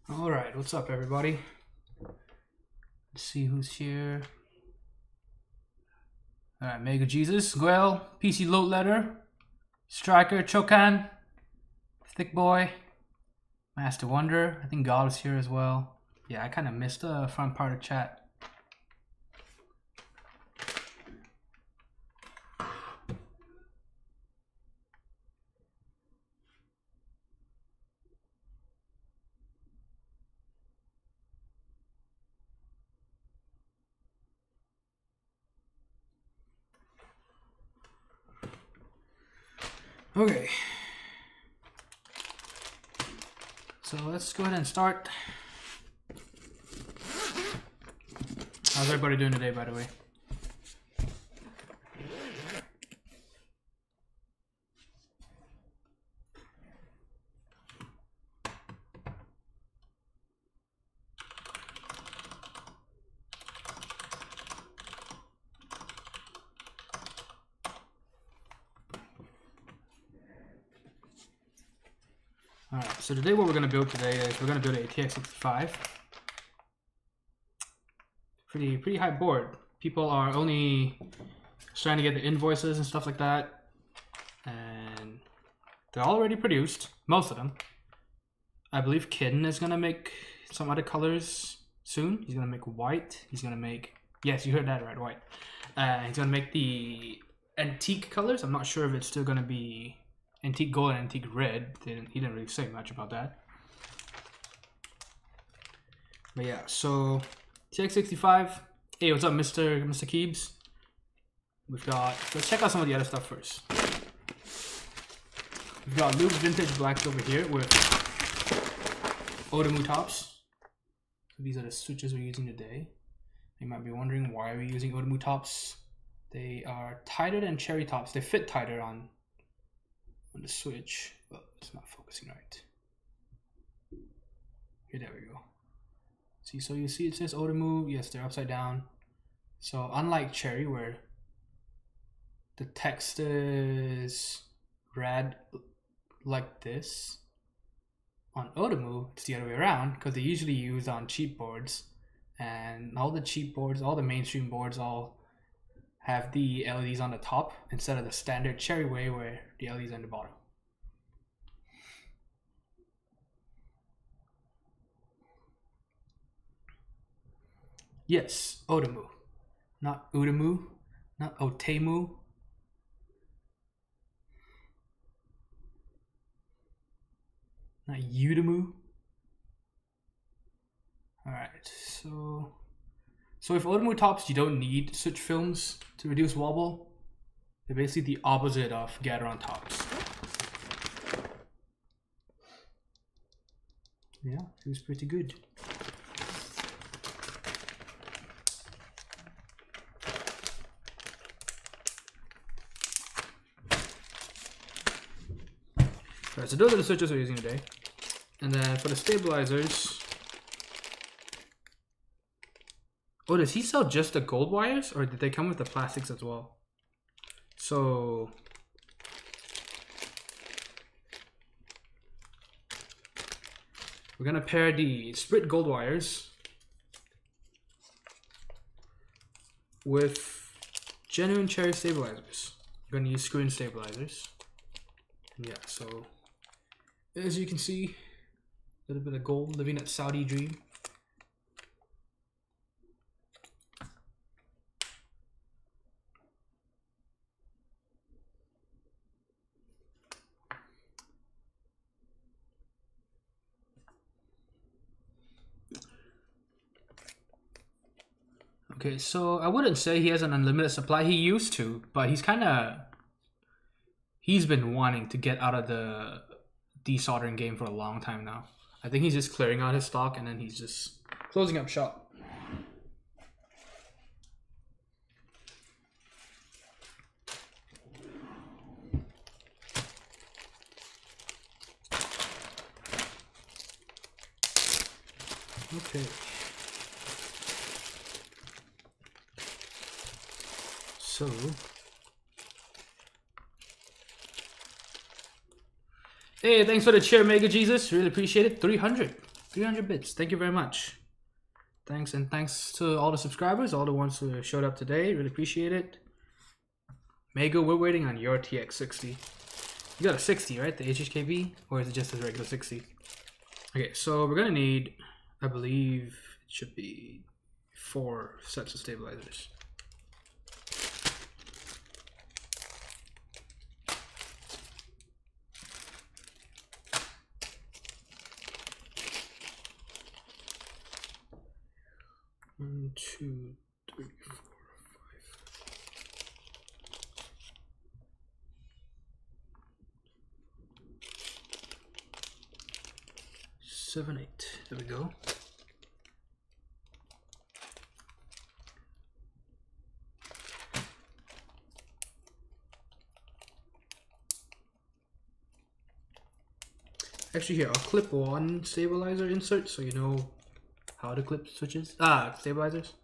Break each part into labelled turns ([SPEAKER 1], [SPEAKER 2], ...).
[SPEAKER 1] All right, what's up, everybody? Let's see who's here. All right, Mega Jesus, Guel, PC Load Letter, Striker, Chokan, Thick Boy, Master Wonder. I think God is here as well. Yeah, I kind of missed the front part of chat. Okay, so let's go ahead and start. How's everybody doing today, by the way? Alright, so today what we're going to build today is we're going to build a TX65. Pretty high board. People are only trying to get the invoices and stuff like that. And they're already produced, most of them. I believe Kitten is going to make some other colors soon. He's going to make white. He's going to make, yes, you heard that right, white. He's going to make the antique colors. I'm not sure if it's still going to be antique gold and antique red. He didn't really say much about that. But yeah, so TX65. Hey, what's up, Mr. Keebs? We've got, let's check out some of the other stuff first. We've got Lubed Vintage Black over here with Outemu tops. So these are the switches we're using today. You might be wondering why we're using Outemu tops. They are tighter than cherry tops. They fit tighter on the switch, but it's not focusing right. Okay, there we go. See, so you see it says Outemu. Yes, they're upside down. So unlike cherry, where the text is red like this, on Outemu it's the other way around, because they usually use on cheap boards, and all the cheap boards, all the mainstream boards, all have the LEDs on the top instead of the standard cherry way where the LEDs are on the bottom. Yes, Outemu, not Outemu, not Outemu. Not Outemu. Alright, so with Outemu tops, you don't need switch films to reduce wobble. They're basically the opposite of Gateron tops. Yeah, it was pretty good. Alright, so those are the switches we're using today. And then for the stabilizers, oh, does he sell just the gold wires, or did they come with the plastics as well? So we're gonna pair the SPRiT gold wires with genuine cherry stabilizers. We're gonna use screw-in stabilizers. Yeah, so as you can see, a little bit of gold, living that Saudi dream. Okay, so I wouldn't say he has an unlimited supply. He used to, but he's been wanting to get out of the desoldering game for a long time now. I think he's just clearing out his stock and then he's just closing up shop. Okay. So hey, thanks for the chair, Mega Jesus. Really appreciate it. 300. 300 bits. Thank you very much. Thanks, and thanks to all the subscribers, all the ones who showed up today. Really appreciate it. Mego, we're waiting on your TX60. You got a 60, right? The HHKV? Or is it just a regular 60? Okay, so we're gonna need, I believe it should be 4 sets of stabilizers. One, two, three, 4, 5. 7, 8. There we go. Actually, here I'll clip one stabilizer insert so you know how to clip switches. Stabilizers.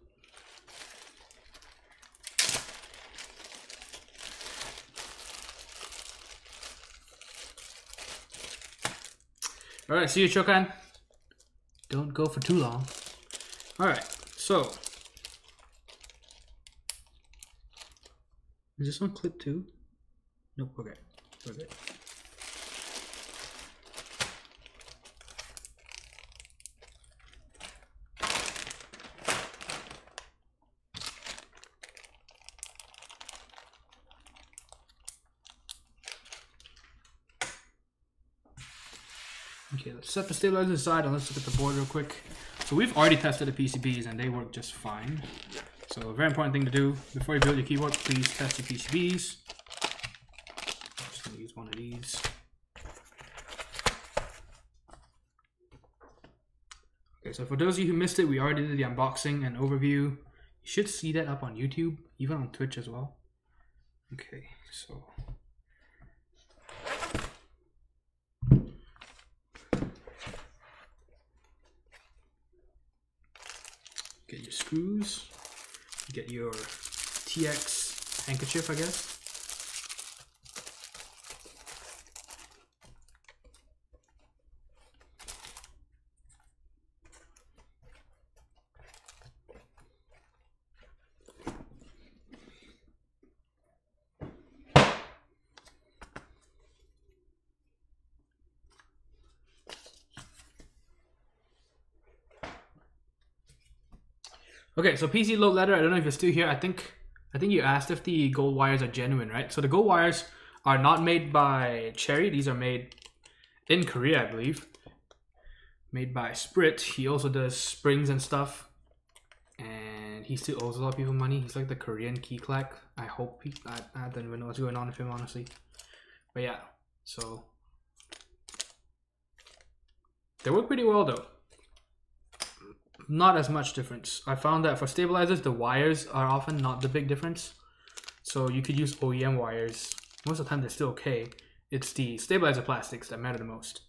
[SPEAKER 1] All right, see you, Chokan. Don't go for too long. All right, so is this one clip too? Nope. Okay. Okay. Okay, let's set the stabilizer aside and let's look at the board real quick. So we've already tested the PCBs and they work just fine. So a very important thing to do before you build your keyboard, please test your PCBs. I'm just gonna use one of these. Okay, so for those of you who missed it, we already did the unboxing and overview. You should see that up on YouTube, even on Twitch as well. Okay, so get your screws, get your TX handkerchief, I guess. Okay, so PC load letter, I don't know if you're still here. I think you asked if the gold wires are genuine, right? So the gold wires are not made by Cherry. These are made in Korea, I believe. Made by SPRiT. He also does springs and stuff. And he still owes a lot of people money. He's like the Korean Keycap. I hope I don't even know what's going on with him, honestly. But yeah, so they work pretty well though. Not as much difference. I found that for stabilizers, the wires are often not the big difference. So you could use OEM wires. Most of the time they're still okay. It's the stabilizer plastics that matter the most.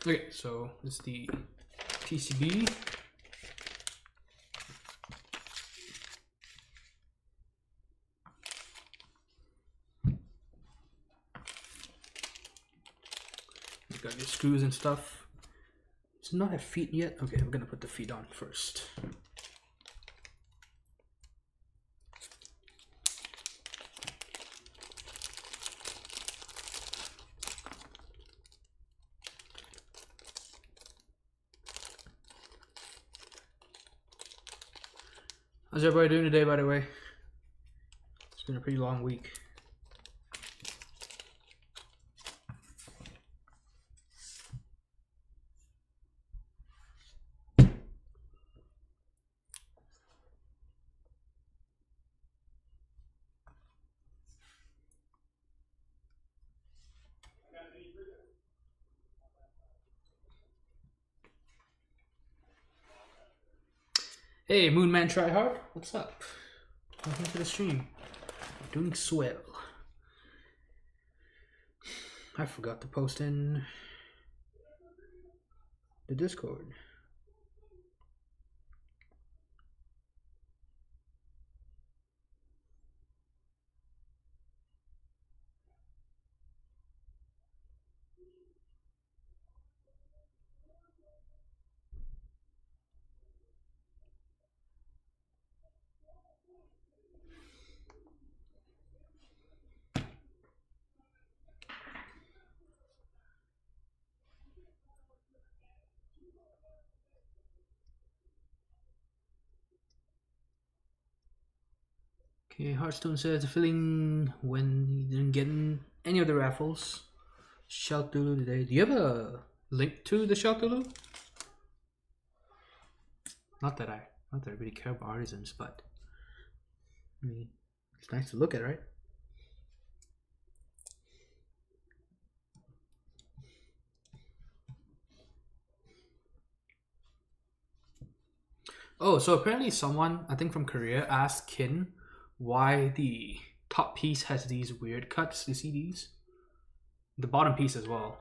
[SPEAKER 1] Okay, so this is the PCB. Got your screws and stuff. Does not have feet yet. Okay, we're gonna put the feet on first. How's everybody doing today, by the way? It's been a pretty long week. Hey, Moonman Tryhard, what's up? Welcome to the stream. Doing swell. I forgot to post in the Discord. Okay, Hearthstone says the feeling when he didn't get in any of the raffles. Sheltulu today. Do you have a link to the Sheltulu? Not that I really care about artisans, but I mean, it's nice to look at, right? Oh, so apparently someone, I think from Korea, asked Kin why the top piece has these weird cuts. You see these? The bottom piece as well.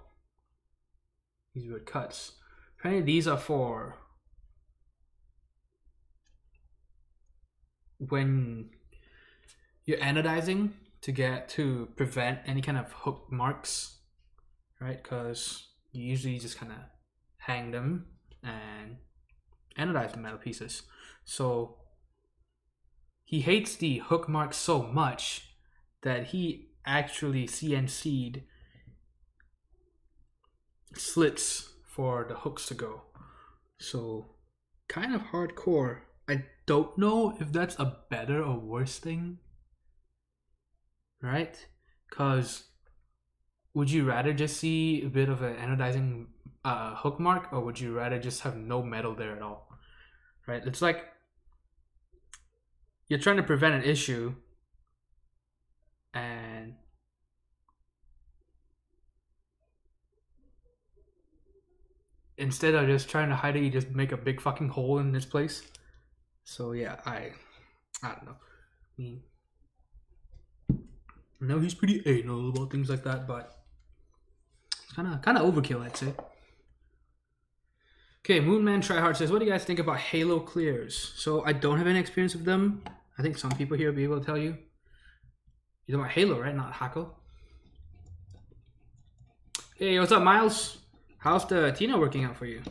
[SPEAKER 1] These weird cuts. Apparently these are for when you're anodizing to prevent any kind of hook marks, right? Because you usually just kind of hang them and anodize the metal pieces. So he hates the hook marks so much that he actually CNC'd slits for the hooks to go. So kind of hardcore. I don't know if that's a better or worse thing, right? Because would you rather just see a bit of an anodizing hook mark, or would you rather just have no metal there at all, right? It's like you're trying to prevent an issue, and instead of just trying to hide it, you just make a big fucking hole in this place. So yeah, I don't know. I mean, I know he's pretty anal about things like that, but it's kind of overkill, I'd say. Okay, Moonman Tryhard says, what do you guys think about Halo clears? So I don't have any experience with them. I think some people here will be able to tell you. You're talking about Halo, right? Not Hako. Hey, what's up, Miles? How's the Tina working out for you?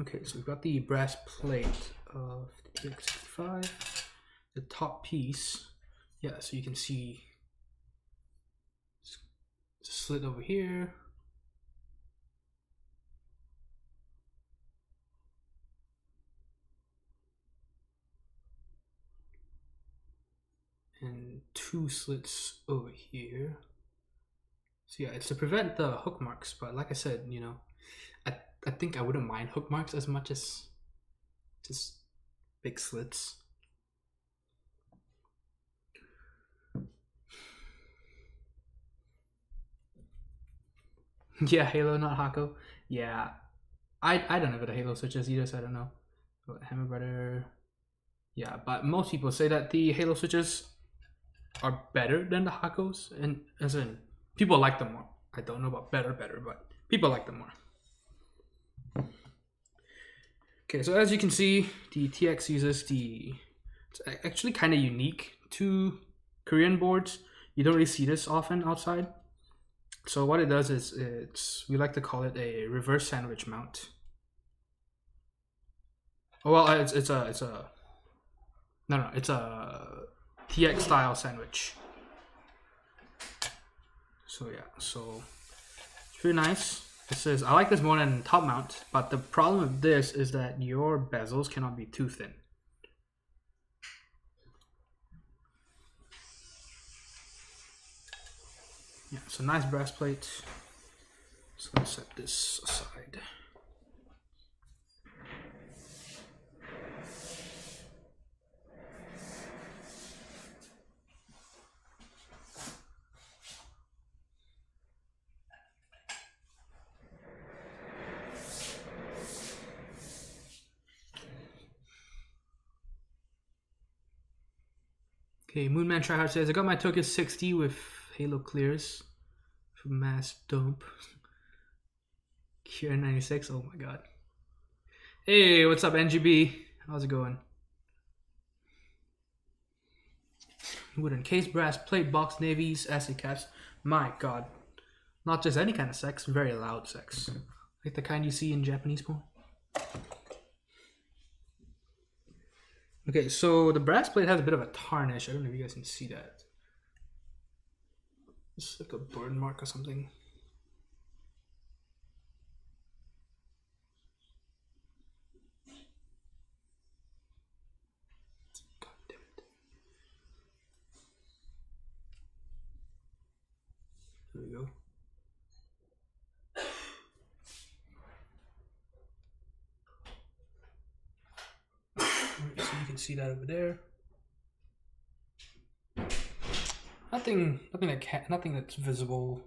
[SPEAKER 1] Okay, so we've got the brass plate of the TX65, the top piece. Yeah, so you can see it's a slit over here. And two slits over here. So yeah, it's to prevent the hook marks, but like I said, you know, I think I wouldn't mind hook marks as much as just big slits. Yeah, Halo, not Hako. Yeah, I don't have the Halo switches either, so I don't know. But Hammer Brother, yeah, but most people say that the Halo switches are better than the Hakos, and as in people like them more. I don't know about better, but people like them more. Okay, so as you can see, the TX uses it's actually kind of unique to Korean boards. You don't really see this often outside. So what it does is we like to call it a reverse sandwich mount. Oh, well, it's a TX style sandwich. So yeah, so it's pretty nice. It says, I like this more than top mount, but the problem with this is that your bezels cannot be too thin. Yeah, so nice brass plate. So let's set this aside. Okay, Moonman Tryhard says, I got my TX60 with Halo clears from Mass Dump. Cure 96, oh my god. Hey, what's up, NGB? How's it going? Wooden case, brass plate, box navies, acid caps. My god. Not just any kind of sex, very loud sex. Like the kind you see in Japanese porn. Okay, so the brass plate has a bit of a tarnish. I don't know if you guys can see that. It's like a burn mark or something. God damn it. There we go. So you can see that over there. Nothing that's visible.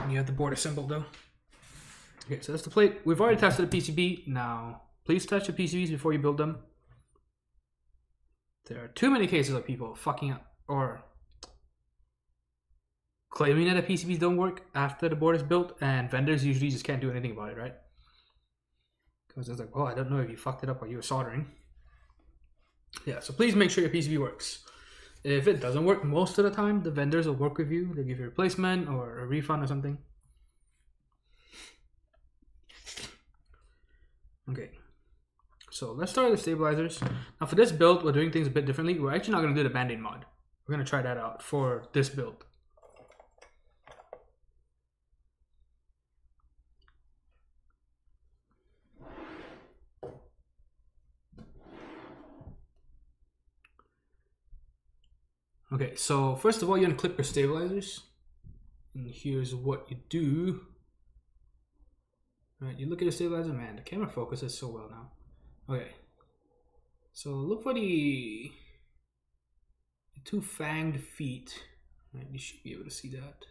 [SPEAKER 1] You have the board assembled though. Okay, so that's the plate. We've already tested the PCB. Now, please test your PCBs before you build them. There are too many cases of people fucking up or claiming that the PCBs don't work after the board is built, and vendors usually just can't do anything about it, right? Because it's like, oh, I don't know if you fucked it up while you were soldering. Yeah, so please make sure your PCB works. If it doesn't work most of the time, the vendors will work with you. They'll give you a replacement or a refund or something. Okay, so let's start with the stabilizers. Now for this build, we're doing things a bit differently. We're actually not going to do the Band-Aid mod. We're going to try that out for this build. Okay, so first of all, you're gonna clip your stabilizers, and here's what you do. Right, you look at your stabilizer, man, the camera focuses so well now. Okay, so look for the two fanged feet. Right, you should be able to see that.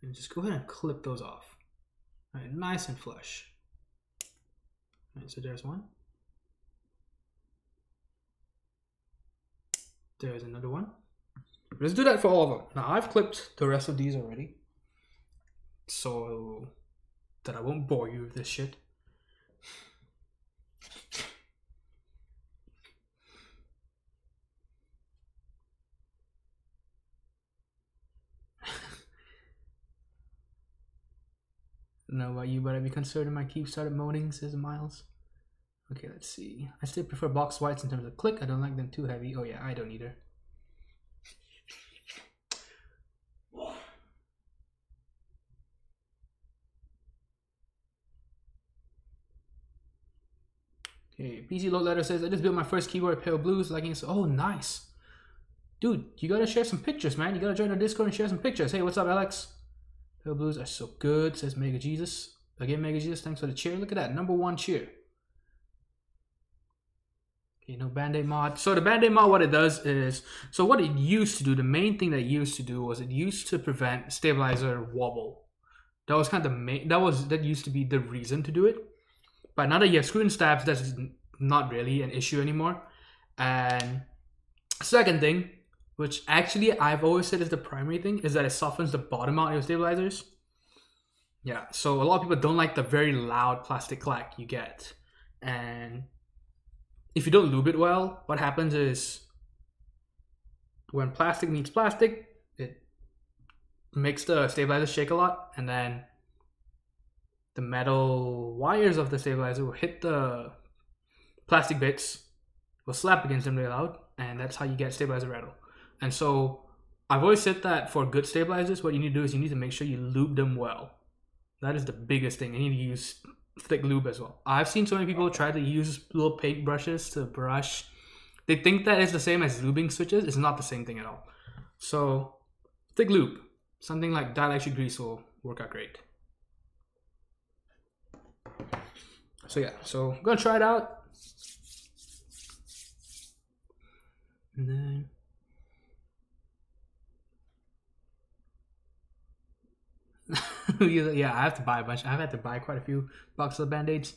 [SPEAKER 1] And just go ahead and clip those off. Right, nice and flush. Right, so there's one. There's another one. Let's do that for all of them. Now I've clipped the rest of these already, so that I won't bore you with this shit. Know about you, but I'd be concerned if my keep started moaning, says Miles. Okay, let's see. I still prefer box whites in terms of click. I don't like them too heavy. Oh yeah, I don't either. Okay, PC Load Letter says, I just built my first keyboard, Pale Blues, liking it. Oh, nice. Dude, you gotta share some pictures, man. You gotta join our Discord and share some pictures. Hey, what's up, Alex? Pale Blues are so good, says Mega Jesus. Again, Mega Jesus, thanks for the cheer. Look at that, #1 cheer. Okay, no Band-Aid mod. So the Band-Aid mod, what it does is, so what it used to do, the main thing that it used to do was it used to prevent stabilizer wobble. That was kind of the main, that used to be the reason to do it. But now that you have screw-in stabs, that's not really an issue anymore. And second thing, which actually I've always said is the primary thing, is that it softens the bottom out of your stabilizers. Yeah, so a lot of people don't like the very loud plastic clack you get. And if you don't lube it well, what happens is when plastic meets plastic, it makes the stabilizer shake a lot, and then the metal wires of the stabilizer will hit the plastic bits, will slap against them really loud, and that's how you get stabilizer rattle. And so I've always said that for good stabilizers, what you need to do is you need to make sure you lube them well. That is the biggest thing. You need to use thick lube as well. I've seen so many people try to use little paint brushes to brush. They think that it's the same as lubing switches. It's not the same thing at all. So thick lube, something like dielectric grease will work out great. So yeah, so I'm gonna try it out. And then yeah, I have to buy a bunch. I've had to buy quite a few boxes of Band-Aids.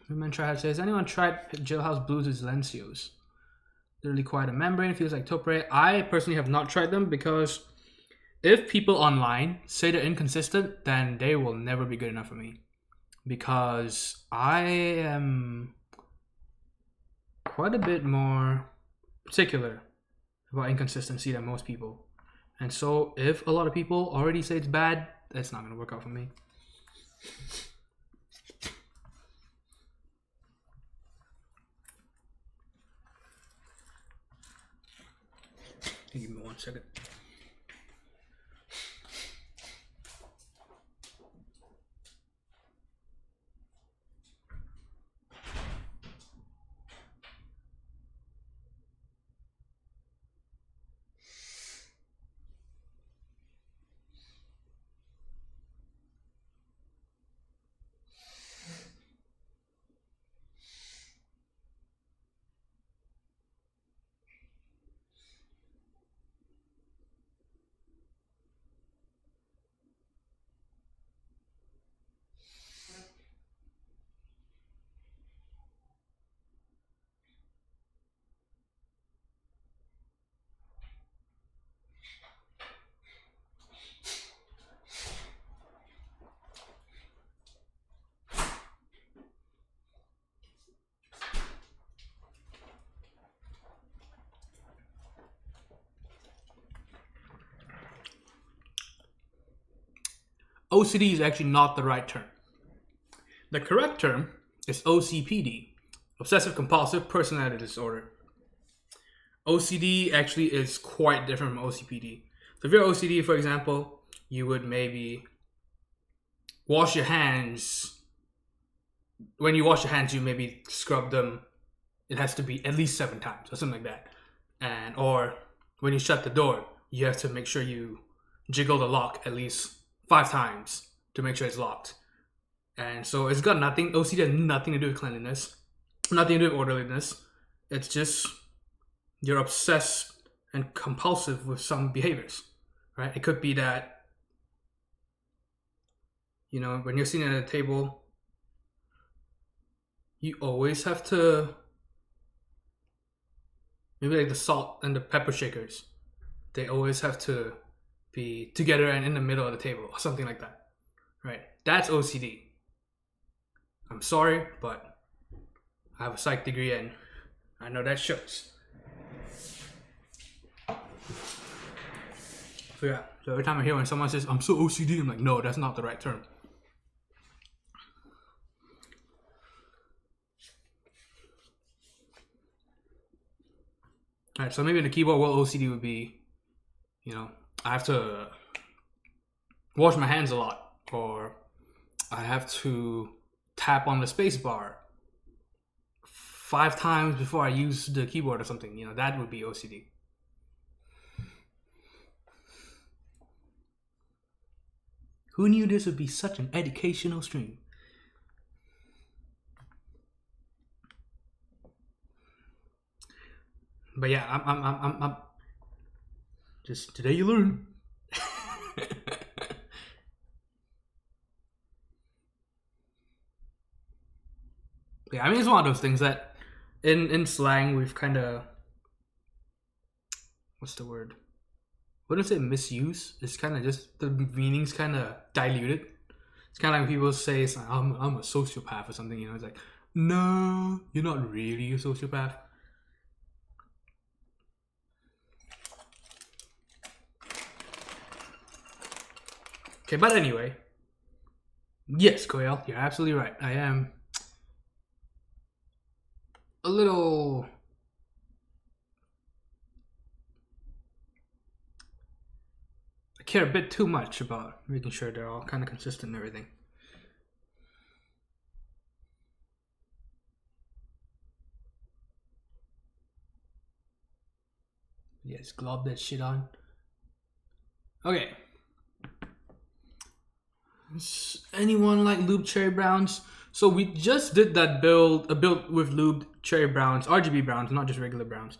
[SPEAKER 1] Women try says, has anyone tried Jailhouse Blues' Silencios? Literally quite a membrane, feels like topre. I personally have not tried them because if people online say they're inconsistent, then they will never be good enough for me. Because I am quite a bit more particular about inconsistency than most people. And so if a lot of people already say it's bad, that's not going to work out for me. Give me 1 second. OCD is actually not the right term. The correct term is OCPD, Obsessive Compulsive Personality Disorder. OCD actually is quite different from OCPD. So if you're OCD, for example, you would maybe wash your hands. When you wash your hands, you maybe scrub them. It has to be at least 7 times or something like that. Or when you shut the door, you have to make sure you jiggle the lock at least 5 times to make sure it's locked. And so it's got nothing, OCD has nothing to do with cleanliness, nothing to do with orderliness. It's just you're obsessed and compulsive with some behaviors, right? It could be that, you know, when you're sitting at a table, you always have to, maybe like the salt and the pepper shakers, they always have to be together and in the middle of the table or something like that, right? That's OCD. I'm sorry, but I have a psych degree and I know that shows. So yeah, so every time I hear when someone says, I'm so OCD, I'm like, no, that's not the right term. Alright, so maybe in the keyboard world, OCD would be, you know, I have to wash my hands a lot, or I have to tap on the space bar 5 times before I use the keyboard or something. You know, that would be OCD. Who knew this would be such an educational stream? But yeah, I'm just today you learn. Yeah, I mean, it's one of those things that in slang we've kind of, what's the word? Wouldn't say misuse. It's kind of just the meaning's kind of diluted. It's kind of like when people say, it's like, I'm a sociopath or something. You know, it's like, no, you're not really a sociopath. Okay, but anyway, yes, Koel, you're absolutely right. I am a little I care a bit too much about making sure they're all kind of consistent and everything. Yes, glob that shit on. Okay. Anyone like lubed cherry browns? So we just did that build, a build with lubed cherry browns, RGB browns, not just regular browns.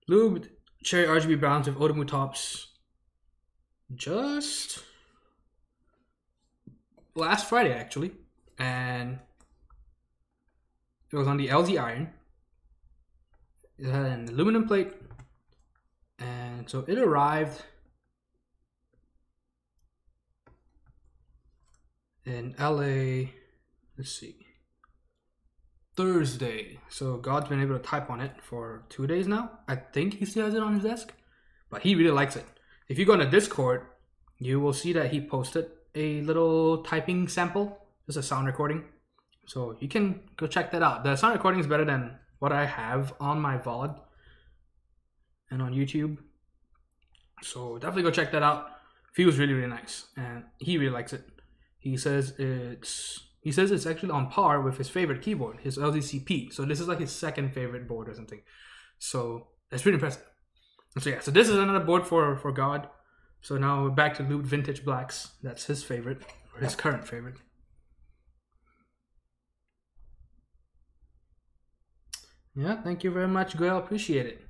[SPEAKER 1] Lubed cherry RGB browns with Outemu tops just last Friday actually, and It was on the LZ iron. It had an aluminum plate, and so it arrived in LA. Let's see, Thursday. So God's been able to type on it for 2 days now. I think he still has it on his desk, but he really likes it. If you go on the Discord, you will see that he posted a little typing sample, just a sound recording. So you can go check that out. The sound recording is better than what I have on my VOD and on YouTube. So definitely go check that out. Feels really, really nice, and he really likes it. He says it's actually on par with his favorite keyboard, his LZCP. So this is like his second favorite board or something. So that's pretty impressive. So yeah, so this is another board for God. So now we're back to Lubed Vintage Blacks. That's his favorite, or his current favorite. Yeah, thank you very much, Gail. Appreciate it.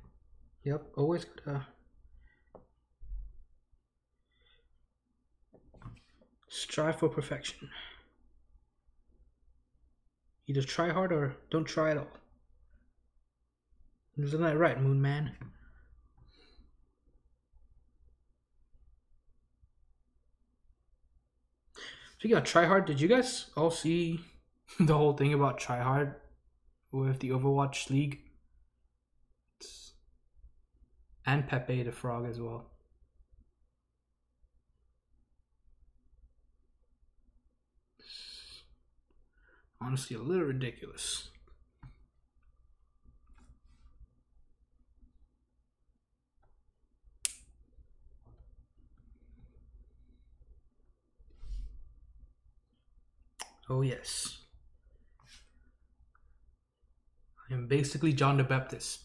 [SPEAKER 1] Yep, always gotta strive for perfection. Either try hard or don't try at all. Isn't that right, Moon Man? Speaking of try hard, did you guys all see the whole thing about try hard with the Overwatch League? And Pepe the Frog as well. Honestly, a little ridiculous. Oh yes. I am basically John the Baptist.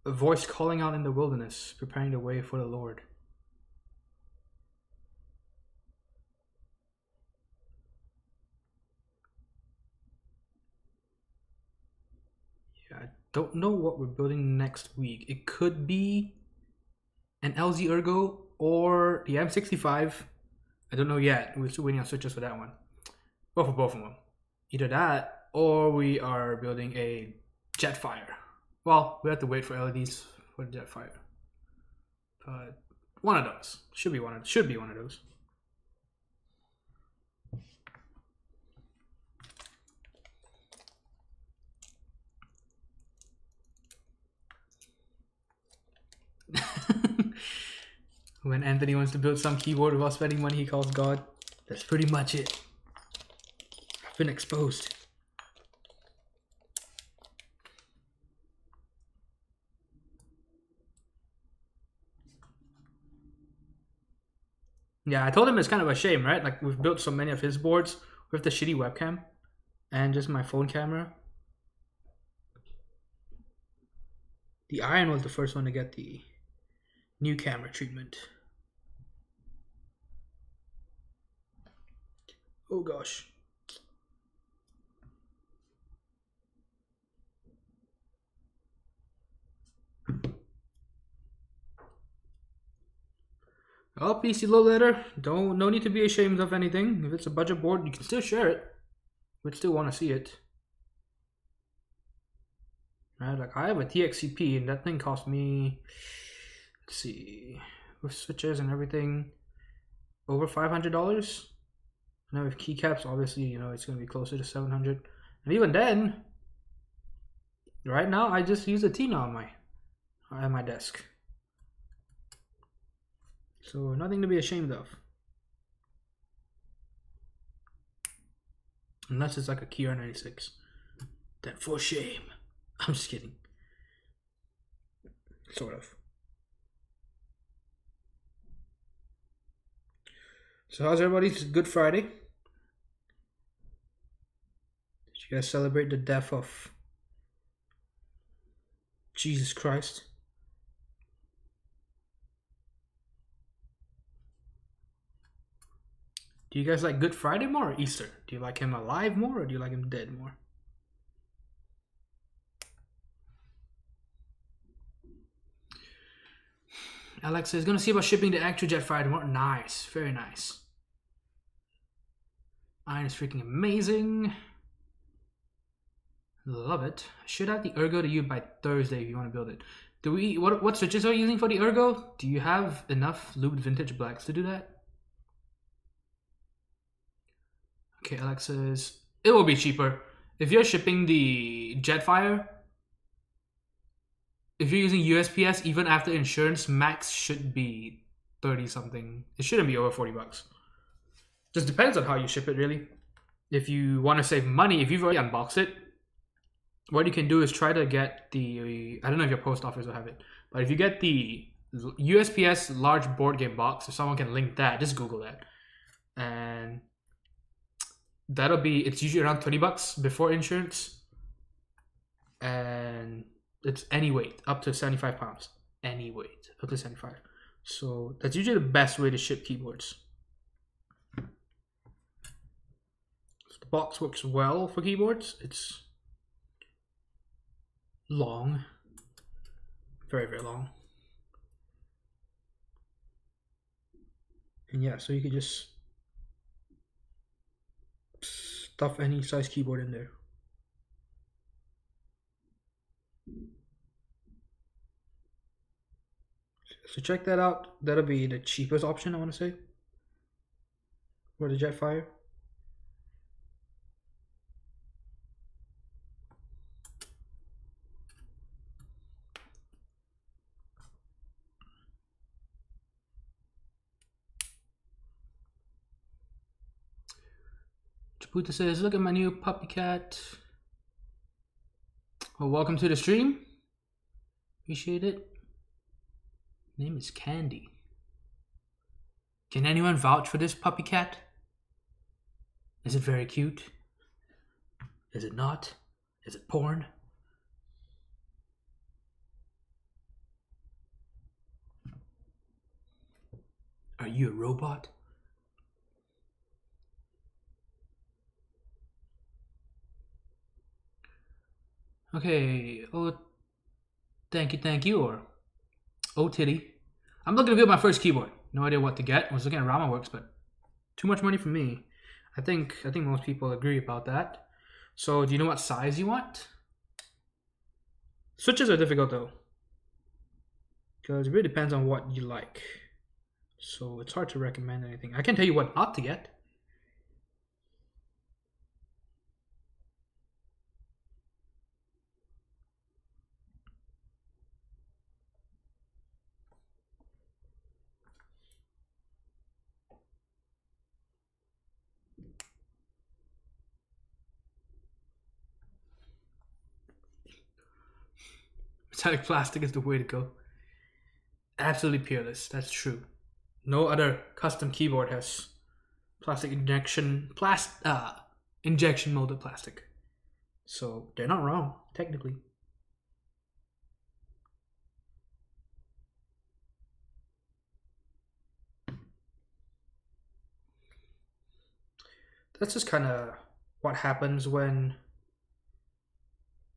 [SPEAKER 1] A voice calling out in the wilderness, preparing the way for the Lord. Yeah, I don't know what we're building next week. It could be an LZ Ergo or the M65. I don't know yet. We're still waiting on switches for that one. Well, for both of them. Either that or we are building a Jetfire. Well, we have to wait for LEDs for the Jetfire. But one of those. Should be one of those. When Anthony wants to build some keyboard without spending money he calls God. That's pretty much it. I've been exposed. Yeah, I told him it's kind of a shame, right? Like, we've built so many of his boards with the shitty webcam and just my phone camera. The Iron was the first one to get the new camera treatment. Oh gosh. Oh, PC low letter. No need to be ashamed of anything. If it's a budget board, you can still share it. We'd still want to see it. Right, like I have a TXCP and that thing cost me, let's see, with switches and everything, over $500. Now with keycaps, obviously, you know, it's going to be closer to 700. And even then, right now, I just use a Tina on my desk. So nothing to be ashamed of. Unless it's like a Key R96. Then for shame. I'm just kidding. Sort of. So how's everybody's Good Friday? Did you guys celebrate the death of Jesus Christ? Do you guys like Good Friday more or Easter? Do you like him alive more or do you like him dead more? Alex is gonna see about shipping the actual Jetfire tomorrow. Nice, very nice. Iron is freaking amazing. Love it. Should have the ergo to you by Thursday if you want to build it. Do we? What switches are you using for the ergo? Do you have enough Lubed Vintage Blacks to do that? Okay, Alexa's. It will be cheaper if you're shipping the Jetfire. If you're using USPS, even after insurance, max should be 30 something. It shouldn't be over 40 bucks. Just depends on how you ship it, really. If you want to save money, if you've already unboxed it, what you can do is try to get the, I don't know if your post office will have it, but if you get the USPS large board game box, if someone can link that, just Google that. And that'll be, it's usually around 20 bucks before insurance. And it's any weight, up to 75 pounds. Any weight, up to 75. So that's usually the best way to ship keyboards. So the box works well for keyboards. It's long, very, very long. And yeah, so you could just stuff any size keyboard in there. So check that out. That'll be the cheapest option, I want to say, for the Jetfire. Chaputa says, look at my new puppy cat. Well, welcome to the stream. Appreciate it. Name is Candy. Can anyone vouch for this puppy cat? Is it very cute? Is it not? Is it porn? Are you a robot? Okay, oh, thank you, or oh titty. I'm looking to build my first keyboard. No idea what to get. I was looking at RamaWorks, but too much money for me. I think most people agree about that. So do you know what size you want? Switches are difficult though, because it really depends on what you like. So it's hard to recommend anything. I can tell you what not to get. Metallic plastic is the way to go. Absolutely peerless, that's true. No other custom keyboard has plastic injection molded plastic. So they're not wrong, technically. That's just kind of what happens when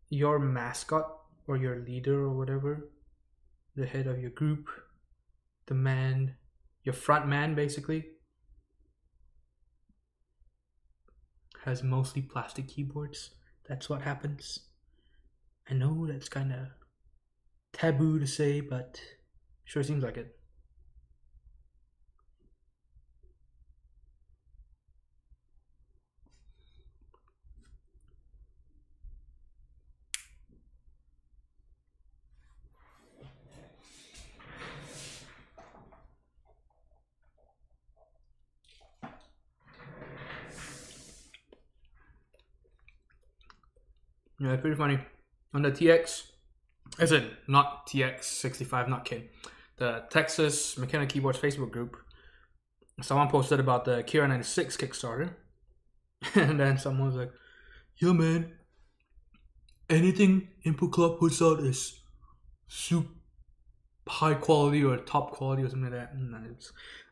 [SPEAKER 1] your mascot or your leader or whatever, the head of your group, the man, your front man basically, has mostly plastic keyboards. That's what happens. I know that's kind of taboo to say, but sure seems like it. Yeah, pretty funny. On the TX, as in not TX65, not kidding. The Texas Mechanical Keyboards Facebook group, someone posted about the Kira 96 Kickstarter, and then someone was like, "Yeah, man, anything Input Club puts out is super high quality or top quality or something like that." And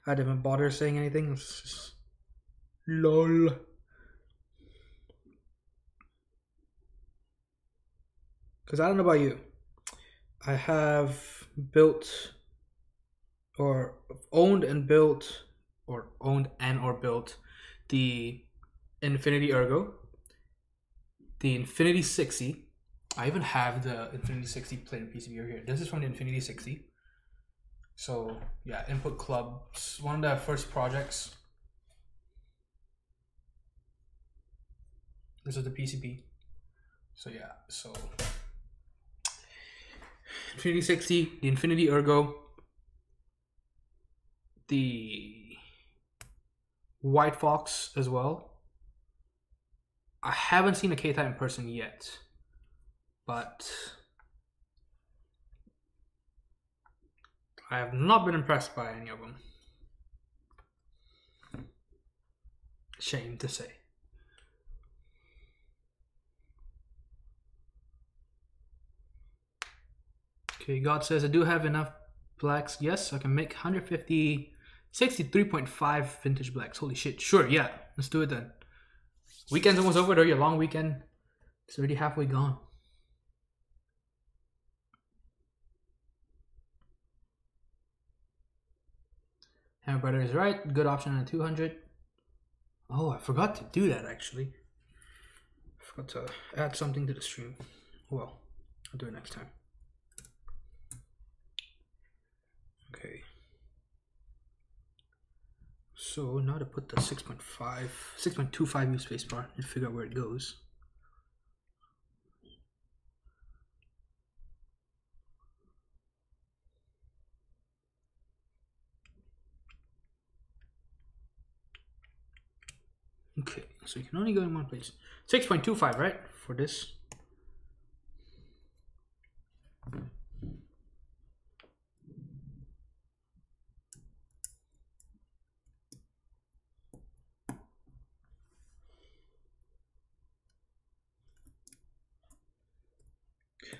[SPEAKER 1] I didn't bother saying anything. It's just, lol. Because I don't know about you, I have built or owned and built the Infinity Ergo. the Infinity 60. I even have the Infinity 60 plated PCB over here. This is from the Infinity 60. So yeah, Input Club's one of the first projects. This is the PCB. So yeah, so Infinity 60, the Infinity Ergo, the White Fox as well. I haven't seen a Keycap in person yet, but I have not been impressed by any of them. Shame to say. Okay, God says I do have enough blacks. Yes, I can make 150, 63.5 vintage blacks. Holy shit. Sure, yeah, let's do it then. Weekend's almost over, though. Your long weekend. It's already halfway gone. Hammer Brother is right. Good option on a 200. Oh, I forgot to do that actually. I forgot to add something to the stream. Well, I'll do it next time. Okay. So now to put the 6.25 U spacebar and figure out where it goes. Okay, so you can only go in one place. 6.25, right? For this.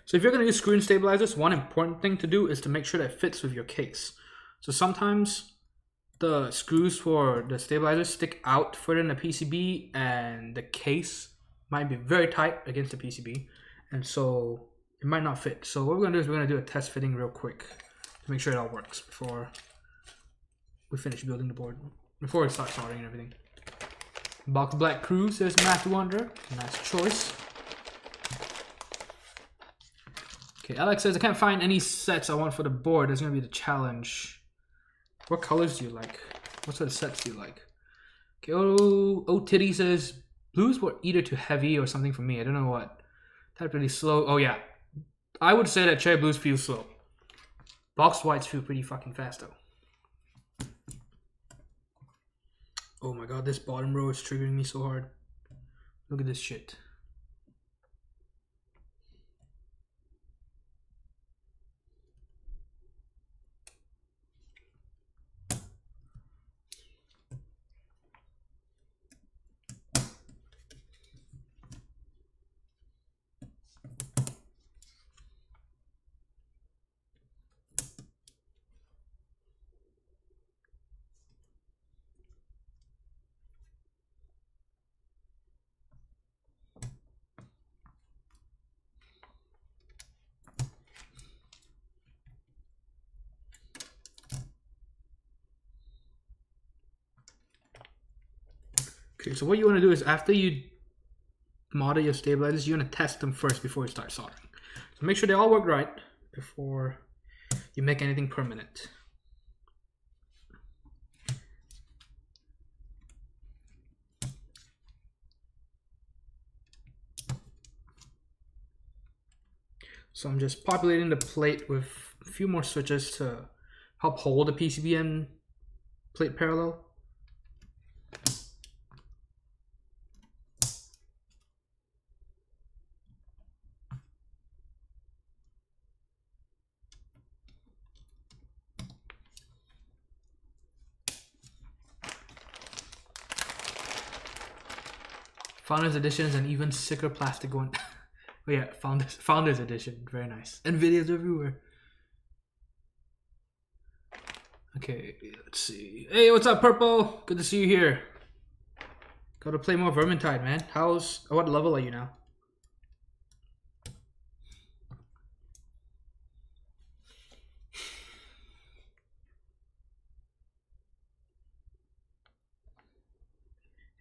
[SPEAKER 1] So if you're going to use screw-in stabilizers, one important thing to do is to make sure that it fits with your case. So sometimes the screws for the stabilizers stick out further in the PCB and the case might be very tight against the PCB, and so it might not fit. So what we're going to do is we're going to do a test fitting real quick to make sure it all works before we finish building the board, before we start soldering and everything. Box Black Crew says Math Wonder. Nice choice. Okay, Alex says I can't find any sets I want for the board. That's going to be the challenge. What colors do you like? What sort of sets do you like? Okay, oh Titty says blues were either too heavy or something for me. I don't know what. Type really slow. Oh yeah, I would say that cherry blues feel slow. Box whites feel pretty fucking fast though. Oh my god, this bottom row is triggering me so hard. Look at this shit. Okay, so what you want to do is after you model your stabilizers, you want to test them first before you start soldering. So make sure they all work right before you make anything permanent. So I'm just populating the plate with a few more switches to help hold the PCB and plate parallel. Founders Edition is an even sicker plastic one. Oh yeah, Founders Edition, very nice. And videos everywhere. Okay, let's see. Hey, what's up, Purple? Good to see you here. Gotta play more Vermintide, man. What level are you now?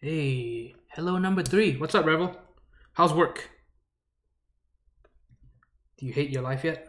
[SPEAKER 1] Hey, hello number 3. What's up, Revel? How's work? Do you hate your life yet?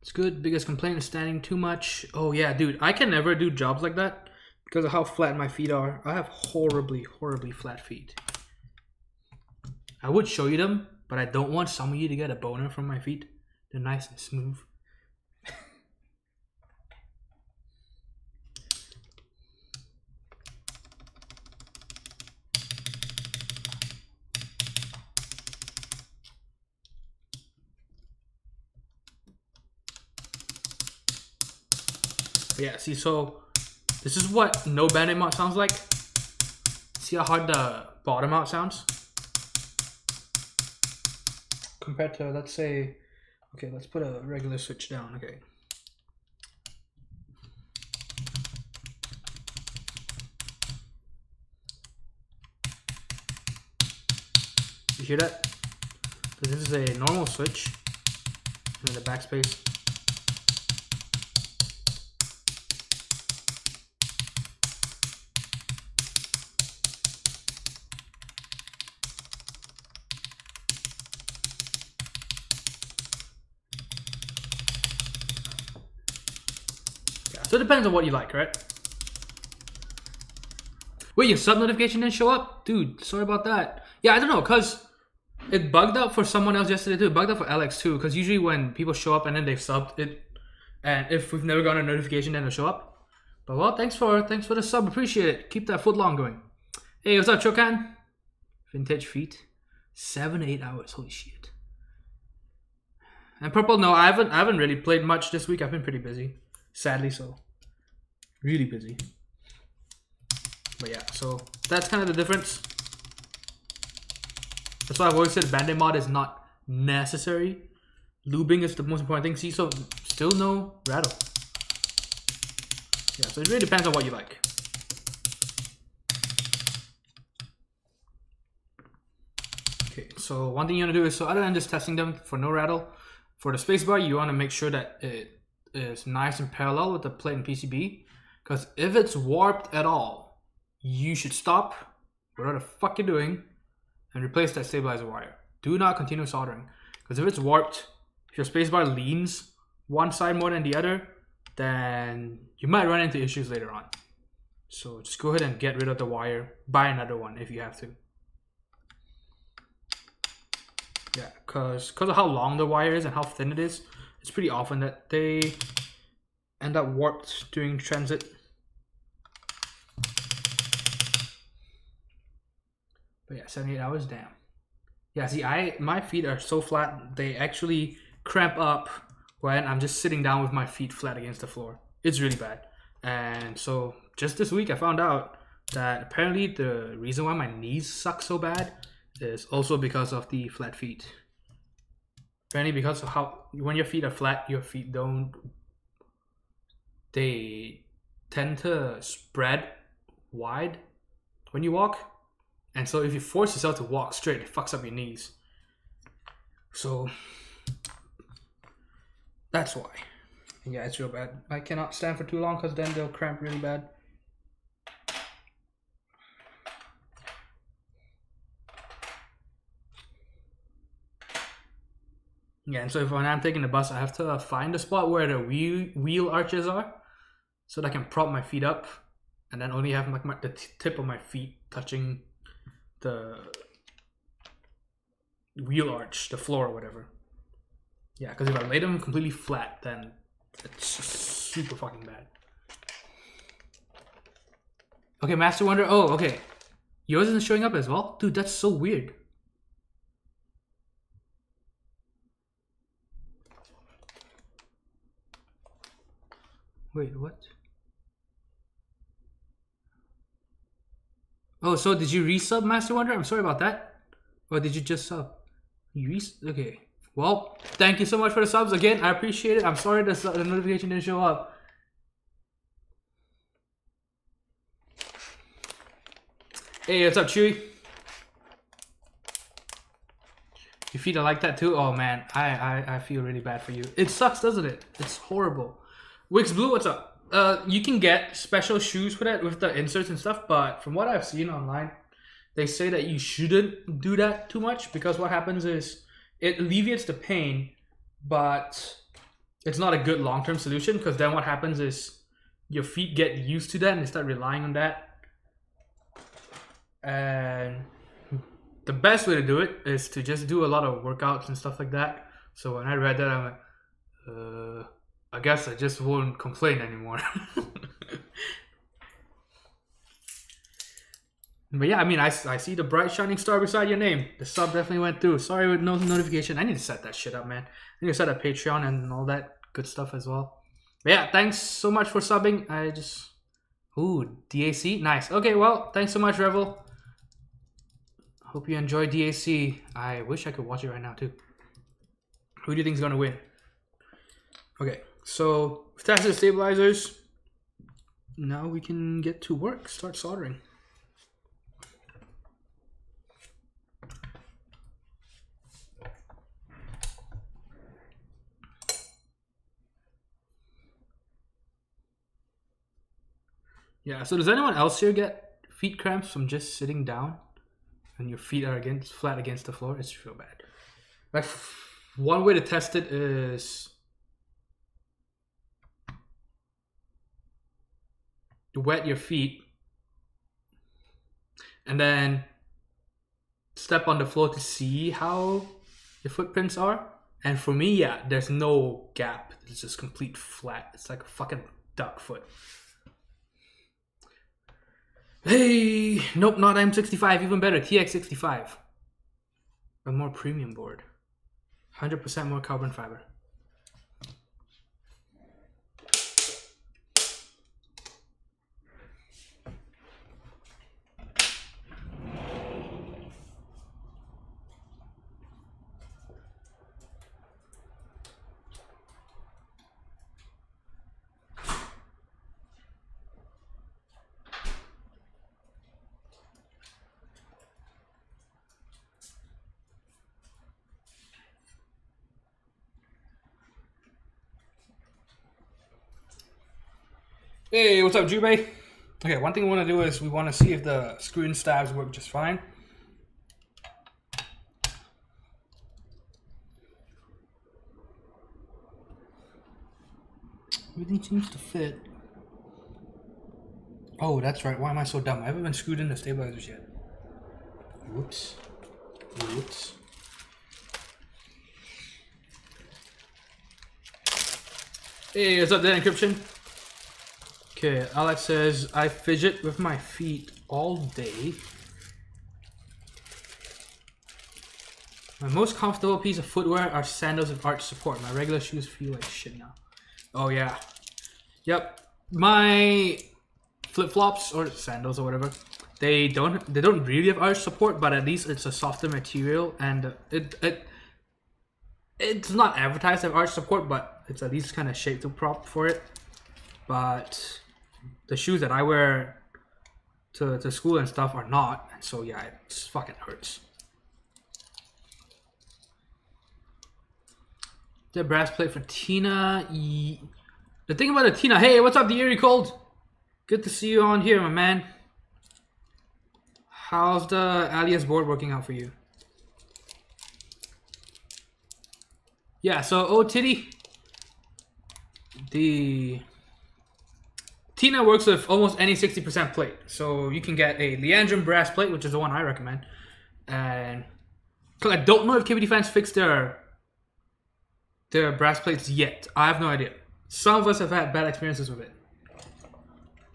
[SPEAKER 1] It's good. Biggest complaint is standing too much. Oh yeah, dude, I can never do jobs like that because of how flat my feet are. I have horribly flat feet. I would show you them, but I don't want some of you to get a boner from my feet. They're nice and smooth. But yeah, see, so this is what no band-aid mount sounds like. See how hard the bottom out sounds? Compared to, let's say, okay, let's put a regular switch down, okay. You hear that? So this is a normal switch, and then the backspace. So it depends on what you like, right? Wait, your sub notification didn't show up? Dude, sorry about that. Yeah, I don't know, because it bugged out for someone else yesterday too. It bugged out for Alex too, because usually when people show up and then they've subbed it, and if we've never gotten a notification, then it'll show up. But well, thanks for the sub, appreciate it. Keep that foot long going. Hey, what's up, Chokan? Vintage feet. 7-8 hours, holy shit. And Purple, no, I haven't really played much this week. I've been pretty busy. Sadly so. Really busy. But yeah, so that's kind of the difference. That's why I've always said band-aid mod is not necessary. Lubing is the most important thing. See, so still no rattle. Yeah, so it really depends on what you like. Okay, so one thing you want to do is, so other than just testing them for no rattle, for the spacebar, you want to make sure that it is nice and parallel with the plate and PCB. Because if it's warped at all, you should stop whatever the fuck you're doing and replace that stabilizer wire. Do not continue soldering. Because if it's warped, if your spacebar leans one side more than the other, then you might run into issues later on. So just go ahead and get rid of the wire. Buy another one if you have to. Yeah, because of how long the wire is and how thin it is, it's pretty often that they end up warped during transit. But yeah, 78 hours, damn. Yeah, see, my feet are so flat, they actually cramp up when I'm just sitting down with my feet flat against the floor. It's really bad. And so just this week I found out that apparently the reason why my knees suck so bad is also because of the flat feet. Apparently because of how, when your feet are flat, your feet they tend to spread wide when you walk. And so if you force yourself to walk straight, it fucks up your knees. So that's why. Yeah, it's real bad. I cannot stand for too long because then they'll cramp really bad. Yeah, and so if when I'm taking the bus, I have to find a spot where the wheel arches are so that I can prop my feet up and then only have like the tip of my feet touching the wheel arch, the floor or whatever. Yeah, because if I lay them completely flat, then it's super fucking bad. Okay, Master Wonder. Oh, okay. Yours isn't showing up as well? Dude, that's so weird. Wait, what? Oh, so did you resub, Master Wonder? I'm sorry about that. Or did you just sub? Okay. Well, thank you so much for the subs again. I appreciate it. I'm sorry the notification didn't show up. Hey, what's up, Chewy? Your feet are like that too? Oh man, I feel really bad for you. It sucks, doesn't it? It's horrible. Wix Blue, what's up? You can get special shoes for that with the inserts and stuff, but from what I've seen online, they say that you shouldn't do that too much because what happens is it alleviates the pain, but it's not a good long-term solution because then what happens is your feet get used to that and they start relying on that. And the best way to do it is to just do a lot of workouts and stuff like that. So when I read that, I'm like, I guess I just won't complain anymore. But yeah, I mean, I see the bright shining star beside your name. The sub definitely went through. Sorry with no notification. I need to set that shit up, man. I need to set up Patreon and all that good stuff as well. But yeah, thanks so much for subbing. I just... Ooh, DAC? Nice. Okay, well, thanks so much, Revel. Hope you enjoy DAC. I wish I could watch it right now, too. Who do you think is going to win? Okay, so with tested stabilizers, now we can get to work. Start soldering. Yeah, so does anyone else here get feet cramps from just sitting down and your feet are flat against the floor? It's real bad. Like, one way to test it is to wet your feet and then step on the floor to see how your footprints are. And for me, yeah, there's no gap. It's just complete flat. It's like a fucking duck foot. Hey, nope, not M65, even better, TX65. A more premium board. 100% more carbon fiber. Hey, what's up, Jubei? Okay, one thing we want to do is we want to see if the screw-in stabs work just fine. Everything seems to fit. Oh, that's right. Why am I so dumb? I haven't been screwed in the stabilizers yet. Whoops. Whoops. Hey, what's up, Dan Encryption? Okay, Alex says, I fidget with my feet all day. My most comfortable piece of footwear are sandals with arch support. My regular shoes feel like shit now. Oh yeah. Yep. My flip-flops or sandals or whatever, they don't really have arch support, but at least it's a softer material and it's not advertised to have arch support, but it's at least kind of shaped to prop for it. But the shoes that I wear to school and stuff are not, and so yeah, it fucking hurts. The brass plate for Tina. The thing about it, Tina, hey, what's up, the Eerie Cold? Good to see you on here, my man. How's the Alias board working out for you? Yeah, so, oh, Titty. The Tina works with almost any 60% plate. So you can get a Leandrin brass plate, which is the one I recommend. And cause I don't know if KBD fans fixed their brass plates yet. I have no idea. Some of us have had bad experiences with it.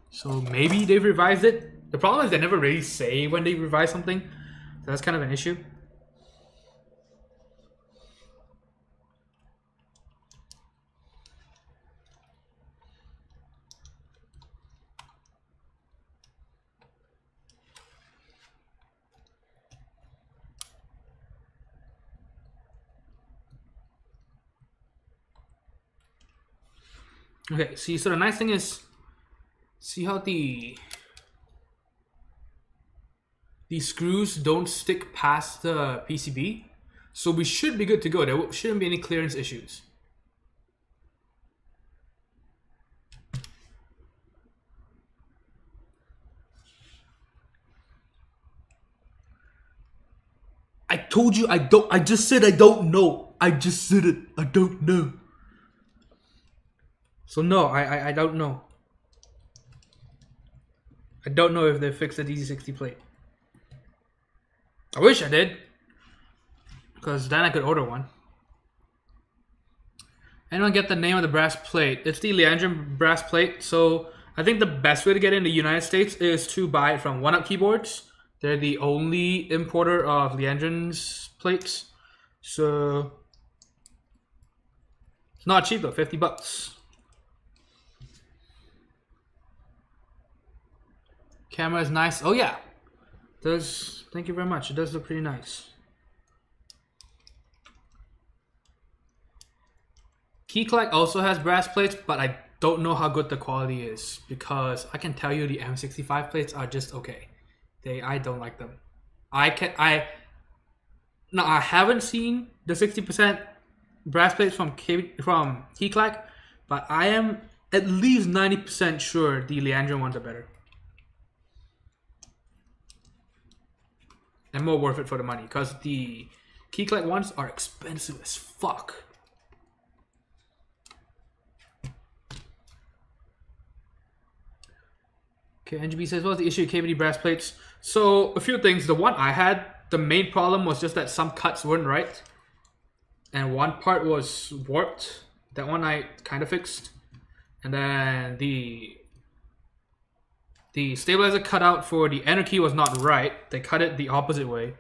[SPEAKER 1] So maybe they've revised it. The problem is they never really say when they revise something. So that's kind of an issue. Okay, see, so the nice thing is, see how the screws don't stick past the PCB? So we should be good to go. There shouldn't be any clearance issues. I told you I just said I don't know. I just said it. I don't know. So no, I don't know. I don't know if they fixed the DC60 plate. I wish I did, because then I could order one. Anyone get the name of the brass plate? It's the Leandrin brass plate. So I think the best way to get it in the United States is to buy it from 1UP Keyboards. They're the only importer of Leandrin's plates. So it's not cheap though, 50 bucks. Camera is nice. Oh yeah. Does, thank you very much. It does look pretty nice. Keycap also has brass plates, but I don't know how good the quality is, because I can tell you the M65 plates are just okay. I don't like them. I haven't seen the 60% brass plates from Keycap, but I am at least 90% sure the Leandrin ones are better. And more worth it for the money, because the Keycap ones are expensive as fuck. Okay, NGB says, what's the issue with KBD brass plates? So, a few things. The one I had, the main problem was just that some cuts weren't right. And one part was warped. That one I kind of fixed. And then the stabilizer cutout for the enter key was not right. They cut it the opposite way.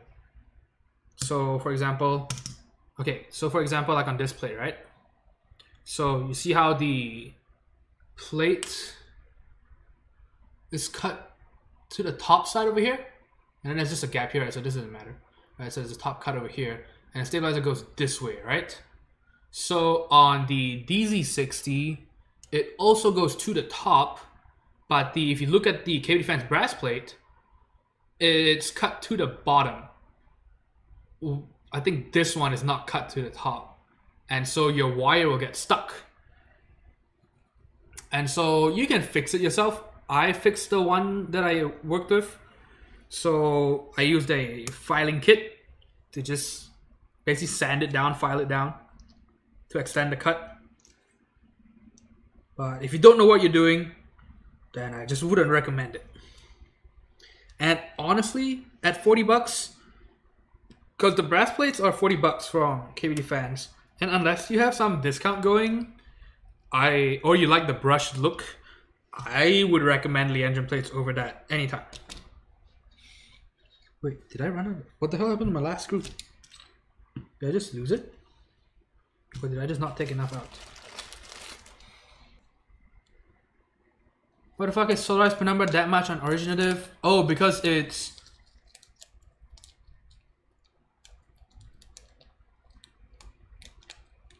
[SPEAKER 1] So, for example, like on this plate, right? So, you see how the plate is cut to the top side over here, and then there's just a gap here, right? So this doesn't matter, right? So there's a top cut over here, and the stabilizer goes this way, right? So on the DZ60, it also goes to the top, but if you look at the KBD fans brass plate, it's cut to the bottom. I think this one is not cut to the top, and so your wire will get stuck. And so you can fix it yourself. I fixed the one that I worked with. So I used a filing kit to just basically sand it down, file it down to extend the cut. But if you don't know what you're doing, then I just wouldn't recommend it. And honestly, at 40 bucks, because the brass plates are 40 bucks from KBD fans, and unless you have some discount going, or you like the brushed look, I would recommend Leandrin plates over that anytime. Wait, did I run out? What the hell happened to my last screw? Did I just lose it? Or did I just not take enough out? What the fuck is solarized per number that much on originative? Oh, because it's...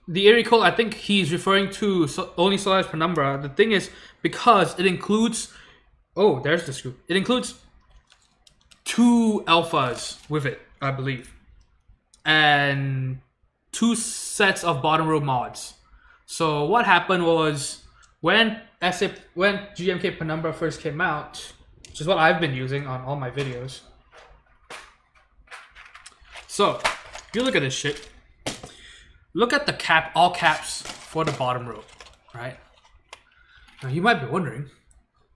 [SPEAKER 1] The area code, I think he's referring to only solarized per number. The thing is, because it includes... Oh, there's the screw. It includes 2 alphas with it, I believe. And 2 sets of bottom row mods. So what happened was, when GMK Penumbra first came out, which is what I've been using on all my videos. So, if you look at this shit, look at the cap, all caps for the bottom row, right? Now you might be wondering,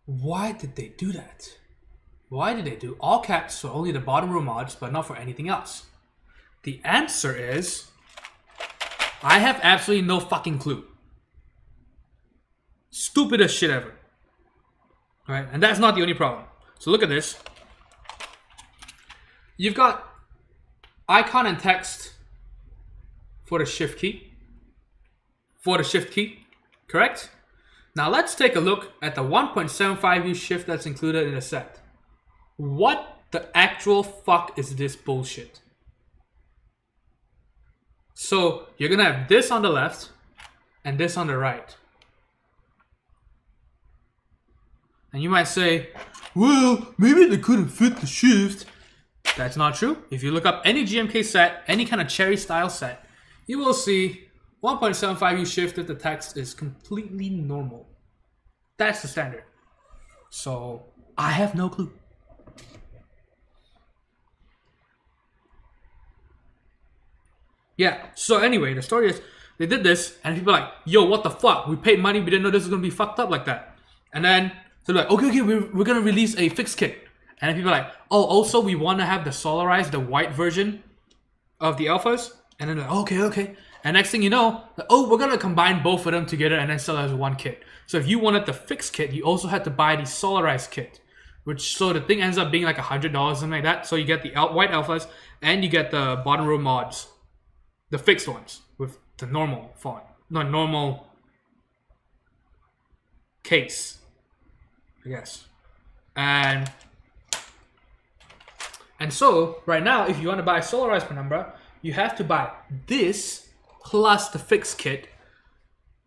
[SPEAKER 1] why did they do that? Why did they do all caps for only the bottom row mods, but not for anything else? The answer is, I have absolutely no fucking clue. Stupidest shit ever. Right? And that's not the only problem. So look at this. You've got icon and text for the shift key. Correct? Now let's take a look at the 1.75U shift that's included in the set. What the actual fuck is this bullshit? So you're gonna have this on the left and this on the right. And you might say, well, maybe they couldn't fit the shift. That's not true. If you look up any GMK set, any kind of cherry style set, you will see 1.75U shift if the text is completely normal. That's the standard. So I have no clue. Yeah, so anyway, the story is they did this and people are like, yo, what the fuck? We paid money, we didn't know this was gonna be fucked up like that. And then so they're like, okay, we're gonna release a fix kit. And then people are like, oh, also we wanna have the solarized, the white version of the alphas. And then they're like, okay. And next thing you know, like, oh, we're gonna combine both of them together and then sell it as one kit. So if you wanted the fix kit, you also had to buy the solarized kit. Which, so the thing ends up being like $100, something like that. So you get the white alphas and you get the bottom row mods. The fixed ones with the normal font, not normal case, I guess. And so right now, if you want to buy Solarized Penumbra, you have to buy this plus the fixed kit,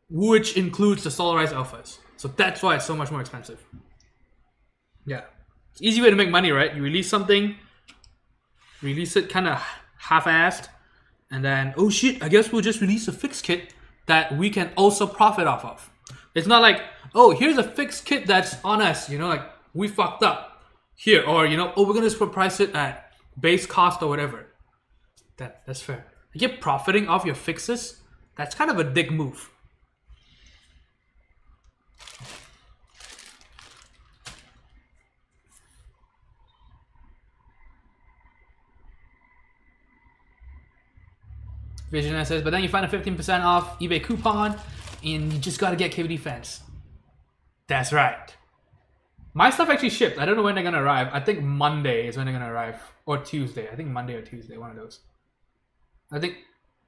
[SPEAKER 1] which includes the Solarized alphas. So that's why it's so much more expensive. Yeah, it's an easy way to make money, right? You release something, release it kind of half-assed. And then, oh shit, I guess we'll just release a fixed kit that we can also profit off of. It's not like, oh, here's a fixed kit that's on us, you know, like, we fucked up here. Or, you know, oh, we're gonna just price it at base cost or whatever. That's fair. You get profiting off your fixes, that's kind of a dick move. Vision says, but then you find a 15% off eBay coupon and you just gotta get KVD fence. That's right. My stuff actually shipped. I don't know when they're gonna arrive. I think Monday is when they're gonna arrive. Or Tuesday. I think Monday or Tuesday, one of those. I think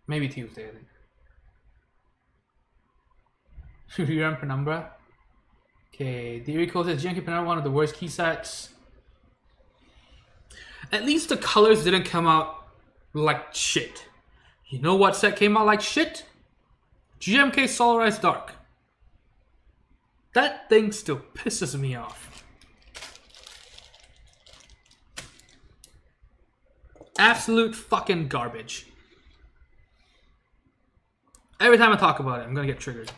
[SPEAKER 1] maybe Tuesday, I think. Rerun Penumbra. Okay, the Rico says GMK Penumbra, one of the worst key sets. At least the colors didn't come out like shit. You know what set came out like shit? GMK Solarized Dark. That thing still pisses me off. Absolute fucking garbage. Every time I talk about it, I'm gonna get triggered.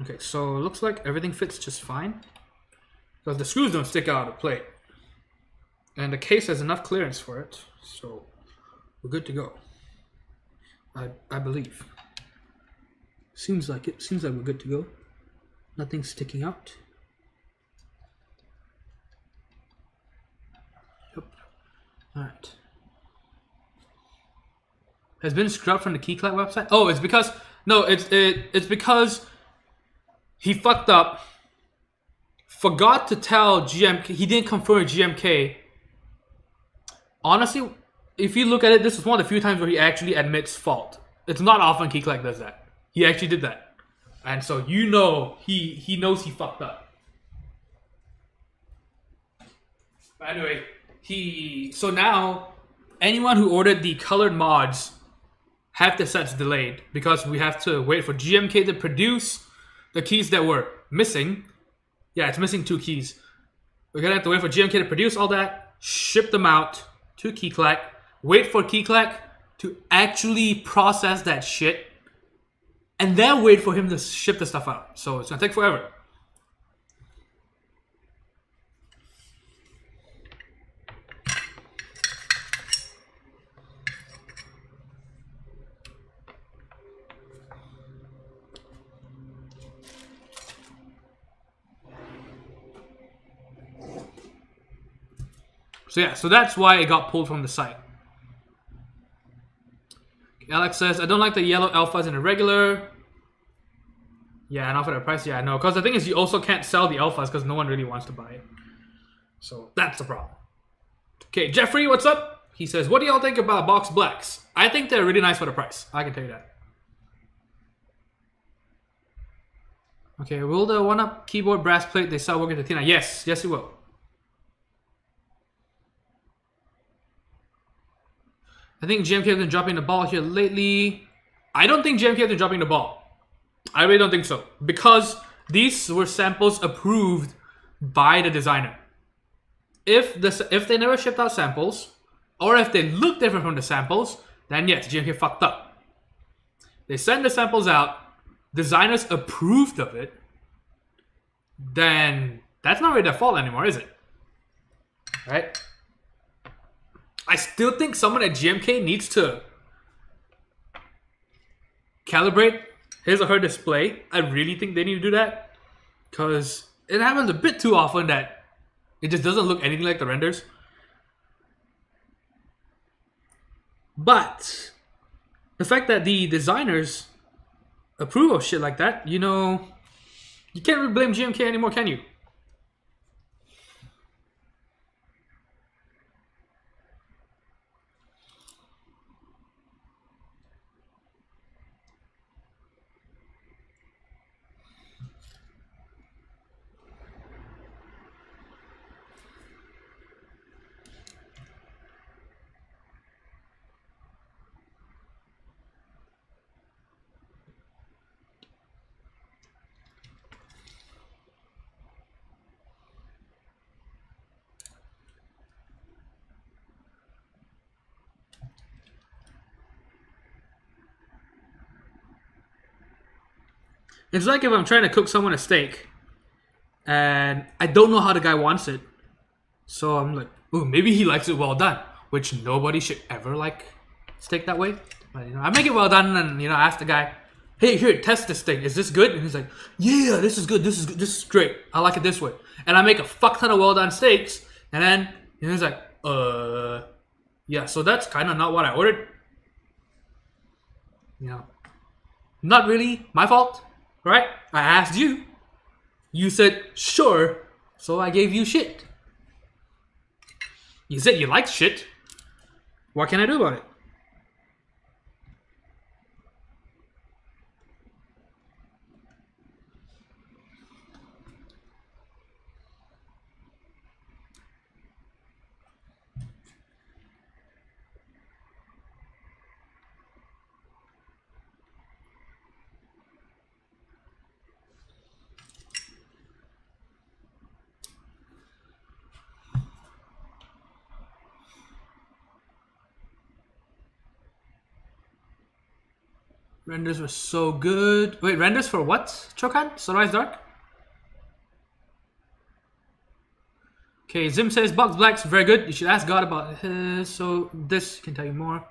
[SPEAKER 1] Okay, so it looks like everything fits just fine. Because the screws don't stick out of the plate. And the case has enough clearance for it, so we're good to go. I believe. Seems like it. Seems like we're good to go. Nothing's sticking out. Yep. Alright. Has been scrubbed from the Keycap website? Oh, it's because no, it's because he fucked up. Forgot to tell GMK. He didn't confirm GMK. Honestly, if you look at it, this is one of the few times where he actually admits fault. It's not often Keycap does that. He actually did that. And so you know he knows he fucked up. But anyway, so now anyone who ordered the colored mods have the sets delayed because we have to wait for GMK to produce the keys that were missing. Yeah, it's missing 2 keys. We're gonna have to wait for GMK to produce all that, ship them out to Keycap, wait for Keycap to actually process that shit, and then wait for him to ship the stuff out. So it's gonna take forever. So yeah, so that's why it got pulled from the site. Alex says, I don't like the yellow alphas in the regular. Yeah, and off at a price. Yeah, no, because the thing is you also can't sell the alphas because no one really wants to buy it. So that's the problem. Okay, Jeffrey, what's up? He says, what do y'all think about box blacks? I think they're really nice for the price. I can tell you that. Okay, will the one-up keyboard brass plate they sell work at the Tina? Yes, yes it will. I think GMK has been dropping the ball here lately. I don't think GMK has been dropping the ball. I really don't think so. Because these were samples approved by the designer. If they never shipped out samples, or if they look different from the samples, then yes, GMK fucked up. They send the samples out, designers approved of it, then that's not really their fault anymore, is it? Right? I still think someone at GMK needs to calibrate his or her display. I really think they need to do that, because it happens a bit too often that it just doesn't look anything like the renders. But the fact that the designers approve of shit like that, you know, you can't really blame GMK anymore, can you? It's like if I'm trying to cook someone a steak and I don't know how the guy wants it. So I'm like, ooh, maybe he likes it well done, which nobody should ever like steak that way. But, you know, I make it well done and, you know, I ask the guy, hey, here, test this thing. Is this good? And he's like, yeah, this is good. This is good. This is great. I like it this way. And I make a fuck ton of well done steaks. And then he's like, yeah, so that's kind of not what I ordered. You know, not really my fault. Right? I asked you. You said, sure. So I gave you shit. You said you liked shit. What can I do about it? Renders were so good. Wait, renders for what? Chokan? Sunrise Dark? Okay, Zim says Box Black's very good. You should ask God about his. So this can tell you more.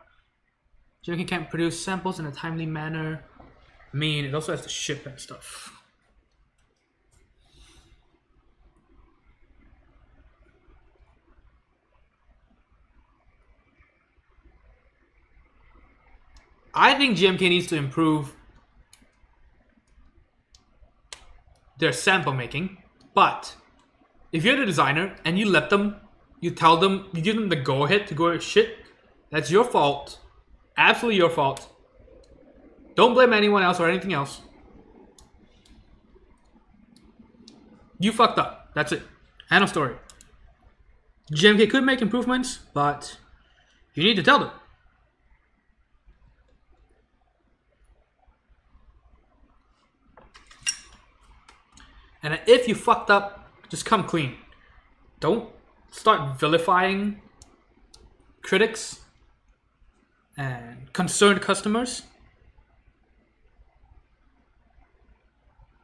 [SPEAKER 1] GMK can't produce samples in a timely manner. I mean, it also has to ship and stuff. I think GMK needs to improve their sample making, but if you're the designer and you let them, you tell them, you give them the go ahead to go shit, that's your fault. Absolutely your fault. Don't blame anyone else or anything else. You fucked up. That's it. End of story. GMK could make improvements, but you need to tell them. And if you fucked up, just come clean. Don't start vilifying critics and concerned customers.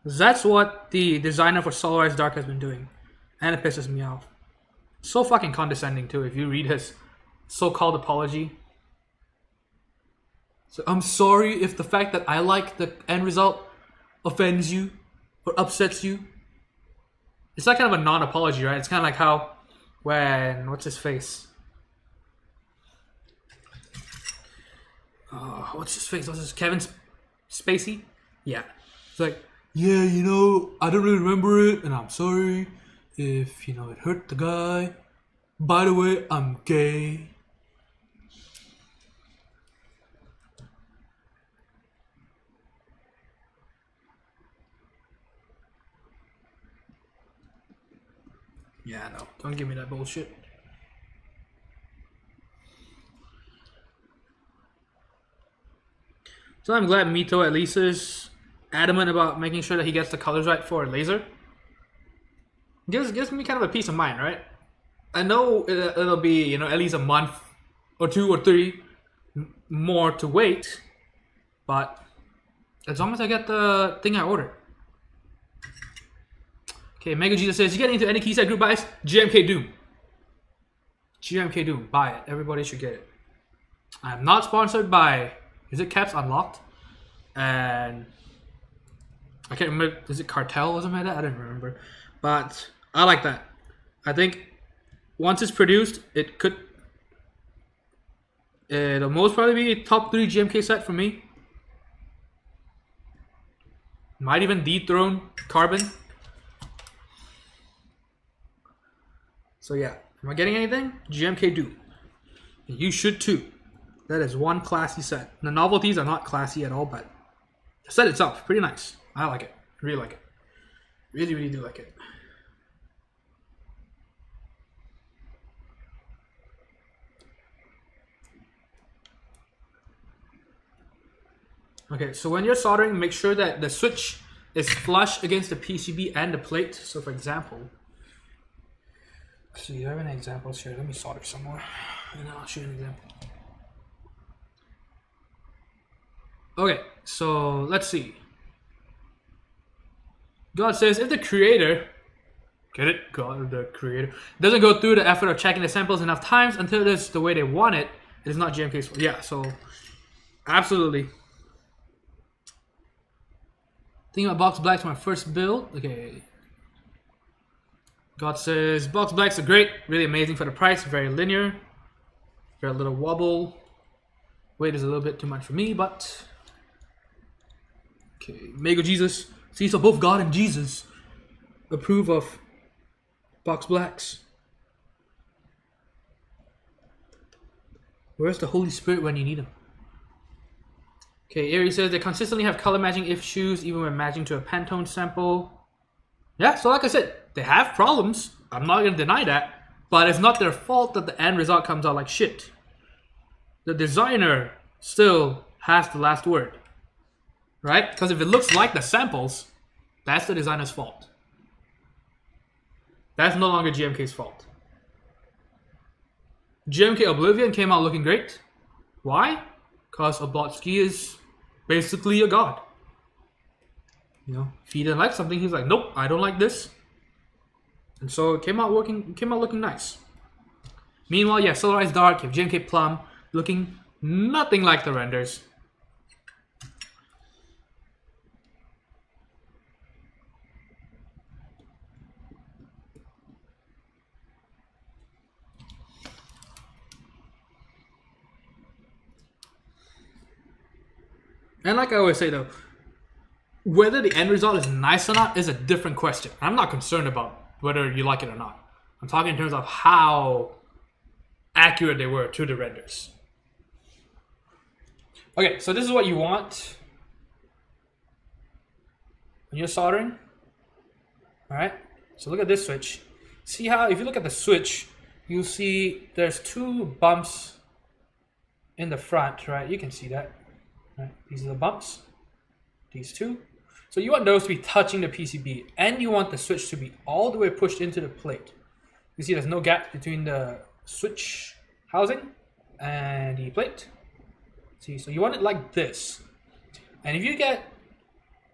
[SPEAKER 1] That's what the designer for Sunrise Dark has been doing. And it pisses me off. So fucking condescending too, if you read his so-called apology. So I'm sorry if the fact that I like the end result offends you or upsets you. It's like kind of a non-apology, right? It's kind of like how when, what's his face? What's his face? What's his, Kevin Spacey? Yeah. It's like, yeah, you know, I don't really remember it, and I'm sorry if, you know, it hurt the guy. By the way, I'm gay. Yeah, no, don't give me that bullshit. So I'm glad Mito at least is adamant about making sure that he gets the colors right for a laser. Gives me kind of a peace of mind, right? I know it'll be, you know, at least a month or 2 or 3 more to wait, but as long as I get the thing I ordered. Okay, Mega Jesus says, you get into any Keycap group buys? GMK Doom. GMK Doom, buy it. Everybody should get it. I'm not sponsored by, is it Caps Unlocked? And I can't remember, is it Cartel or something like that? I don't remember. But I like that. I think once it's produced, it could, it'll most probably be a top 3 GMK set for me. Might even dethrone Carbon. So yeah, am I getting anything? GMK Doom. You should too. That is one classy set. The novelties are not classy at all, but the set itself, pretty nice. I like it. Really like it. Really, really do like it. Okay, so when you're soldering, make sure that the switch is flush against the PCB and the plate. So for example, so you have an example here. Let me solder some more, and then I'll show you an example. Okay, so let's see. God says if the creator, get it? God, the creator doesn't go through the effort of checking the samples enough times until it's the way they want it, it is not GMK's fault. Yeah, so absolutely. Thinking about box blacks for my first build. Okay. God says box blacks are great, really amazing for the price, very linear, very little wobble. Weight is a little bit too much for me, but okay. Mega Jesus, see, so both God and Jesus approve of box blacks. Where's the Holy Spirit when you need him? Okay, Aries says they consistently have color matching issues even when matching to a Pantone sample. Yeah, so like I said, they have problems. I'm not going to deny that. But it's not their fault that the end result comes out like shit. The designer still has the last word. Right? Because if it looks like the samples, that's the designer's fault. That's no longer GMK's fault. GMK Oblivion came out looking great. Why? Because Oblotsky is basically a god. You know, if he didn't like something, he's like, nope, I don't like this. And so it came out looking nice. Meanwhile, yeah, Solarized Dark, you have GMK Plum, looking nothing like the renders. And like I always say though, whether the end result is nice or not is a different question. I'm not concerned about whether you like it or not. I'm talking in terms of how accurate they were to the renders. Okay, so this is what you want when you're soldering. Alright, so look at this switch. See how, if you look at the switch, you'll see there's 2 bumps in the front, right? You can see that. Right? These are the bumps. These 2. So you want those to be touching the PCB, and you want the switch to be all the way pushed into the plate. You see there's no gap between the switch housing and the plate. See, so you want it like this. And if you get,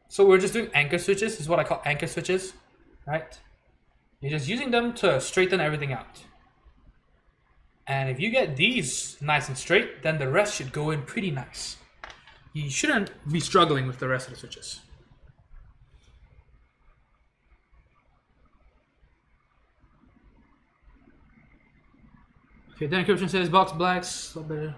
[SPEAKER 1] so we're just doing anchor switches, this is what I call anchor switches, right? You're just using them to straighten everything out. And if you get these nice and straight, then the rest should go in pretty nice. You shouldn't be struggling with the rest of the switches. Okay, then encryption says box blacks, a little better.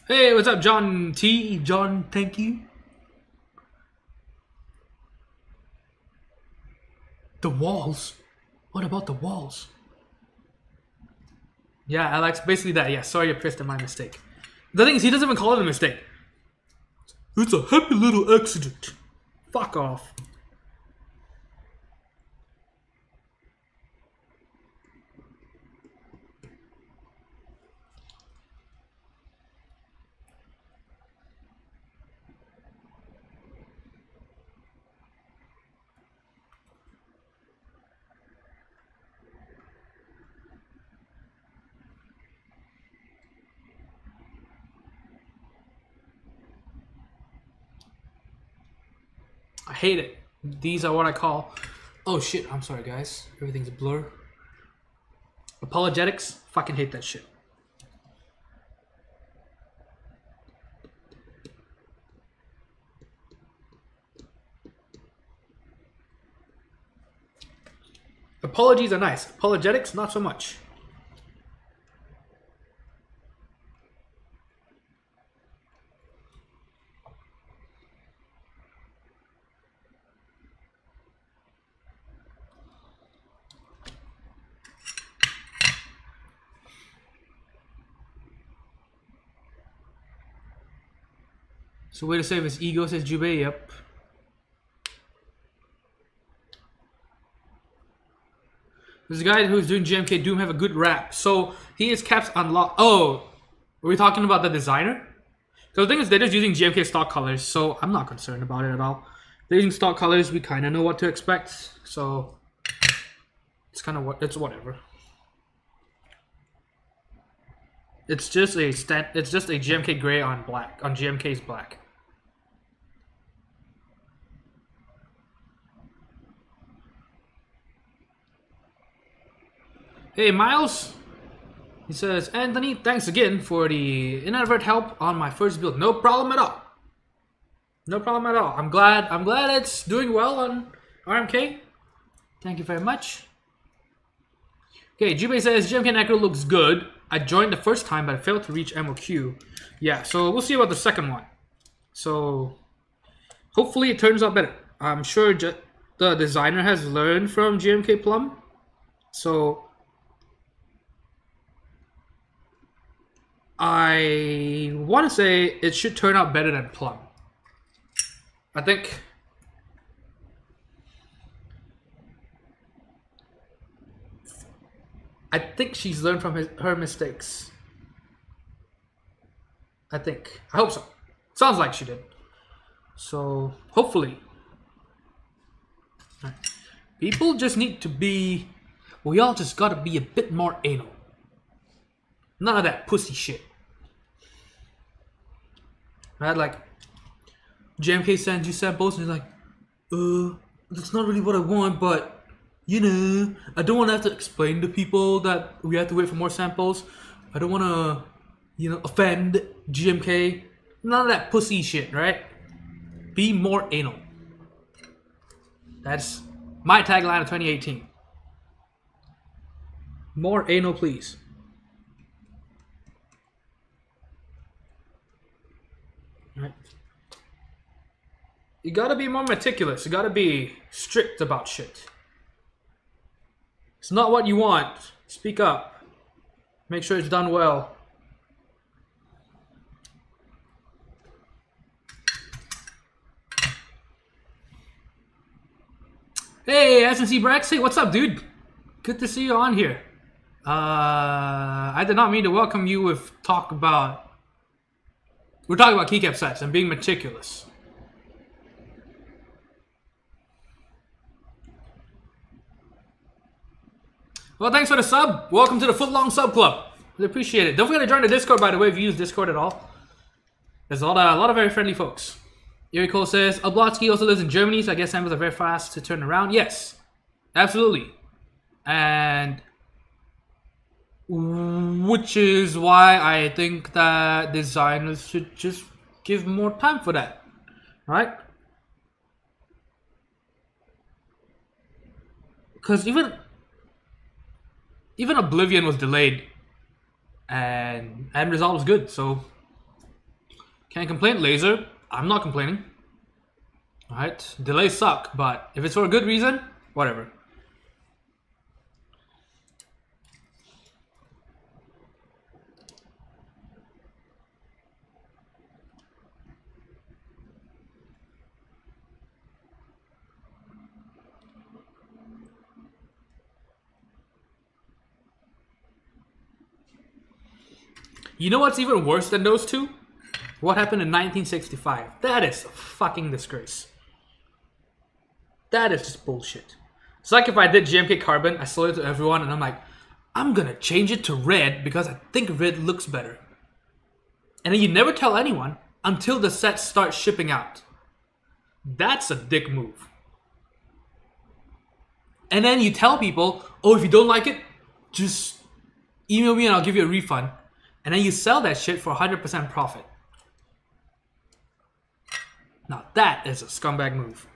[SPEAKER 1] Hey, what's up, John T? John, thank you. The walls? What about the walls? Yeah, Alex, basically that. Yeah, sorry you're pissed at my mistake. The thing is, he doesn't even call it a mistake. It's a happy little accident. Fuck off. I hate it. These are what I call... Oh shit, I'm sorry guys. Everything's a blur. Apologetics? Fucking hate that shit. Apologies are nice. Apologetics, not so much. So way to save his ego, says Jubei. Yep. This guy who's doing GMK Doom have a good rap. So he is caps unlocked. Oh, are we talking about the designer? So the thing is, they're just using GMK stock colors, so I'm not concerned about it at all. They're using stock colors. We kind of know what to expect, so it's kind of what it's whatever. It's just a GMK gray on black on GMK's black. Hey, Miles. He says, Anthony, thanks again for the inadvertent help on my first build. No problem at all. No problem at all. I'm glad it's doing well on RMK. Thank you very much. Okay, Jubei says, GMK Necro looks good. I joined the first time, but I failed to reach MOQ. Yeah, so we'll see about the second one. So, hopefully it turns out better. I'm sure the designer has learned from GMK Plum. So, I want to say it should turn out better than Plum. I think she's learned from her mistakes. I hope so. Sounds like she did. So hopefully. Right. People just need to be, we all just gotta be a bit more anal. None of that pussy shit. Right, like GMK sends you samples and you're like, that's not really what I want, but you know, I don't want to have to explain to people that we have to wait for more samples. I don't want to, you know, offend GMK. None of that pussy shit, right? Be more anal. That's my tagline of 2018. More anal, please. Right. You gotta be more meticulous. You gotta be strict about shit. It's not what you want. Speak up. Make sure it's done well. Hey, SNC Brex. Hey, what's up, dude? Good to see you on here. I did not mean to welcome you with talk about... We're talking about keycap sets and being meticulous. Well, thanks for the sub. Welcome to the Footlong Sub Club. We appreciate it. Don't forget to join the Discord, by the way, if you use Discord at all. There's a lot of very friendly folks. Erie Cole says, Oblotsky also lives in Germany, so I guess samples are very fast to turn around. Yes, absolutely. And which is why I think that designers should just give more time for that, right? Because even Oblivion was delayed and end result was good, so Can't complain, laser. I'm not complaining. Alright, delays suck, but if it's for a good reason, whatever. You know what's even worse than those two? What happened in 1965? That is a fucking disgrace. That is just bullshit. It's like if I did GMK Carbon, I sold it to everyone, and I'm like, I'm gonna change it to red because I think red looks better. And then you never tell anyone until the set starts shipping out. That's a dick move. And then you tell people, oh, if you don't like it, just email me and I'll give you a refund. And then you sell that shit for 100% profit. Now that is a scumbag move.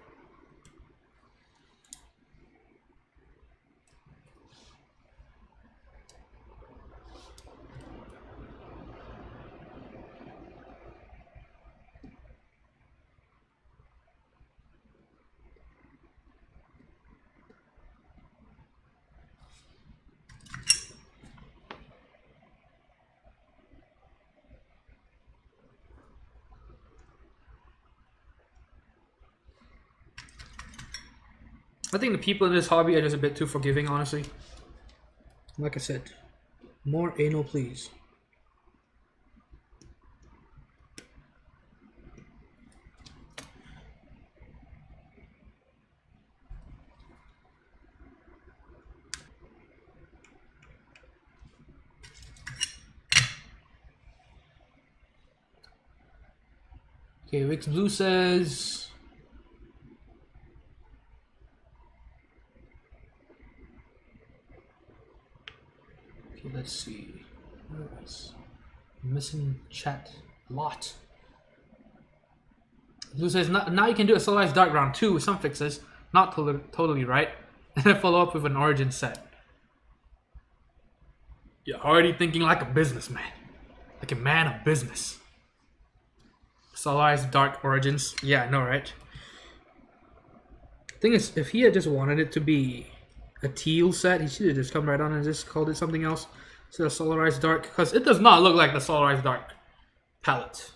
[SPEAKER 1] I think the people in this hobby are just a bit too forgiving, honestly. Like I said, more anal, please. Okay, Rick's Blue says... Let's see. Missing chat a lot. Blue says now you can do a Solarized Dark round 2 with some fixes. Not totally right. And then follow up with an origin set. You're already thinking like a businessman. Like a man of business. Solarized Dark Origins. Yeah, I know, right? Thing is, if he had just wanted it to be a teal set, he should have just come right on and just called it something else. So the Solarized Dark, because it does not look like the Solarized Dark palette.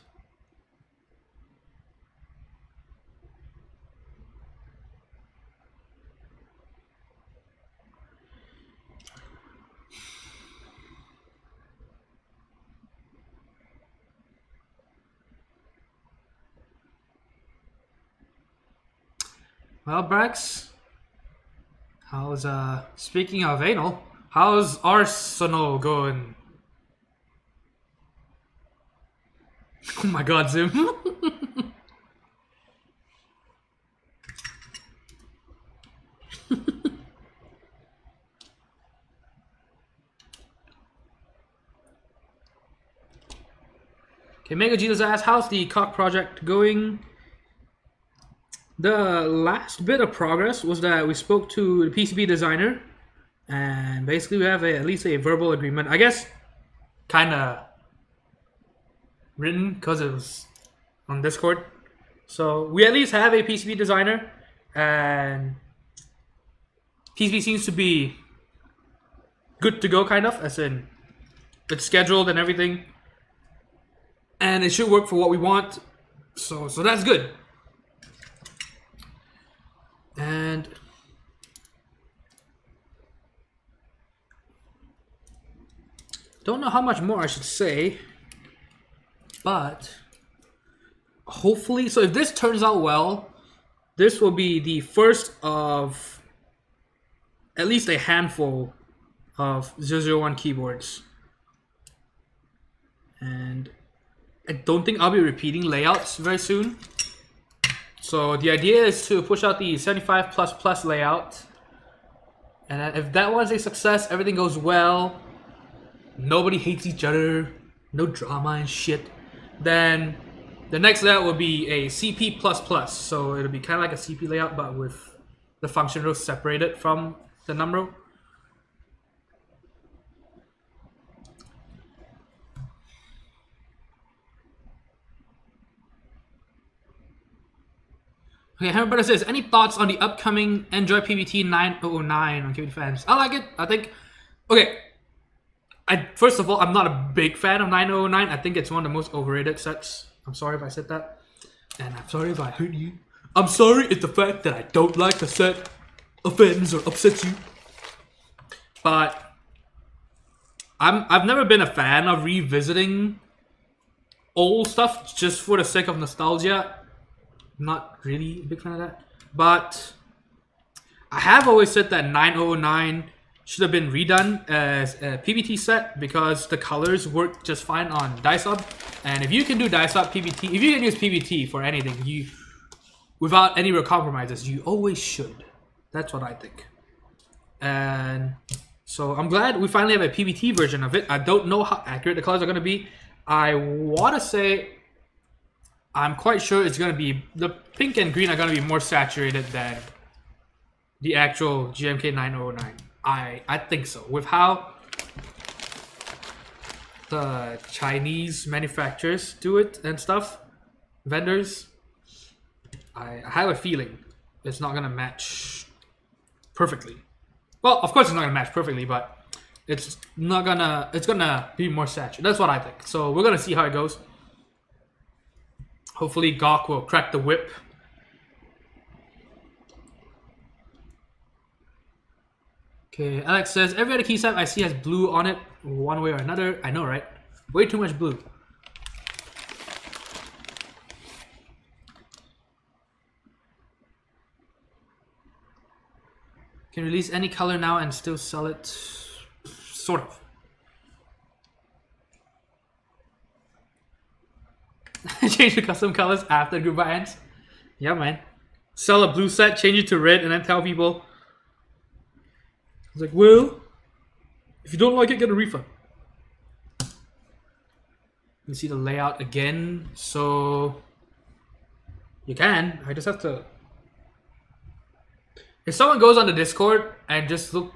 [SPEAKER 1] Well, Brax, how's speaking of anal? How's Arsenal going? Oh my god, Zim. Okay, Mega Jesus asks, how's the cock project going? The last bit of progress was that we spoke to the PCB designer. And basically we have at least a verbal agreement. I guess kind of written because it was on Discord. So we at least have a PCB designer. And PCB seems to be good to go, kind of. As in, it's scheduled and everything. And it should work for what we want. So that's good. And... don't know how much more I should say, but hopefully, so if this turns out well, this will be the first of at least a handful of 001 keyboards. And I don't think I'll be repeating layouts very soon. So the idea is to push out the 75++ layout. And if that one's a success, everything goes well, nobody hates each other, no drama and shit, then the next layout will be a CP++. So it'll be kind of like a CP layout, but with the function row separated from the num row. Okay, Hammer says, any thoughts on the upcoming Android PBT 909 on KBT fans? I like it. I think, okay. First of all, I'm not a big fan of 909. I think it's one of the most overrated sets. I'm sorry if I said that. And I'm sorry if I hurt you. I'm sorry if the fact that I don't like the set offends or upsets you. But I've never been a fan of revisiting old stuff just for the sake of nostalgia. Not really a big fan of that. But I have always said that 909 should have been redone as a PBT set because the colors work just fine on Dye-Sub. And if you can do Dye-Sub PBT, if you can use PBT for anything, you without any real compromises, you always should. That's what I think. And so I'm glad we finally have a PBT version of it. I don't know how accurate the colors are going to be. I want to say I'm quite sure it's going to be, the pink and green are going to be more saturated than the actual GMK 909. I think so. With how the Chinese manufacturers do it and stuff, vendors, I have a feeling it's not going to match perfectly. Well, of course it's not going to match perfectly, but it's not going to, it's going to be more saturated. That's what I think. So we're going to see how it goes. Hopefully Gawk will crack the whip. Okay, Alex says, every other Keycap I see has blue on it one way or another. I know, right? Way too much blue. Can release any color now and still sell it? Sort of. Change the custom colors after group buy ends. Yeah, man. Sell a blue set, change it to red, and then tell people. It's like, well, if you don't like it, get a refund. You see the layout again. So you can. I just have to. If someone goes on the Discord and just look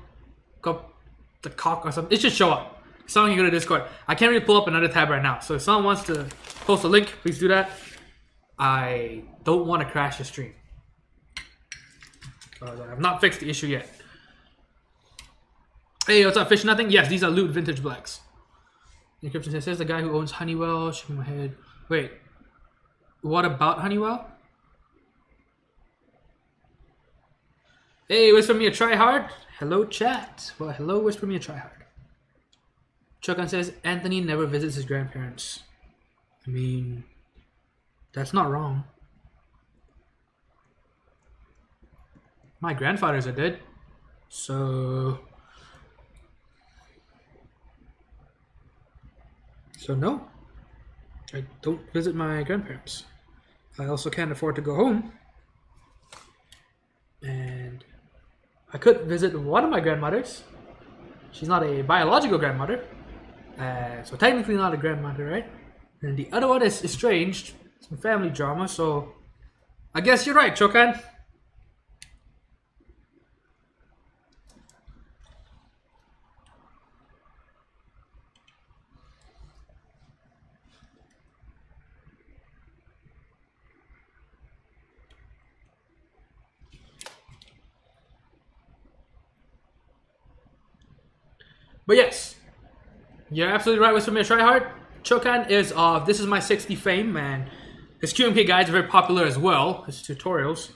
[SPEAKER 1] up the cock or something, it should show up. Someone can go to Discord. I can't really pull up another tab right now. So if someone wants to post a link, please do that. I don't want to crash the stream. I've not fixed the issue yet. Hey, what's up, Fish Nothing? Yes, these are Lubed Vintage Blacks. Encryption says the guy who owns Honeywell. Shaking my head. Wait, what about Honeywell? Hey, Whisper Me a Try Hard. Hello, chat. Well, hello, Whisper Me a Try Hard. Chokan says Anthony never visits his grandparents. I mean, that's not wrong. My grandfathers are dead, so no, I don't visit my grandparents. I also can't afford to go home, and I could visit one of my grandmothers. She's not a biological grandmother, so technically not a grandmother, right? And the other one is estranged, some family drama, so I guess you're right, Chokan. But yes, you're absolutely right with Samir Tryhard. Chokan is This Is My 60 fame, and his QMK guides are very popular as well, his tutorials.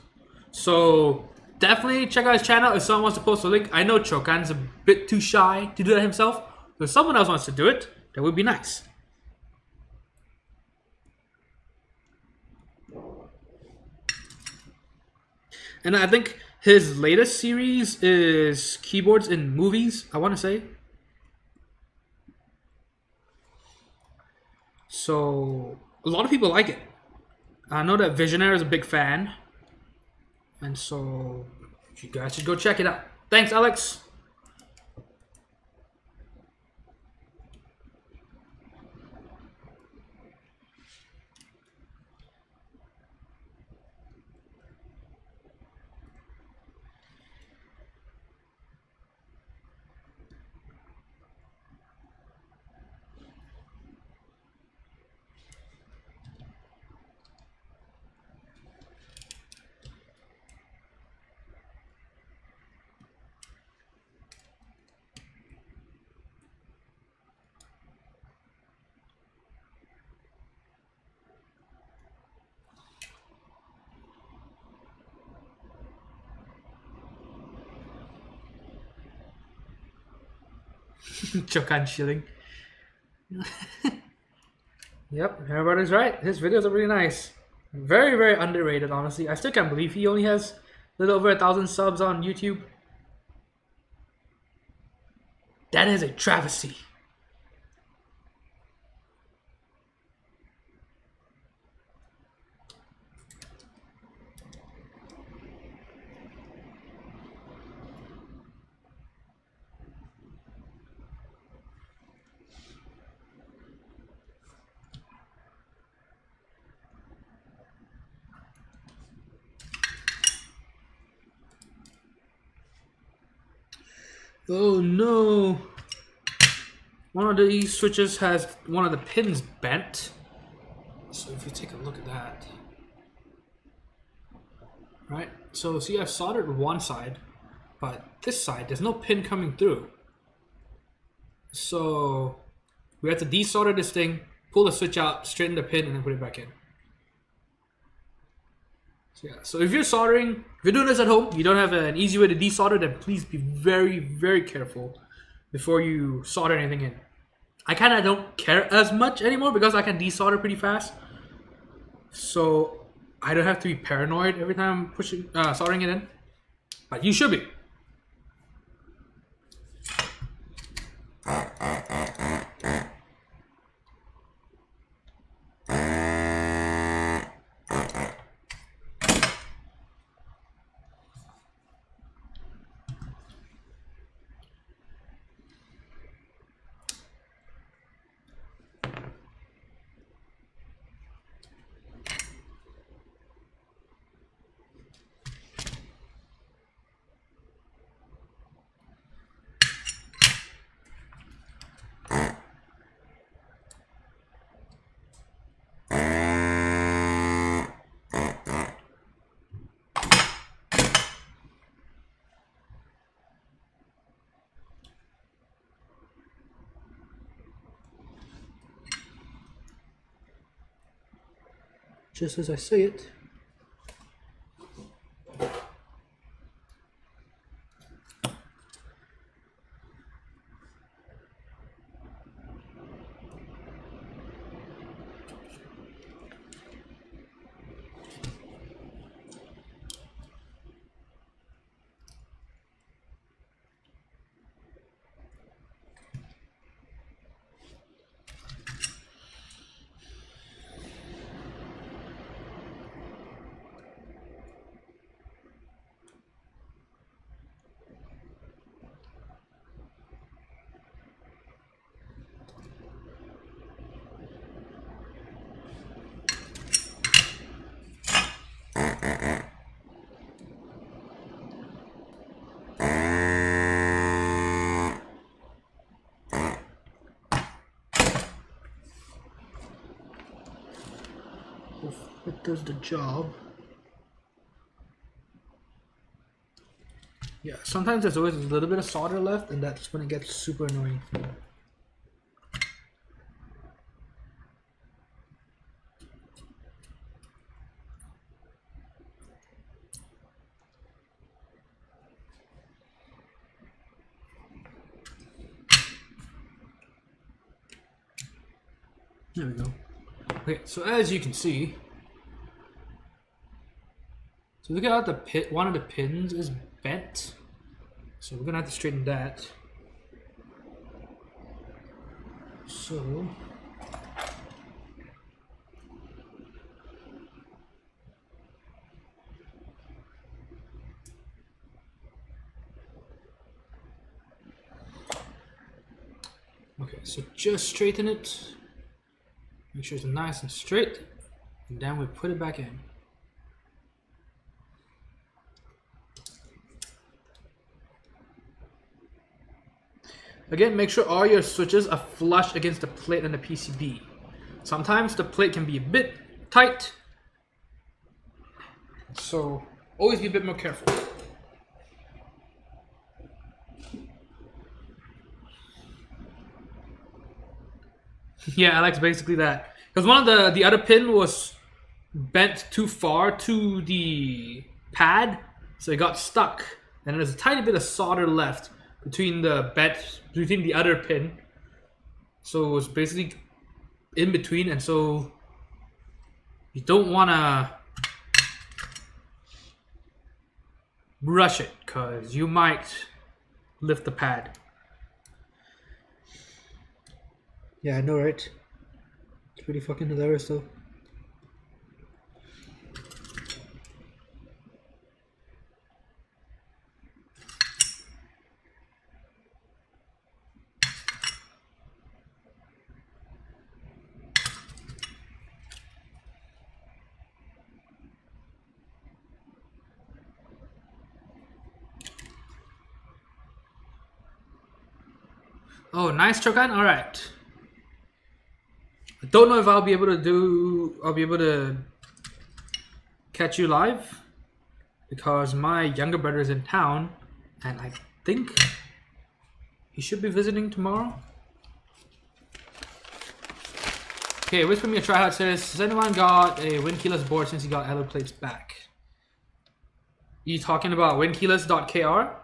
[SPEAKER 1] So definitely check out his channel if someone wants to post a link. I know Chokan's a bit too shy to do that himself, but if someone else wants to do it, that would be nice. And I think his latest series is Keyboards in Movies, I want to say. So a lot of people like it. I know that Visionaire is a big fan, and so you guys should go check it out. Thanks, Alex. Chokan shilling. Yep, everybody's right. His videos are really nice. Very, very underrated, honestly. I still can't believe he only has a little over 1,000 subs on YouTube. That is a travesty. Oh no! One of these switches has one of the pins bent. So if you take a look at that. Right? So see, I've soldered one side, but this side, there's no pin coming through. So we have to desolder this thing, pull the switch out, straighten the pin, and then put it back in. So yeah, so if you're soldering, if you're doing this at home, you don't have an easy way to desolder, then please be very, very careful before you solder anything in. I kind of don't care as much anymore because I can desolder pretty fast. So I don't have to be paranoid every time I'm pushing, soldering it in. But you should be. Just as I say it. It does the job. Yeah, sometimes there's always a little bit of solder left, and that's when it gets super annoying. There we go. Okay, so as you can see, so look at how one of the pins is bent. So we're gonna have to straighten that. So okay, so just straighten it. Make sure it's nice and straight, and then we put it back in. Again, make sure all your switches are flush against the plate and the PCB. Sometimes the plate can be a bit tight, so always be a bit more careful. Yeah, Alex, basically that. Because one of the other pin was bent too far to the pad, so it got stuck. And there's a tiny bit of solder left, between the other pin. So it was basically in between, and so you don't want to rush it because you might lift the pad.
[SPEAKER 2] Yeah, I know, right? It's pretty fucking hilarious though.
[SPEAKER 1] Oh, nice, Chokan. All right. I don't know if I'll be able to catch you live because my younger brother is in town, and I think he should be visiting tomorrow. Okay, Whisper Me a Tryhard says, has anyone got a Winkeyless board since he got alloy plates back? You talking about winkeyless.kr?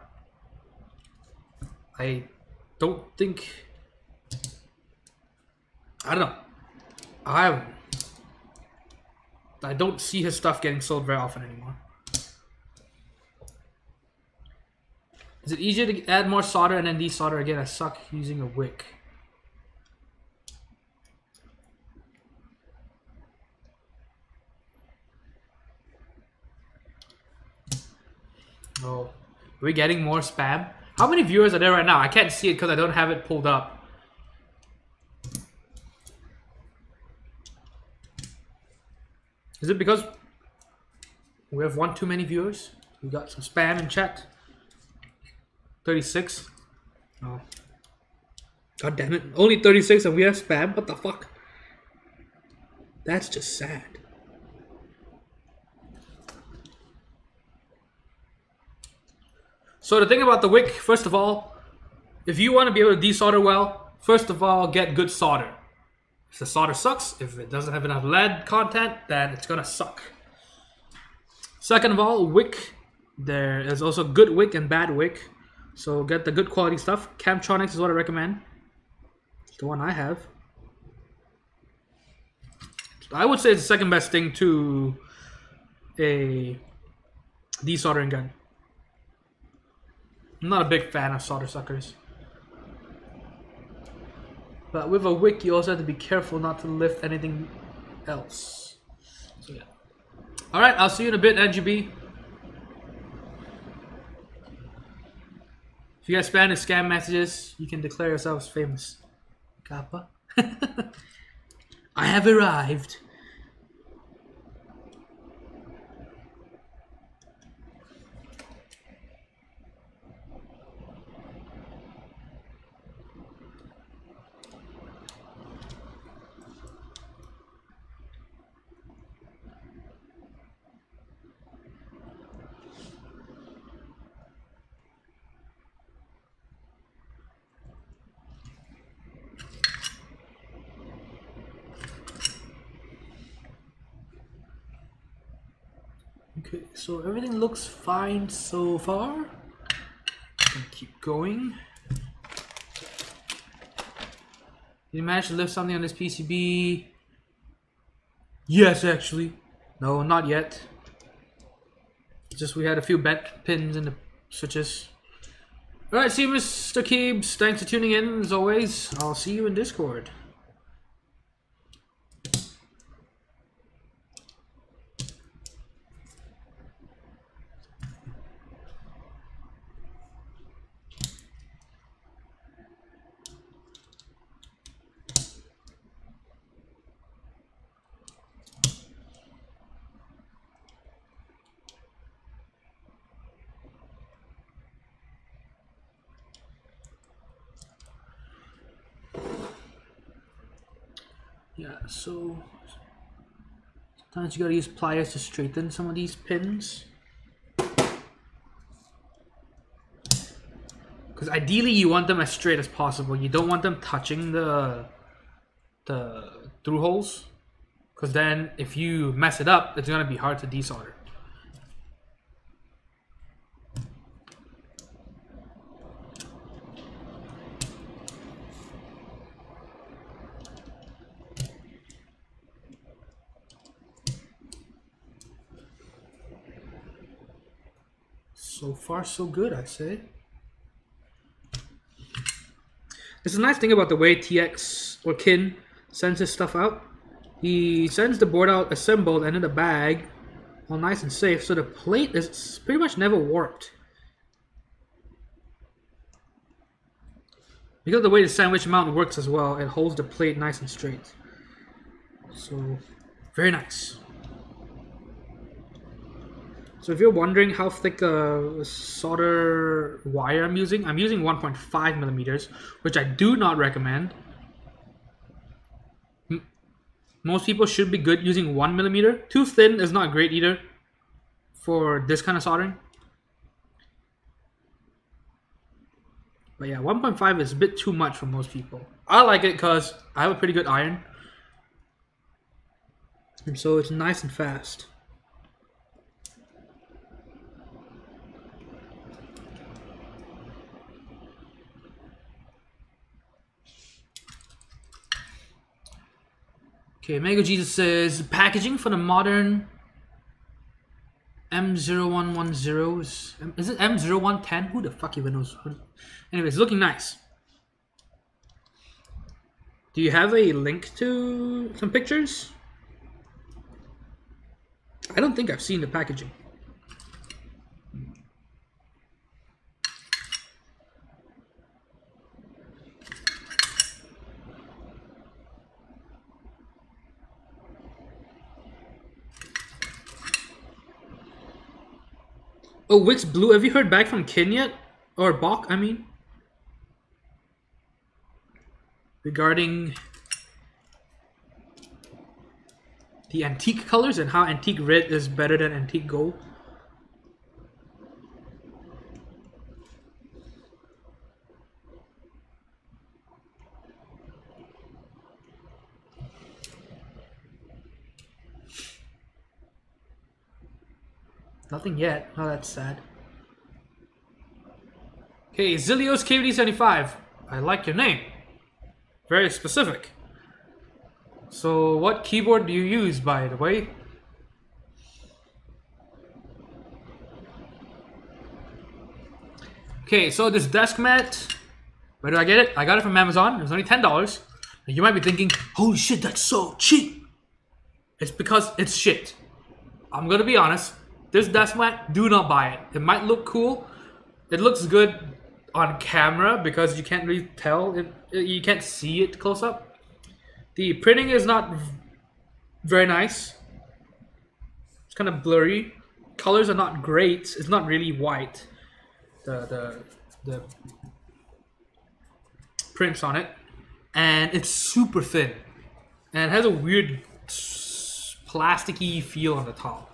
[SPEAKER 1] I don't think... I don't know. I don't see his stuff getting sold very often anymore. Is it easier to add more solder and then desolder again? I suck using a wick. Oh, are we getting more spam? How many viewers are there right now? I can't see it because I don't have it pulled up. Is it because we have one too many viewers? We got some spam in chat. 36. Oh. God damn it. Only 36 and we have spam? What the fuck? That's just sad. So the thing about the wick, first of all, if you want to be able to desolder well, first of all, get good solder. If the solder sucks, if it doesn't have enough lead content, then it's gonna suck. Second of all, wick. There is also good wick and bad wick. So get the good quality stuff. Camtronics is what I recommend. It's the one I have. I would say it's the second best thing to a desoldering gun. I'm not a big fan of solder suckers. But with a wick, you also have to be careful not to lift anything else. So yeah. Alright, I'll see you in a bit, NGB. If you guys spam his scam messages, you can declare yourselves famous. Kappa. I have arrived. Okay, so everything looks fine so far. Keep going. Did you manage to lift something on this PCB? Yes, actually. No, not yet. Just we had a few bent pins in the switches. Alright, see you, Mr. Keebs. Thanks for tuning in, as always. I'll see you in Discord. Yeah, so sometimes you gotta use pliers to straighten some of these pins. Because ideally you want them as straight as possible. You don't want them touching the through holes. Because then if you mess it up, it's gonna be hard to desolder. So far, so good, I say. It's a nice thing about the way TX or Kin sends his stuff out. He sends the board out assembled and in the bag, all nice and safe, so the plate is pretty much never warped. Because of the way the sandwich mount works as well, it holds the plate nice and straight. So, very nice. So if you're wondering how thick a solder wire I'm using 1.5 millimeters, which I do not recommend. Most people should be good using 1 millimeter. Too thin is not great either for this kind of soldering. But yeah, 1.5 is a bit too much for most people. I like it because I have a pretty good iron. And so it's nice and fast. Okay, Mega Jesus says packaging for the modern M0110 is it M0110? Who the fuck even knows? Anyways, looking nice. Do you have a link to some pictures? I don't think I've seen the packaging. Oh, Wix Blue, have you heard back from Kin yet? Or Bach, I mean? Regarding the antique colors and how antique red is better than antique gold. Nothing yet. Oh, that's sad. Okay, Zilios KVD75. I like your name. Very specific. So, what keyboard do you use, by the way? Okay, so this desk mat, where do I get it? I got it from Amazon. It was only $10. And you might be thinking, holy shit, that's so cheap. It's because it's shit. I'm gonna be honest. This desk mat, do not buy it. It might look cool. It looks good on camera because you can't really tell. You can't see it close up. The printing is not very nice. It's kind of blurry. Colors are not great. It's not really white. The prints on it. And it's super thin. And it has a weird plasticky feel on the top.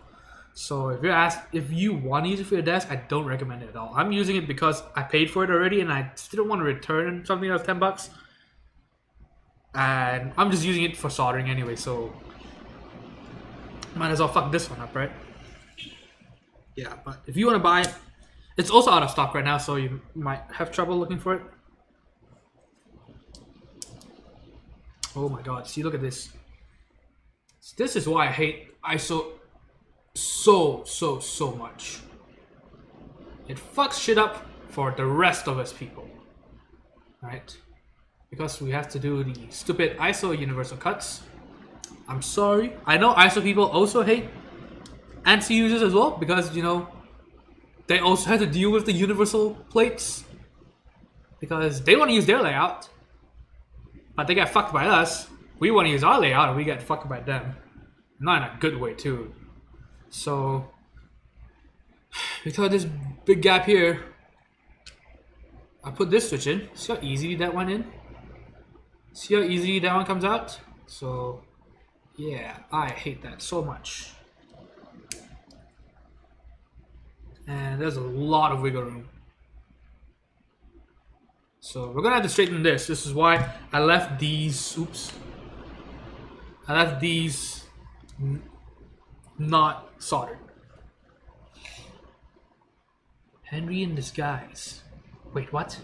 [SPEAKER 1] So if you're asked if you want to use it for your desk, I don't recommend it at all. I'm using it because I paid for it already and I still don't want to return something that was $10. And I'm just using it for soldering anyway, so might as well fuck this one up, right? Yeah, but if you want to buy it, it's also out of stock right now, so you might have trouble looking for it. Oh my god, see, look at this. This is why I hate ISO so much. It fucks shit up for the rest of us people, right? Because we have to do the stupid ISO universal cuts. I'm sorry. I know ISO people also hate ANSI users as well because, you know, they also have to deal with the universal plates because they want to use their layout, but they get fucked by us. We want to use our layout and we get fucked by them. Not in a good way too. So because this big gap here, I put this switch in. See how easy that went in? See how easy that one comes out? So yeah, I hate that so much. And there's a lot of wiggle room. So we're gonna have to straighten this. This is why I left these, oops. I left these not soldered. Henry in disguise. Wait, what?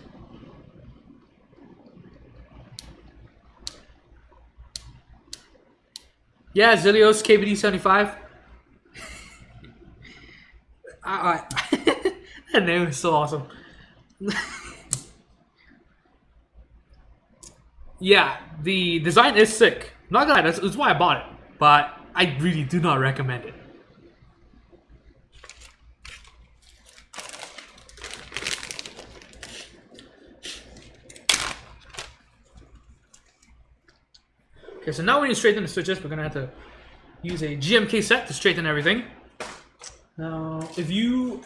[SPEAKER 1] Yeah, Zilios KBD75. That That name is so awesome. Yeah, the design is sick. Not gonna lie, that's why I bought it. But I really do not recommend it. Okay, so now when you straighten the switches, we're gonna have to use a GMK set to straighten everything. Now, if you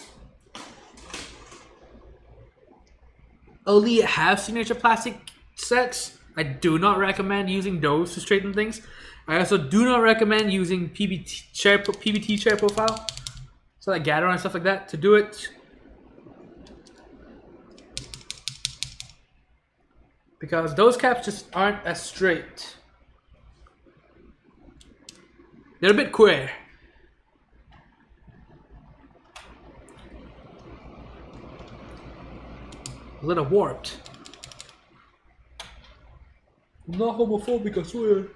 [SPEAKER 1] only have signature plastic sets, I do not recommend using those to straighten things. I also do not recommend using PBT chair profile, so like Gateron and stuff like that, to do it. Because those caps just aren't as straight. They're a bit queer. A little warped. I'm not homophobic, I swear.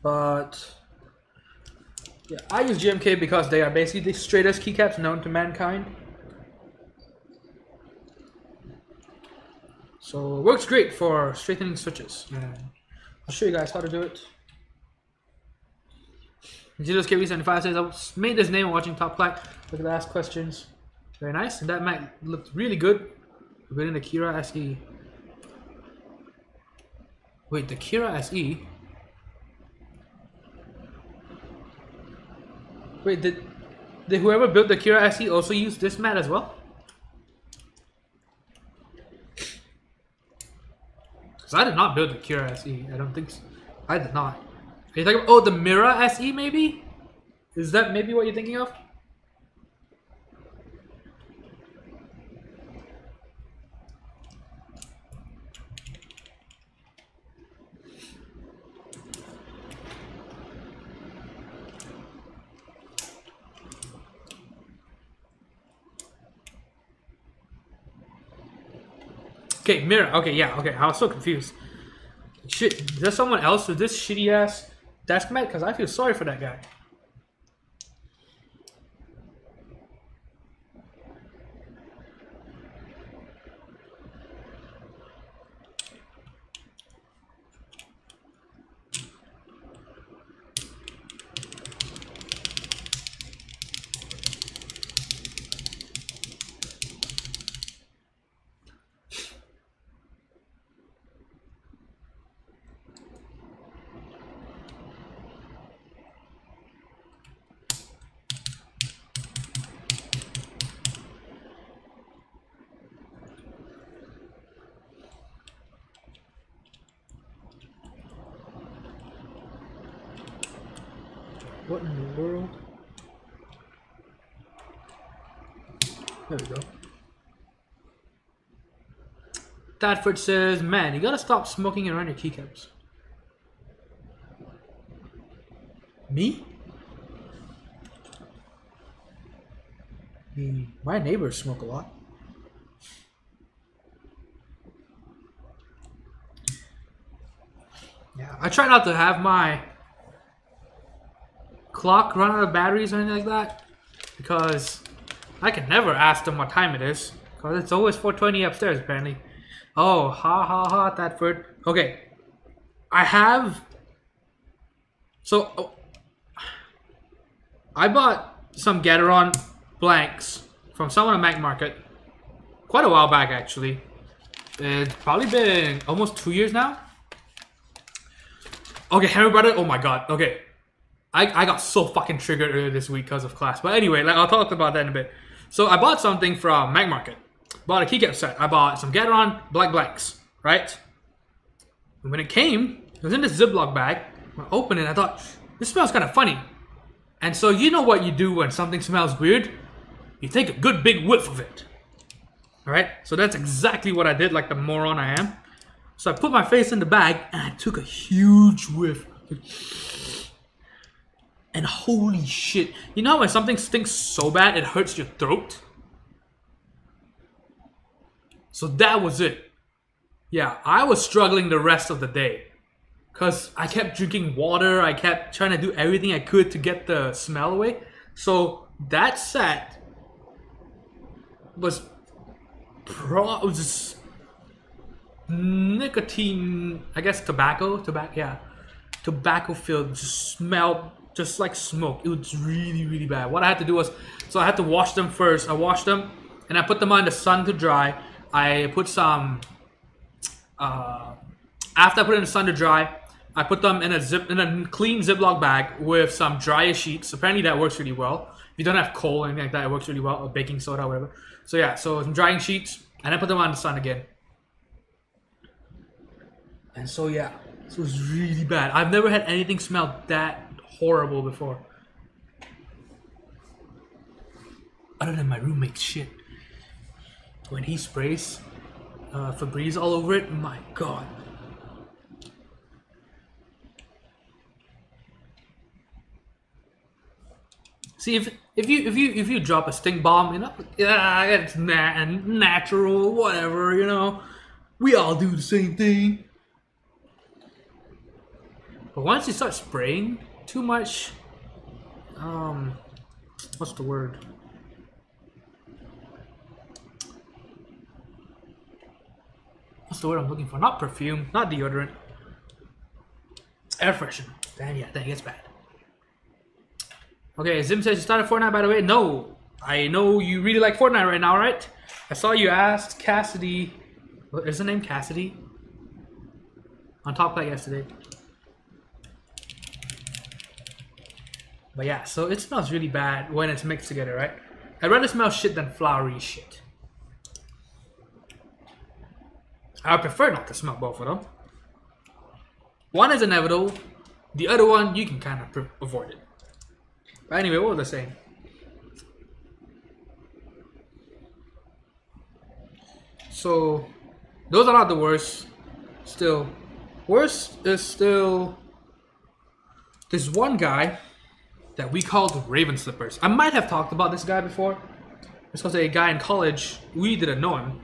[SPEAKER 1] But yeah, I use GMK because they are basically the straightest keycaps known to mankind. So it works great for straightening switches. And I'll show you guys how to do it. ZeroSKB75 says, I made this name watching Top Black. Look at the ask questions. Very nice. And that mic looked really good. We're in the Kira SE. Wait, the Kira SE? Wait, did whoever built the Kira SE also use this mat as well? Because I did not build the Kira SE. I don't think so. I did not. Are you talking about, oh, the Mira SE maybe? Is that maybe what you're thinking of? Okay, Mira. Okay, yeah, okay. I was so confused. Shit, is there someone else with this shitty ass desk mat? Because I feel sorry for that guy. What in the world? There we go. Tadford says, man, you gotta stop smoking around your keycaps. Me? My neighbors smoke a lot. Yeah, I try not to have my clock run out of batteries or anything like that, because I can never ask them what time it is, because it's always 4:20 upstairs apparently. Oh, ha ha ha, Tadford. Okay, I have. So I bought some Gateron blanks from someone at Mac Market quite a while back actually. It's probably been almost 2 years now. Okay, Henry Brother. Oh my god. Okay. I got so fucking triggered earlier this week because of class. But anyway, like, I'll talk about that in a bit. So I bought something from Mac Market. Bought a keycap set. I bought some Gateron black blanks, right? And when it came, it was in this Ziploc bag. When I opened it, I thought, this smells kind of funny. And so you know what you do when something smells weird? You take a good big whiff of it. Alright? So that's exactly what I did, like the moron I am. So I put my face in the bag and I took a huge whiff. And holy shit, you know when something stinks so bad it hurts your throat? So that was it. Yeah, I was struggling the rest of the day. Because I kept drinking water, I kept trying to do everything I could to get the smell away. So that set was just nicotine, I guess tobacco, yeah. Tobacco filled, just smelled just like smoke. It was really, really bad. What I had to do was, so I had to wash them first. I washed them and I put them on the sun to dry. I put some, after I put it in the sun to dry, I put them in a clean Ziploc bag with some dryer sheets. Apparently that works really well. If you don't have coal or anything like that, it works really well, or baking soda or whatever. So yeah, so some drying sheets, and I put them on the sun again. And so yeah, so it was really bad. I've never had anything smell that horrible before. Other than my roommate's shit. When he sprays Febreze all over it, my god. See, if you drop a stink bomb, you know, yeah, it's natural, whatever, you know. We all do the same thing. But once you start spraying too much, what's the word? What's the word I'm looking for? Not perfume, not deodorant. Air freshener. Then yeah, then it gets bad. Okay, Zim says you started Fortnite, by the way. No, I know you really like Fortnite right now, right? I saw you asked Cassidy. What is the name? Cassidy? On Top Play yesterday. But yeah, so it smells really bad when it's mixed together, right? I'd rather smell shit than flowery shit. I prefer not to smell both of them. One is inevitable. The other one, you can kind of avoid it. But anyway, what was I saying? So, those are not the worst. Still, worse is still this one guy that we called Raven Slippers. I might have talked about this guy before. This was a guy in college. We didn't know him.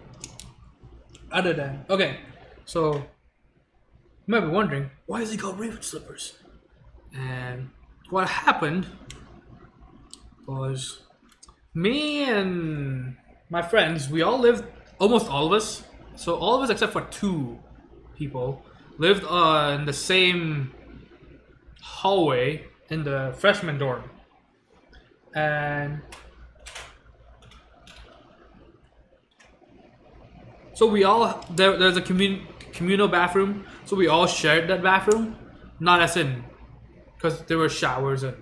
[SPEAKER 1] Other than, okay, so you might be wondering, why is he called Raven Slippers? And what happened was, me and my friends, we all lived, almost all of us, so all of us except for 2 people, lived in the same hallway in the freshman dorm. And so we all, there's a communal bathroom, so we all shared that bathroom. Not as in, because there were showers and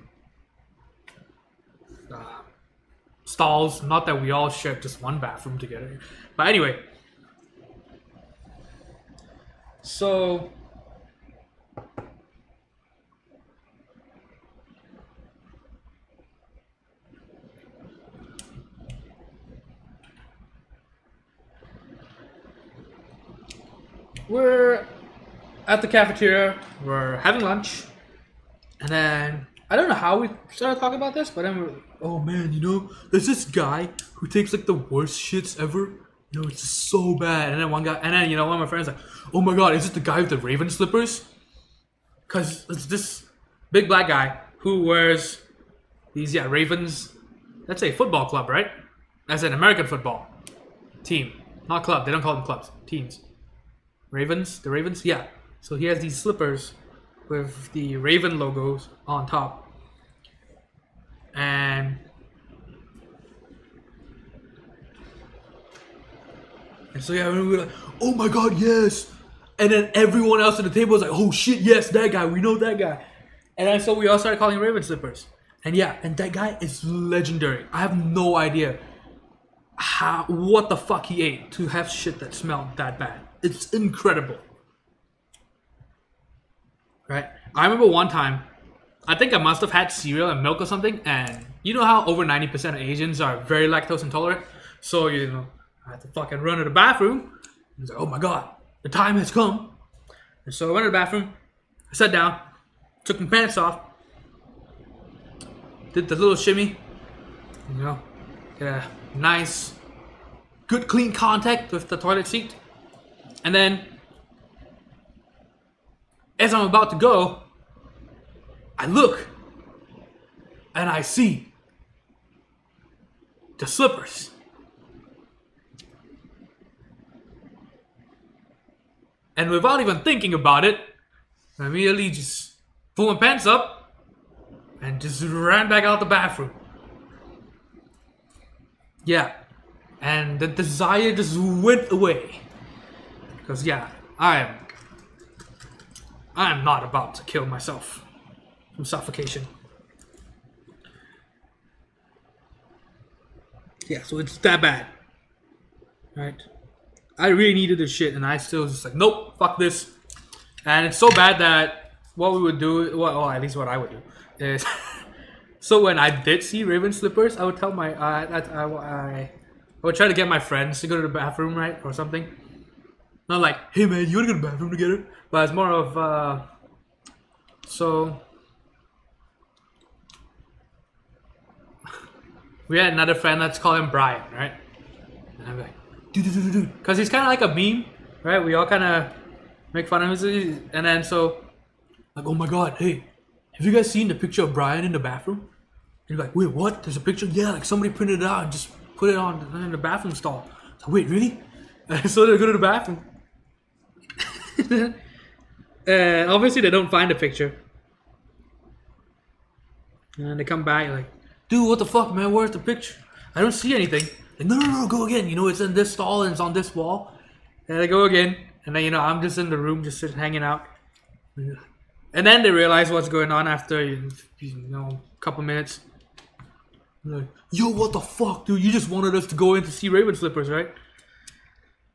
[SPEAKER 1] stalls, not that we all shared just one bathroom together. But anyway, so we're at the cafeteria, we're having lunch, and then I don't know how we started talking about this, but then we're, oh man, you know, there's this guy who takes like the worst shits ever. You know, it's just so bad. And then one of my friends like, oh my god, is it the guy with the Raven Slippers? Cause it's this big black guy who wears these, yeah, Ravens. That's a football club, right? That's an American football team, not club. They don't call them clubs, teams. Ravens, the Ravens, yeah. So he has these slippers with the Raven logos on top. And so yeah, we were like, oh my god, yes. And then everyone else at the table was like, oh shit, yes, that guy, we know that guy. And then so we all started calling him Raven Slippers. And yeah, and that guy is legendary. I have no idea what the fuck he ate to have shit that smelled that bad. It's incredible. Right? I remember one time, I think I must have had cereal and milk or something, and you know how over 90% of Asians are very lactose intolerant? So, you know, I had to fucking run to the bathroom. I was like, oh my god, the time has come. And so I went to the bathroom, I sat down, took my pants off, did the little shimmy, you know, get a nice, good clean contact with the toilet seat. And then, as I'm about to go, I look and I see the slippers And without even thinking about it, I immediately just pulled my pants up and just ran back out the bathroom. Yeah. And the desire just went away. Because yeah, I am not about to kill myself from suffocation. Yeah, so it's that bad. Right? I really needed this shit, and I still was just like, nope, fuck this. And it's so bad that what we would do, well, at least what I would do, is so when I did see Raven slippers, I would tell my I would try to get my friends to go to the bathroom, right, or something. Not like, hey man, you wanna go to the bathroom together? But it's more of so we had another friend, let's call him Brian, right? And I'm like, dude, because he's kind of like a meme, right? We all kind of make fun of him, and then so like, oh my god, hey, have you guys seen the picture of Brian in the bathroom? And you're like, wait, what? There's a picture? Yeah, like somebody printed it out and just put it on in the bathroom stall. So, wait, really? And so they go to the bathroom. And obviously they don't find the picture. And they come back like, dude, what the fuck, man? Where's the picture? I don't see anything. Like, no, go again. You know, it's in this stall and it's on this wall. And they go again. And then, you know, I'm just in the room, just sitting, hanging out. And then they realize what's going on after, you know, a couple minutes. They're like, yo, what the fuck, dude? You just wanted us to go in to see Raven slippers, right?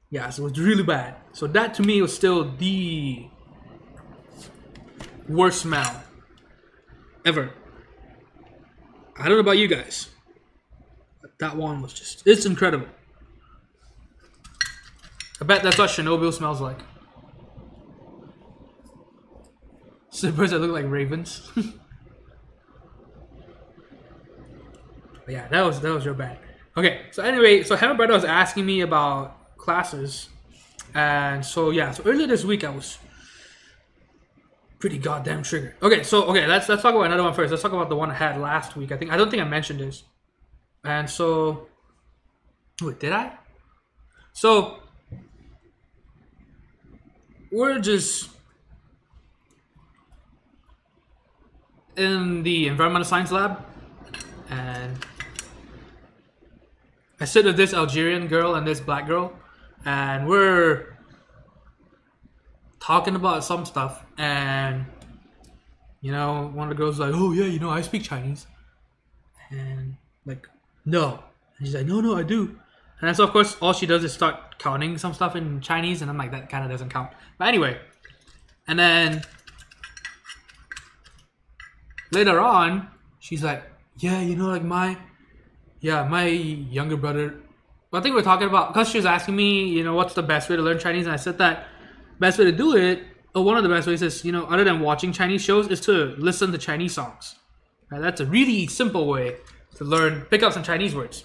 [SPEAKER 1] Yeah, so it's really bad. So that to me was still the worst smell ever. I don't know about you guys, but that one was just, it's incredible. I bet that's what Chernobyl smells like. Slippers that look like ravens. Yeah, that was real bad. Okay, so anyway, so Hammer Brother was asking me about classes, and so yeah, so earlier this week I was pretty goddamn triggered. Okay, so let's talk about another one first. Let's talk about the one I had last week. I don't think I mentioned this, and so wait, did I? So we're just in the environmental science lab, and I sit with this Algerian girl and this black girl, and we're talking about some stuff, and you know, one of the girls is like, oh yeah, you know, I speak Chinese, and like, no, and she's like, no, I do, and so of course all she does is start counting some stuff in Chinese, and I'm like, that kind of doesn't count. But anyway, and then later on, she's like, yeah, you know, like my younger brother, I think we're talking about, because she was asking me, you know, what's the best way to learn Chinese, and I said that best way to do it, or one of the best ways is, you know, other than watching Chinese shows, is to listen to Chinese songs. Right? That's a really simple way to learn, pick up some Chinese words.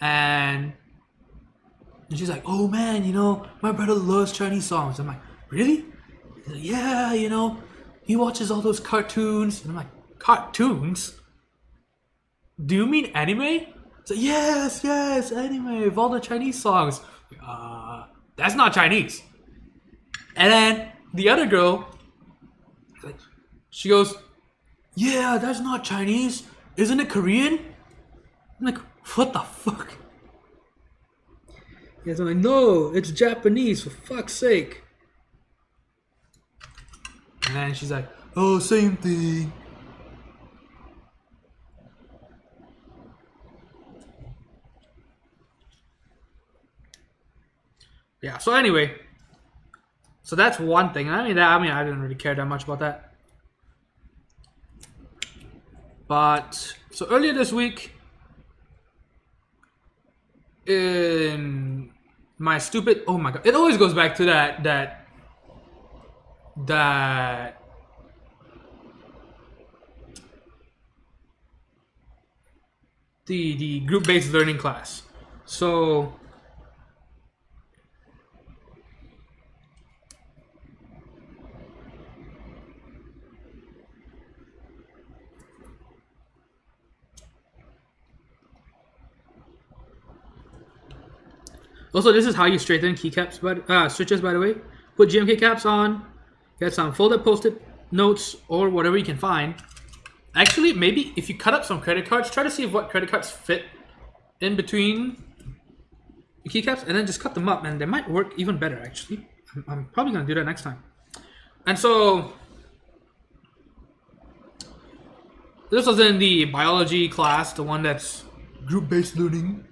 [SPEAKER 1] And she's like, oh man, you know, my brother loves Chinese songs. I'm like, really? He's like, yeah, you know, he watches all those cartoons. And I'm like, cartoons? Do you mean anime? So yes, anime of all the Chinese songs. That's not Chinese. And then the other girl, she goes, yeah, that's not Chinese. Isn't it Korean? I'm like, what the fuck? Yes, I'm like, no, it's Japanese, for fuck's sake. And then she's like, oh, same thing. Yeah, so anyway, so that's one thing. I mean, I didn't really care that much about that. But so earlier this week, in my stupid, oh my god, it always goes back to that the group-based learning class. So also, this is how you straighten keycaps, switches, by the way. put GMK caps on, get some folded post-it notes or whatever you can find. Actually, maybe if you cut up some credit cards, try to see what credit cards fit in between the keycaps, and then just cut them up, and they might work even better. Actually, I'm probably gonna do that next time. And so this was in the biology class, the one that's group-based learning.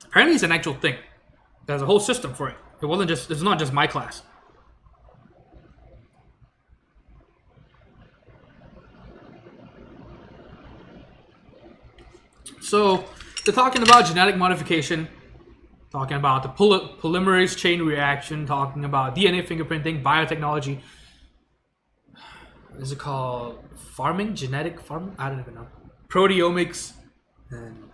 [SPEAKER 1] Apparently, it's an actual thing. There's a whole system for it. It's not just my class. So they're talking about genetic modification, talking about the polymerase chain reaction, talking about DNA fingerprinting, biotechnology. What is it called? Farming? Genetic farming? I don't even know. Proteomics and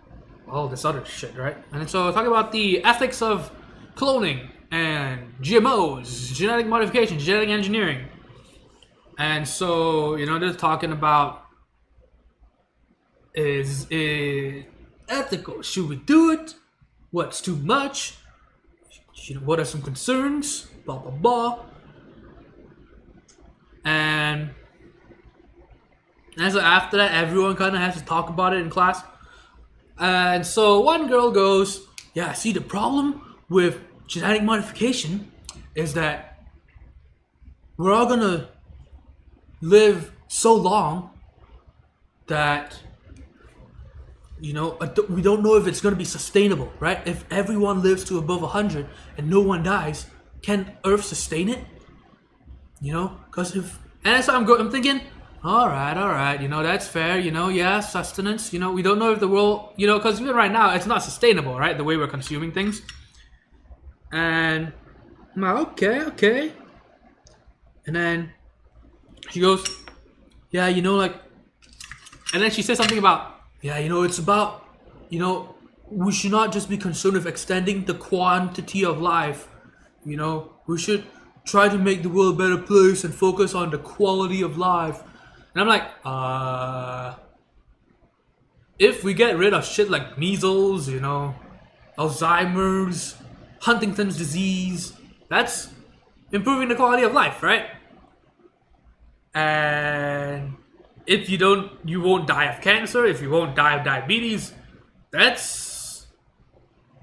[SPEAKER 1] all this other shit, right? And so talking about the ethics of cloning and GMOs, genetic modification, genetic engineering. And so, you know, they're talking about, is it ethical? Should we do it? What's too much? You know, what are some concerns? Blah, blah, blah. And so after that, everyone kind of has to talk about it in class. And so one girl goes, yeah, see, the problem with genetic modification is that we're all gonna live so long that, you know, we don't know if it's gonna be sustainable, right? If everyone lives to above 100 and no one dies, can Earth sustain it? You know, because if, and so I'm thinking, all right, you know, that's fair, you know, yeah, sustenance, you know, we don't know if the world, you know, because even right now, it's not sustainable, right, the way we're consuming things. And I'm like, okay. And then she goes, yeah, you know, like, and then she says something about, yeah, you know, it's about, you know, we should not just be concerned with extending the quantity of life, you know, we should try to make the world a better place and focus on the quality of life. And I'm like, if we get rid of shit like measles, you know, Alzheimer's, Huntington's disease, that's improving the quality of life, right? And if you won't die of cancer, if you won't die of diabetes, that's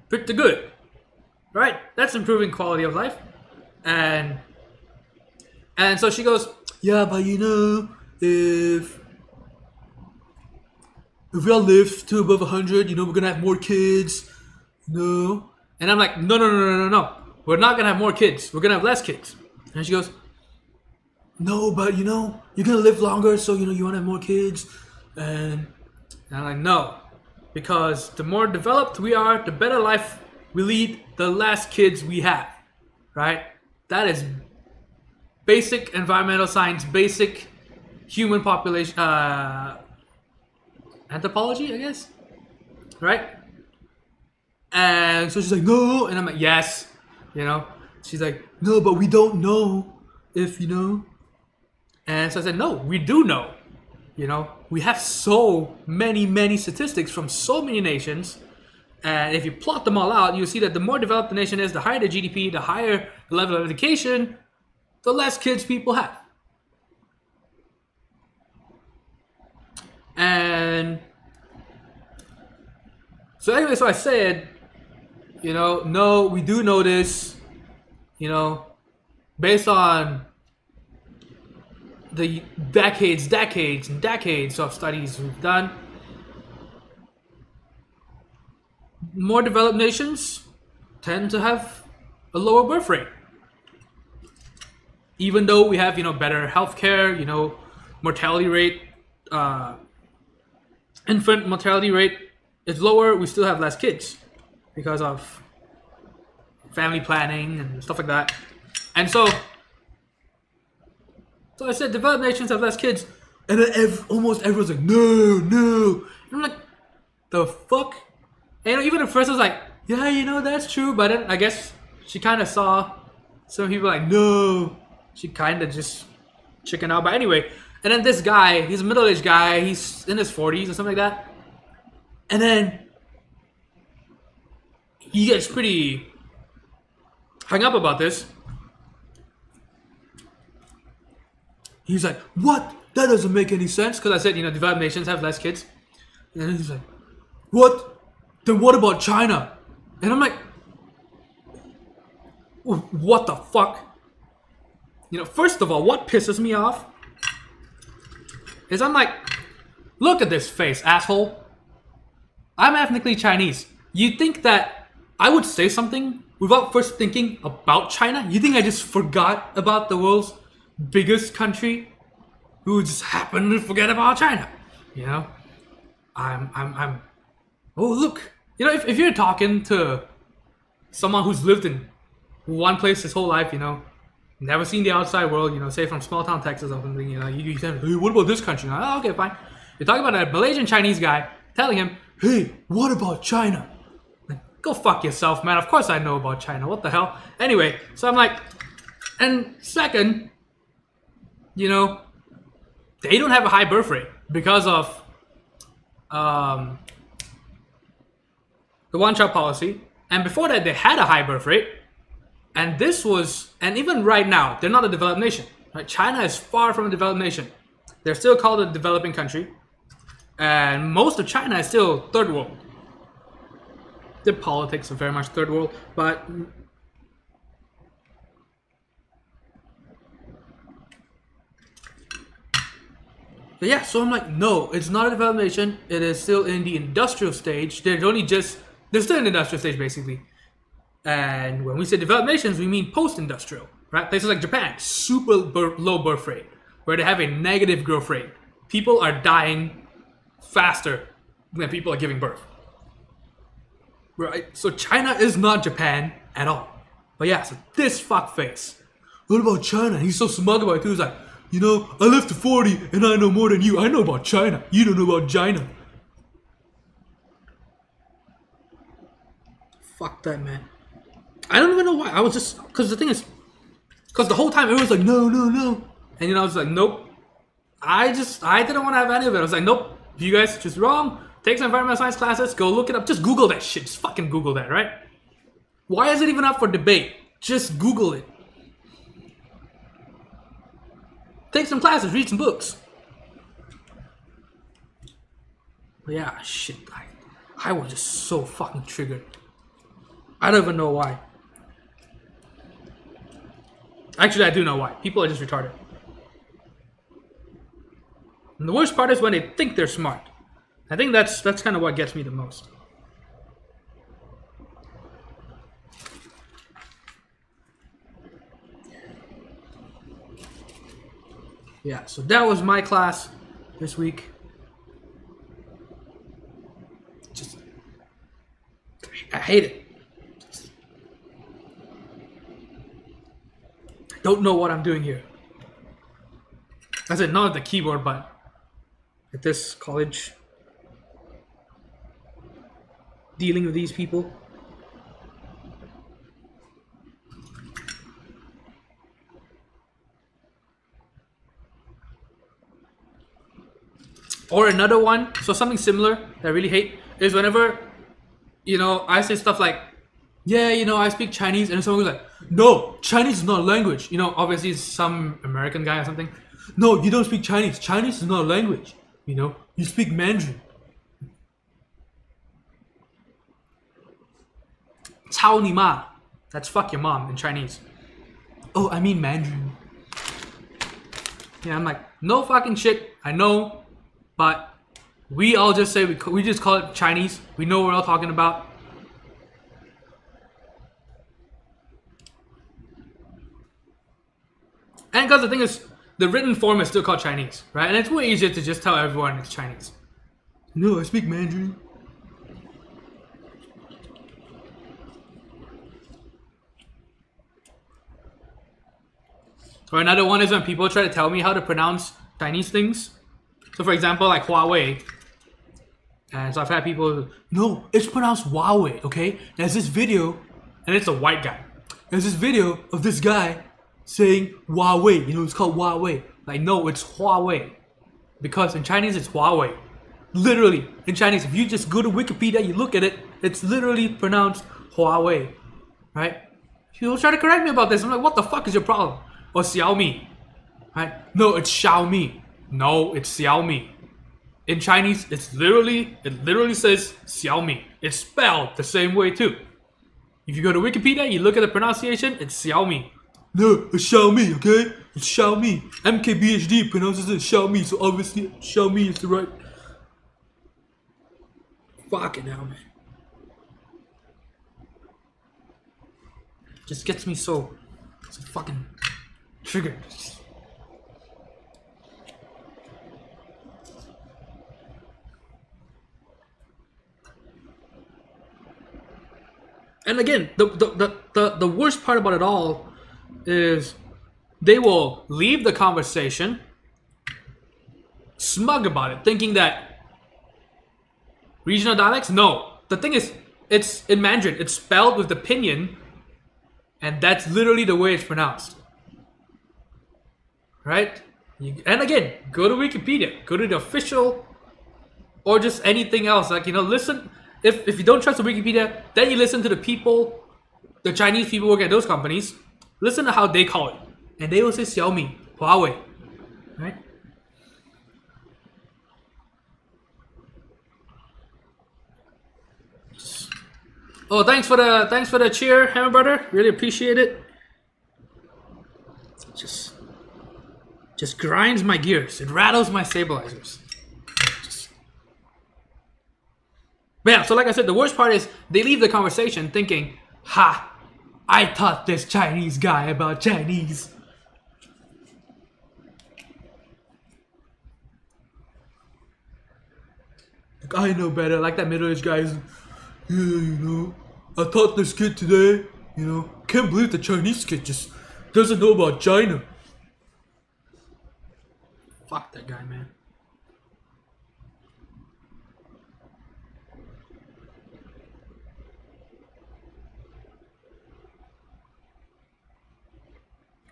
[SPEAKER 1] pretty good, right? That's improving quality of life. And so she goes, yeah, but you know, if we all live to above 100, you know, we're gonna have more kids, you know. And I'm like, no, we're not gonna have more kids, we're gonna have less kids. And she goes, no, but you know, you're gonna live longer, so you know, you wanna have more kids. And I'm like, no, because the more developed we are, the better life we lead, the less kids we have, right? That is basic environmental science, basic human population, anthropology, I guess, right? And so she's like, no, and I'm like, yes, you know. She's like, no, but we don't know if, you know. And so I said, no, we do know, you know. We have so many statistics from so many nations, and if you plot them all out, you'll see that the more developed the nation is, the higher the GDP, the higher the level of education, the less kids people have. And so anyway, so I said, you know, no, we do know this, you know, based on the decades of studies we've done. More developed nations tend to have a lower birth rate. Even though we have, you know, better healthcare, you know, mortality rate, infant mortality rate is lower, we still have less kids because of family planning and stuff like that. And so I said developed nations have less kids, and then almost everyone's like, no. And I'm like, the fuck? And you know, even at first I was like, yeah, you know, that's true. But then I guess she kind of saw some people like, no. She kind of just chickened out. But anyway, and then this guy, he's a middle-aged guy. He's in his 40s or something like that. And then he gets pretty hung up about this. He's like, what? That doesn't make any sense. Because I said, developed nations have less kids. And then he's like, what? Then what about China? And I'm like, what the fuck? First of all, what pisses me off is I'm like, look at this face, asshole. I'm ethnically Chinese. You think that I would say something without first thinking about China? You think I just forgot about the world's biggest country who just happened to forget about China? I'm oh, look. If you're talking to someone who's lived in one place his whole life, never seen the outside world, say from small town Texas or something, you say, hey, what about this country? Oh, okay, fine. You're talking about a Malaysian Chinese guy telling him, hey, what about China? Like, go fuck yourself, man. Of course I know about China. What the hell? Anyway, so I'm like, and second, they don't have a high birth rate because of the one-child policy. And before that, they had a high birth rate. And even right now, they're not a developed nation. Right? China is far from a developed nation. They're still called a developing country. And most of China is still third world. Their politics are very much third world. But yeah, so I'm like, no, it's not a developed nation. It is still in the industrial stage. They're still in the industrial stage, basically. And when we say developed nations, we mean post-industrial, right? Places like Japan, super low birth rate, where they have a negative growth rate. People are dying faster than people are giving birth, right? So China is not Japan at all. But yeah, so this fuckface, what about China? He's so smug about it too. He's like, I lived to 40 and I know more than you. I know about China. You don't know about China. Fuck that, man. I don't even know why. I was just, because the thing is, because the whole time everyone's like, no, no, no. And I was like, nope. I didn't want to have any of it. I was like, nope. You guys just wrong. Take some environmental science classes. Go look it up. Just Google that shit. Just fucking Google that, right? Why is it even up for debate? Just Google it. Take some classes. Read some books. But yeah, shit. I was just so fucking triggered. I don't even know why. Actually, I do know why. People are just retarded. And the worst part is when they think they're smart. I think that's kind of what gets me the most. Yeah, so that was my class this week. I hate it. I don't know what I'm doing here. I said not at the keyboard, but at this college. Dealing with these people. Or another one, so something similar that I really hate is whenever, I say stuff like, yeah, I speak Chinese, and someone goes like, no, Chinese is not a language. Obviously it's some American guy or something. No, you don't speak Chinese. Chinese is not a language. You speak Mandarin. Cao ni ma. That's fuck your mom in Chinese. Oh, I mean Mandarin. Yeah, I'm like, no fucking shit. I know. But we all just say, we just call it Chinese. We know what we're all talking about. And because the thing is, the written form is still called Chinese, right? And it's way easier to just tell everyone it's Chinese. No, I speak Mandarin. Or another one is when people try to tell me how to pronounce Chinese things. So for example, like Huawei. And so I've had people, no, it's pronounced Huawei, okay? There's this video, and it's a white guy. There's this video of this guy saying Huawei, it's called Huawei. Like, no, it's Huawei. Because in Chinese, it's Huawei. Literally, in Chinese, if you just go to Wikipedia, you look at it, it's literally pronounced Huawei, right? People try to correct me about this. I'm like, what the fuck is your problem? Or Xiaomi. Right? No, it's Xiaomi. No, it's Xiaomi. In Chinese, it literally says Xiaomi. It's spelled the same way too. If you go to Wikipedia, you look at the pronunciation, it's Xiaomi. No, it's Xiaomi, okay? It's Xiaomi. MKBHD pronounces it Xiaomi, so obviously Xiaomi is the right. Fuck it now, man. Just gets me so fucking triggered. And again, the worst part about it all is they will leave the conversation smug about it, thinking that regional dialects? No. The thing is, it's in Mandarin. It's spelled with the pinyin, and that's literally the way it's pronounced. Right? And again, go to Wikipedia. Go to the official, or just anything else. Like, listen. If you don't trust the Wikipedia, then you listen to the people, the Chinese people working at those companies. Listen to how they call it. And they will say Xiaomi, Huawei. Right? Oh, thanks for the cheer, Hammer Brother. Really appreciate it. Just grinds my gears. It rattles my stabilizers. But yeah, so like I said, the worst part is they leave the conversation thinking, ha, I taught this Chinese guy about Chinese. Like, I know better, like that middle-aged guy is, yeah, I taught this kid today, can't believe the Chinese kid just doesn't know about China. Fuck that guy, man.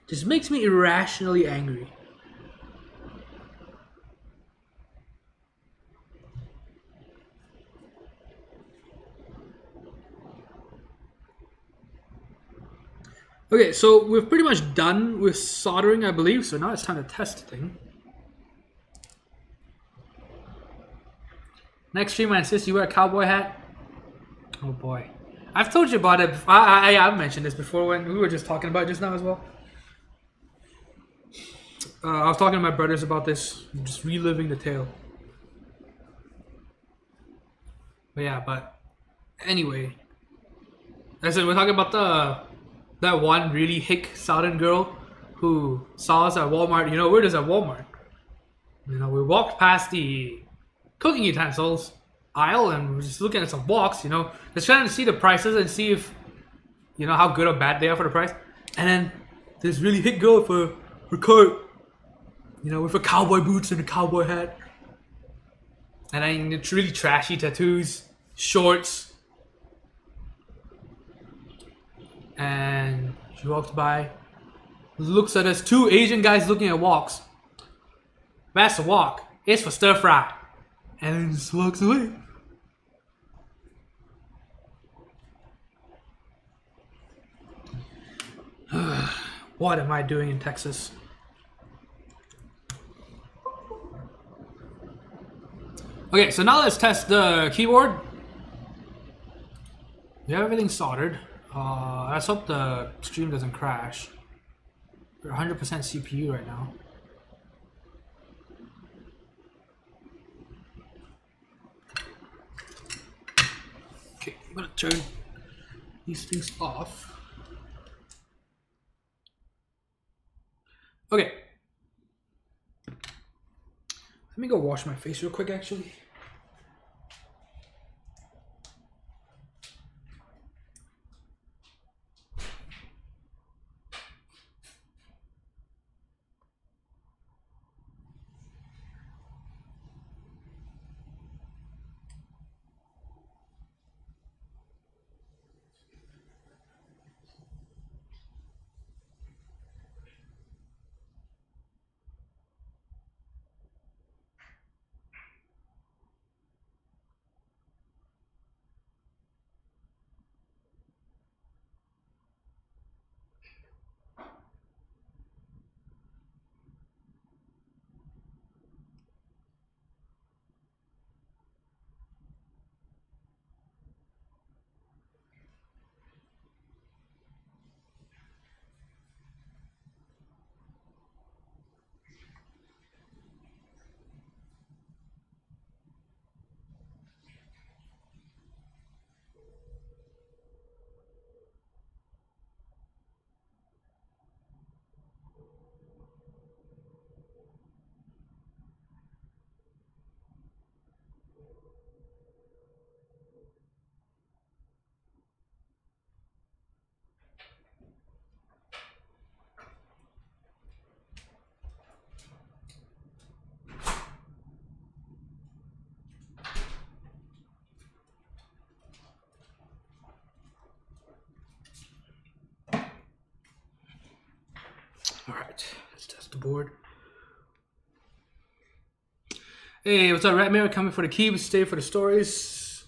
[SPEAKER 1] This makes me irrationally angry. Okay, so we're pretty much done with soldering, I believe. So now it's time to test the thing. Next stream, I insist you wear a cowboy hat. Oh boy, I've told you about it. I've mentioned this before when we were just talking about it just now as well. I was talking to my brothers about this, just reliving the tale. But yeah, anyway, as I said, we're talking about that one really hick Southern girl who saw us at Walmart. We're just at Walmart. We walked past the cooking utensils aisle and we're just looking at some box. Just trying to see the prices and see if how good or bad they are for the price. And then this really hick girl for her cart. With a cowboy boots and a cowboy hat. And then it's really trashy tattoos, shorts. And she walks by, looks at us, two Asian guys looking at woks. That's a wok. It's for stir fry. And then just walks away. What am I doing in Texas? Okay, so now let's test the keyboard. We have everything soldered. Let's hope the stream doesn't crash. We're 100% CPU right now. Okay, I'm gonna turn these things off. Okay. Let me go wash my face real quick, actually. Alright, let's test the board. Hey, what's up, Ratmare? Coming for the keys, stay for the stories.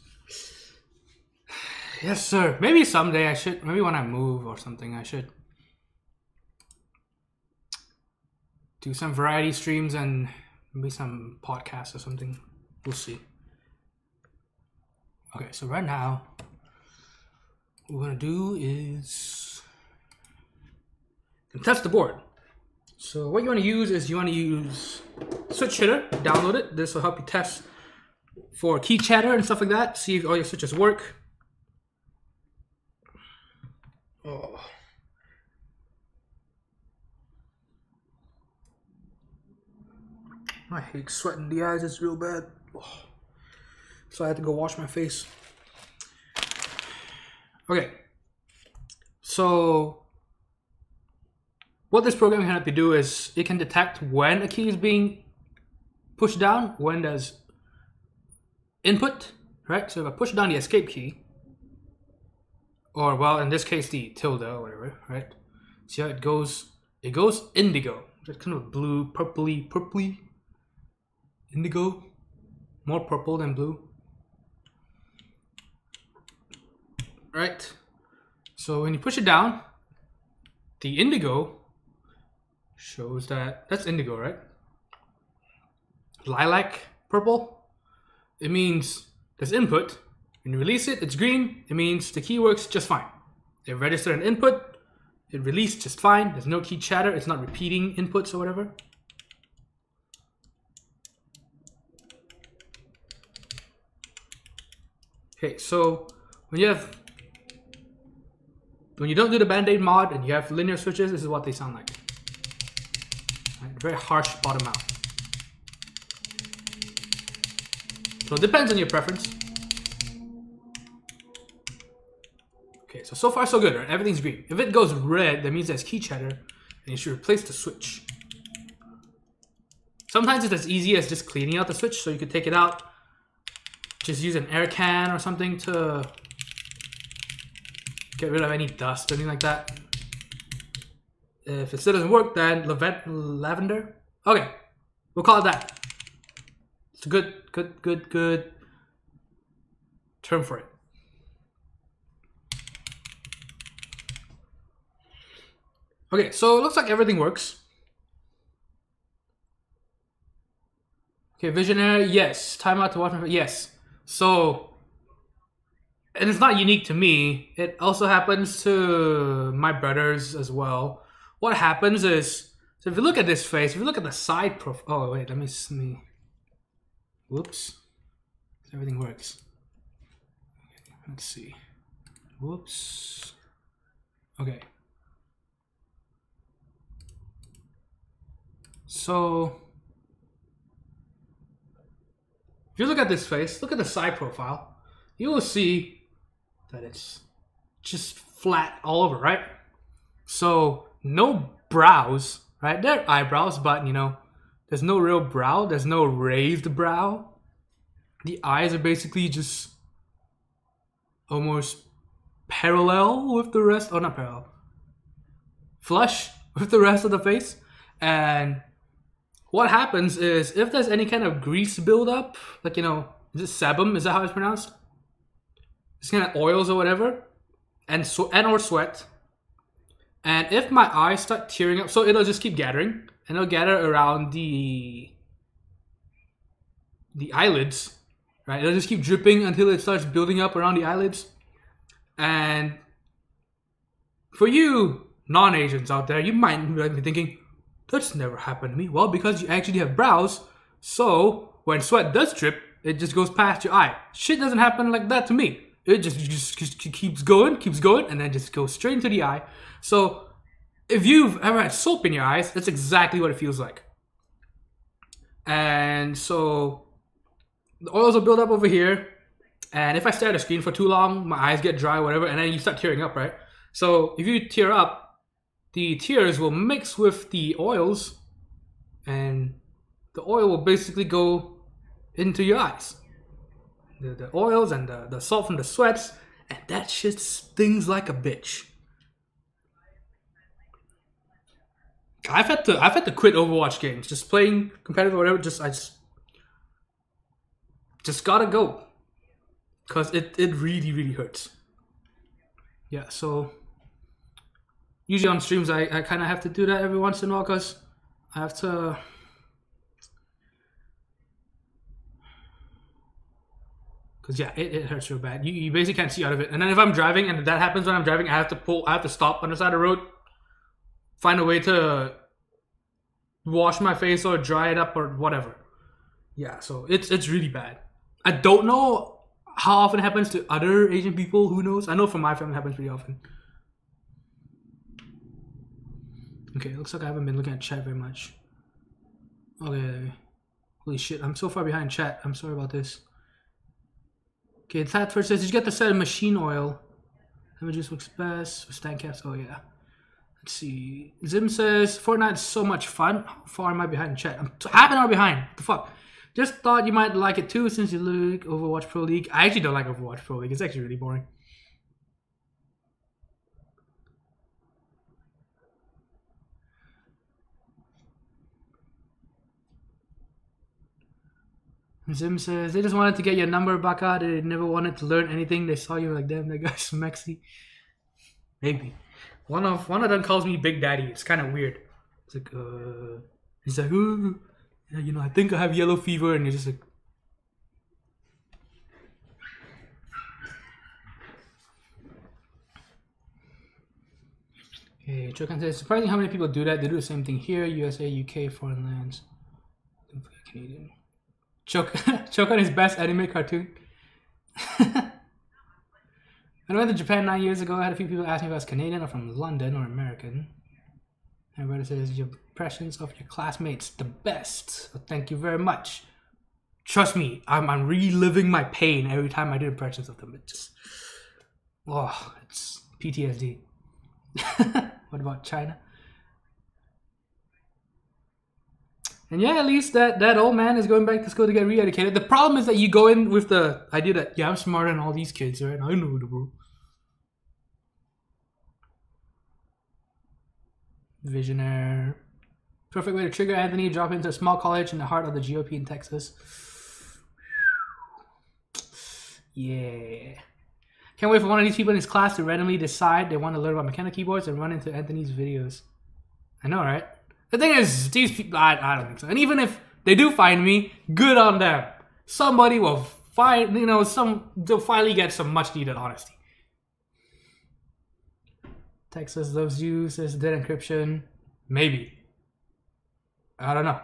[SPEAKER 1] Yes, sir. Maybe someday I should. Maybe when I move or something, I should do some variety streams and maybe some podcasts or something. We'll see. Okay, so right now, what we're gonna do is test the board. So what you want to use is you want to use Switch Hitter, download it. This will help you test for key chatter and stuff like that. See if all your switches work. Oh. I hate sweating the eyes, it's real bad. Oh. So I had to go wash my face. Okay. So what this program can help you do is it can detect when a key is being pushed down, when there's input, right? So if I push down the escape key, or well, in this case, the tilde or whatever, right? See how it goes? It goes indigo. It's kind of blue, purpley, indigo. More purple than blue. Right? So when you push it down, the indigo shows that that's indigo, right? Lilac purple, it means there's input. When you release it, it's green. It means the key works just fine. It registered an input, it released just fine. There's no key chatter, it's not repeating inputs or whatever. Okay, so when you don't do the Band-Aid mod and you have linear switches, this is what they sound like. Right, very harsh bottom out. So it depends on your preference. Okay, so far so good, right? Everything's green. If it goes red, that means there's key chatter and you should replace the switch. Sometimes it's as easy as just cleaning out the switch, so you could take it out, just use an air can or something to get rid of any dust or anything like that. If it still doesn't work, then lavender. Okay, we'll call it that. It's a good term for it. Okay, so it looks like everything works. Okay, visionary, yes. Timeout to watch my, yes. So, and it's not unique to me. It also happens to my brothers as well. What happens is, so if you look at this face, if you look at the side profile, oh wait, let me see. Whoops. Everything works. Let's see. Whoops. Okay. So, if you look at this face, look at the side profile, you will see that it's just flat all over, right? So, no brows, right? They're eyebrows, but you know, there's no real brow, there's no raised brow. The eyes are basically just almost parallel with the rest, oh not parallel, flush with the rest of the face. And what happens is, if there's any kind of grease buildup, like, you know, is it sebum? Is that how it's pronounced? It's kind of oils or whatever, and or sweat. And if my eyes start tearing up, so it'll just keep gathering, and it'll gather around the eyelids, right? It'll just keep dripping until it starts building up around the eyelids. And for you non-Asians out there, you might be thinking, that's never happened to me. Well, because you actually have brows, so when sweat does drip, it just goes past your eye. Shit doesn't happen like that to me. It just keeps going, and then just goes straight into the eye. So if you've ever had soap in your eyes, that's exactly what it feels like. And so the oils will build up over here. And if I stare at a screen for too long, my eyes get dry, whatever, and then you start tearing up, right? So if you tear up, the tears will mix with the oils, and the oil will basically go into your eyes. The oils and the salt from the sweats, and that shit stings like a bitch. I've had to quit Overwatch games. Just playing competitive or whatever. I just gotta go, cause it really hurts. Yeah, so usually on streams I kind of have to do that every once in a while, cause I have to. Cause yeah, it hurts real bad. You basically can't see out of it. And then if I'm driving and that happens when I'm driving, I have to stop on the side of the road, find a way to wash my face or dry it up or whatever. Yeah, so it's really bad. I don't know how often it happens to other Asian people. Who knows? I know for my family it happens pretty often. Okay, it looks like I haven't been looking at chat very much. Okay. Holy shit, I'm so far behind chat. I'm sorry about this. Okay, that first says, did you get the set of machine oil? Images works best with stand caps. Oh yeah. Let's see. Zim says, Fortnite's so much fun. How far am I behind in chat? I'm half an hour behind. What the fuck? Just thought you might like it too since you like Overwatch Pro League. I actually don't like Overwatch Pro League. It's actually really boring. Zim says, they just wanted to get your number back out. They never wanted to learn anything. They saw you like, damn, that guy's Mexi. Maybe. One of them calls me Big Daddy. It's kind of weird. It's like, he's like, oh, yeah, you know, I think I have yellow fever. And you're just like, okay, Chokan says, surprising how many people do that. They do the same thing here, USA, UK, foreign lands. Don't forget Canadian. Choke on his best anime cartoon. I went to Japan 9 years ago. I had a few people ask me if I was Canadian or from London or American. Everybody says your impressions of your classmates the best. So thank you very much. Trust me, I'm reliving my pain every time I do impressions of them. It just, oh, it's PTSD. What about China? And yeah, at least that old man is going back to school to get re-educated. The problem is that you go in with the idea that, yeah, I'm smarter than all these kids, right? I know the world. Visionaire. Perfect way to trigger Anthony, drop into a small college in the heart of the GOP in Texas. Yeah. Can't wait for one of these people in his class to randomly decide they want to learn about mechanical keyboards and run into Anthony's videos. I know, right? The thing is, these people, I don't think so. And even if they do find me, good on them. Somebody will find, you know, they'll finally get some much needed honesty. Texas loves you, says dead encryption. Maybe. I don't know.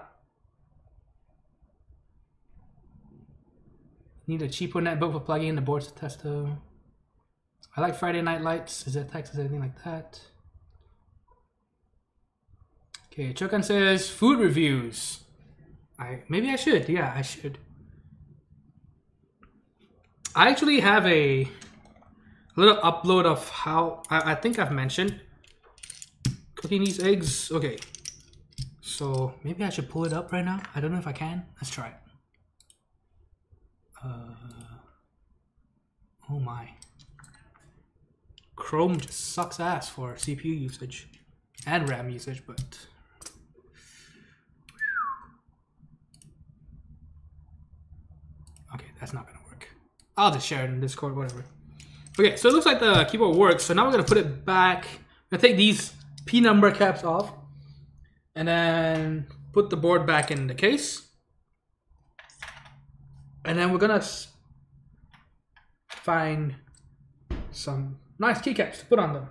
[SPEAKER 1] Need a cheaper netbook for plugging in the boards to test them. I like Friday Night Lights. Is that Texas, anything like that? Okay, Chokan says food reviews. Maybe I should. Yeah, I should. I actually have a little upload of how I think I've mentioned cooking these eggs. Okay, so maybe I should pull it up right now. I don't know if I can. Let's try it. Oh my. Chrome just sucks ass for CPU usage and RAM usage, but okay, that's not gonna work. I'll just share it in Discord, whatever. Okay, so it looks like the keyboard works. So now we're gonna put it back. I'm gonna take these P number caps off and then put the board back in the case. And then we're gonna find some nice keycaps to put on them.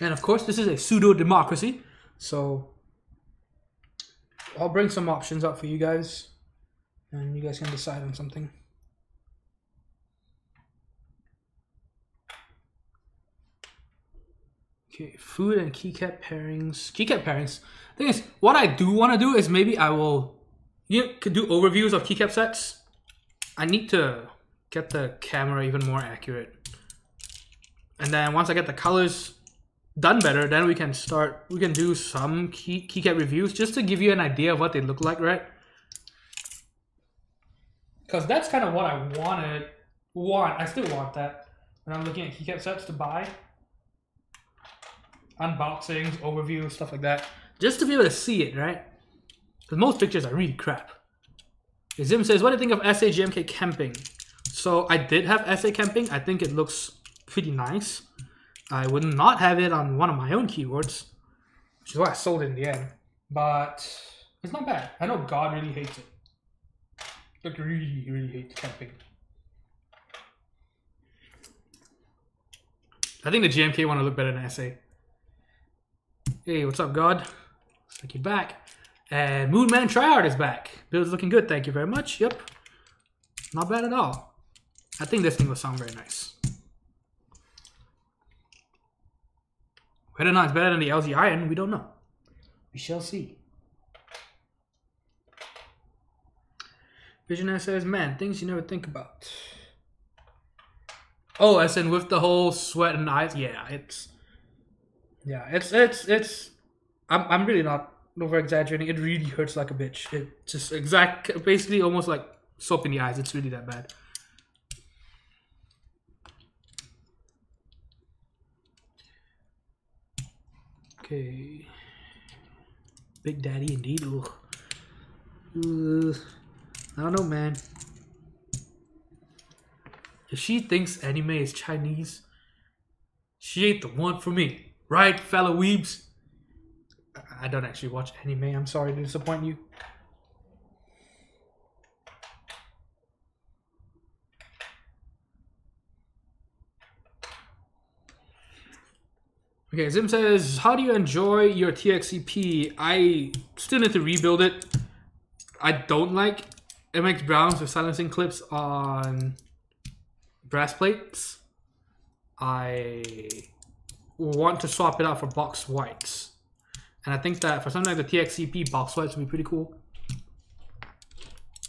[SPEAKER 1] And of course, this is a pseudo democracy, so I'll bring some options up for you guys, and you guys can decide on something. Okay, food and keycap pairings. Keycap pairings. Thing is, what I do want to do is maybe I will, could do overviews of keycap sets. I need to get the camera even more accurate, and then once I get the colors done better, then we can do some keycap reviews just to give you an idea of what they look like, right? Because that's kind of what I I still want that when I'm looking at keycap sets to buy. unboxings, overview, stuff like that. Just to be able to see it, right? Because most pictures are really crap. Okay, Zim says, what do you think of SA GMK camping? So I did have SA camping. I think it looks pretty nice. I would not have it on one of my own keyboards, which is why I sold it in the end. But it's not bad. I know God really hates it. Like really, really hates camping. I think the GMK one will look better than SA. Hey, what's up, God? Looks like you're back. And Moonman Tryhard is back. Build's looking good, thank you very much. Yep. Not bad at all. I think this thing will sound very nice. Whether or not it's better than the LZ Iron, we don't know. We shall see. Visionaire says, man, things you never think about. Oh, as in with the whole sweat and eyes, yeah, it's I'm really not over exaggerating. It really hurts like a bitch. It just basically almost like soap in the eyes. It's really that bad. Okay. Big Daddy indeed. Ugh. I don't know, man. If she thinks anime is Chinese, she ain't the one for me. Right, fellow weebs? I don't actually watch anime. I'm sorry to disappoint you. Okay, Zim says, how do you enjoy your TXCP? I still need to rebuild it. I don't like MX Browns with silencing clips on brass plates. I want to swap it out for box whites. And I think that for something like the TXCP, box whites would be pretty cool.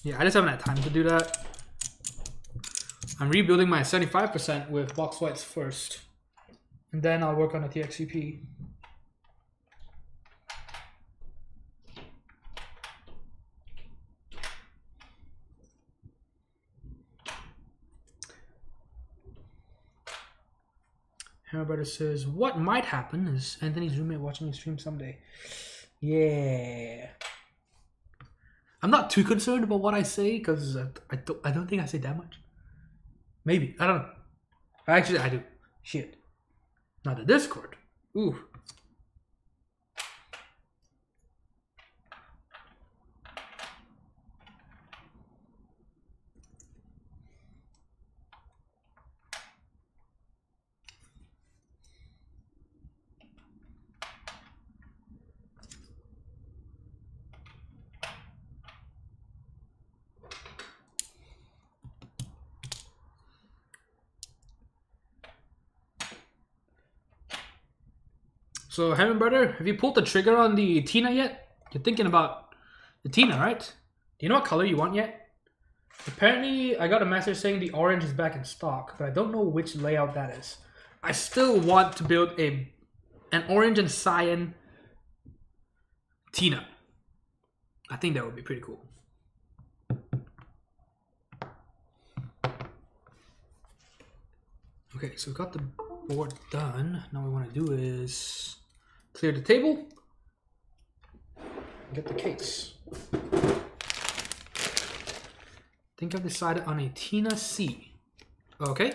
[SPEAKER 1] Yeah, I just haven't had time to do that. I'm rebuilding my 75% with box whites first. And then I'll work on the TXCP. Hammerbrother says, what might happen is Anthony's roommate watching his stream someday. Yeah. I'm not too concerned about what I say because I don't think I say that much. Maybe. I don't know. Actually, I do. Shit. Not the Discord. Ooh. So, Heaven Brother, have you pulled the trigger on the Tina yet? You're thinking about the Tina, right? Do you know what color you want yet? Apparently, I got a message saying the orange is back in stock, but I don't know which layout that is. I still want to build an orange and cyan Tina. I think that would be pretty cool. Okay, so we've got the board done. Now what we want to do is clear the table, get the case. I think I've decided on a Tina C. Okay.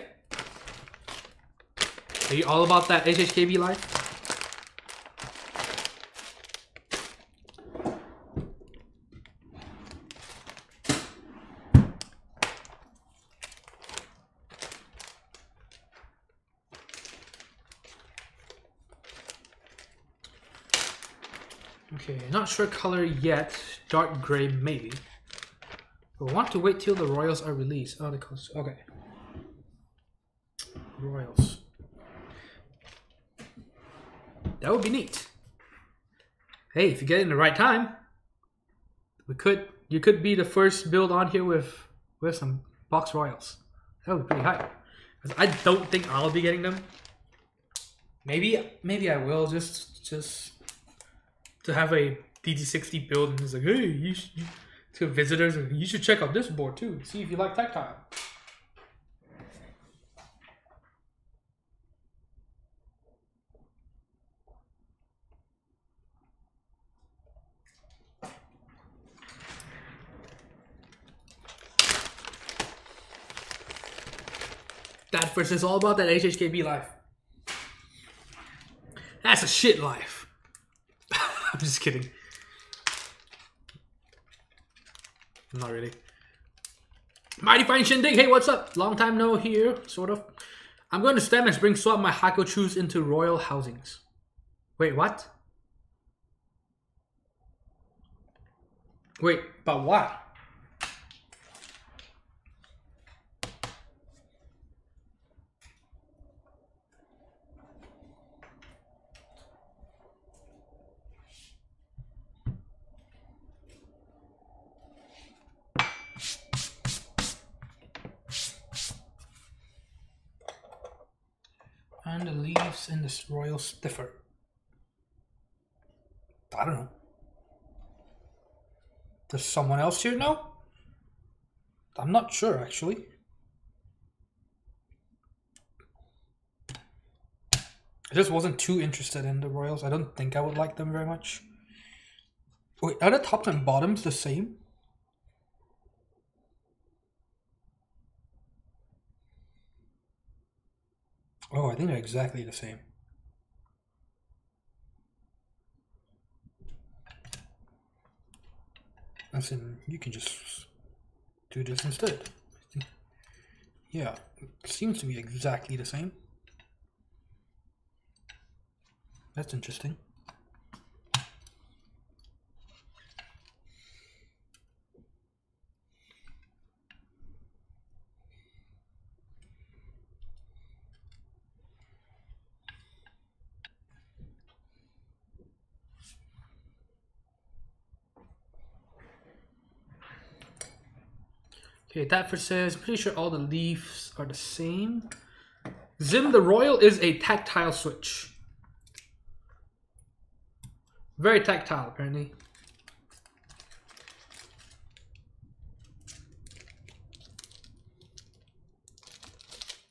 [SPEAKER 1] Are you all about that HHKB life? Okay, not sure color yet. Dark gray maybe. But want to wait till the Royals are released. Oh, the colors. Okay. Royals. That would be neat. Hey, if you get it in the right time, you could be the first build on here with some box Royals. That would be pretty hype. I don't think I'll be getting them. Maybe I will just to have a DT60 build and it's like, hey, to visitors, you should check out this board too. See if you like tactile. That versus all about that HHKB life. That's a shit life. I'm just kidding. Not really. Mighty Fine Shindig, hey, what's up? Long time no here, sort of. I'm going to stem and spring swap my Hakochus into royal housings. Wait, what? Wait, but what? And the leaves in this royal stiffer. I don't know. There's someone else here now? I'm not sure actually. I just wasn't too interested in the royals. I don't think I would like them very much. Wait, are the tops and bottoms the same? Oh, I think they're exactly the same. As in, you can just do this instead. Yeah, it seems to be exactly the same. That's interesting. Okay, Tadford says, pretty sure all the leaves are the same. Zim the Royal is a tactile switch. Very tactile, apparently.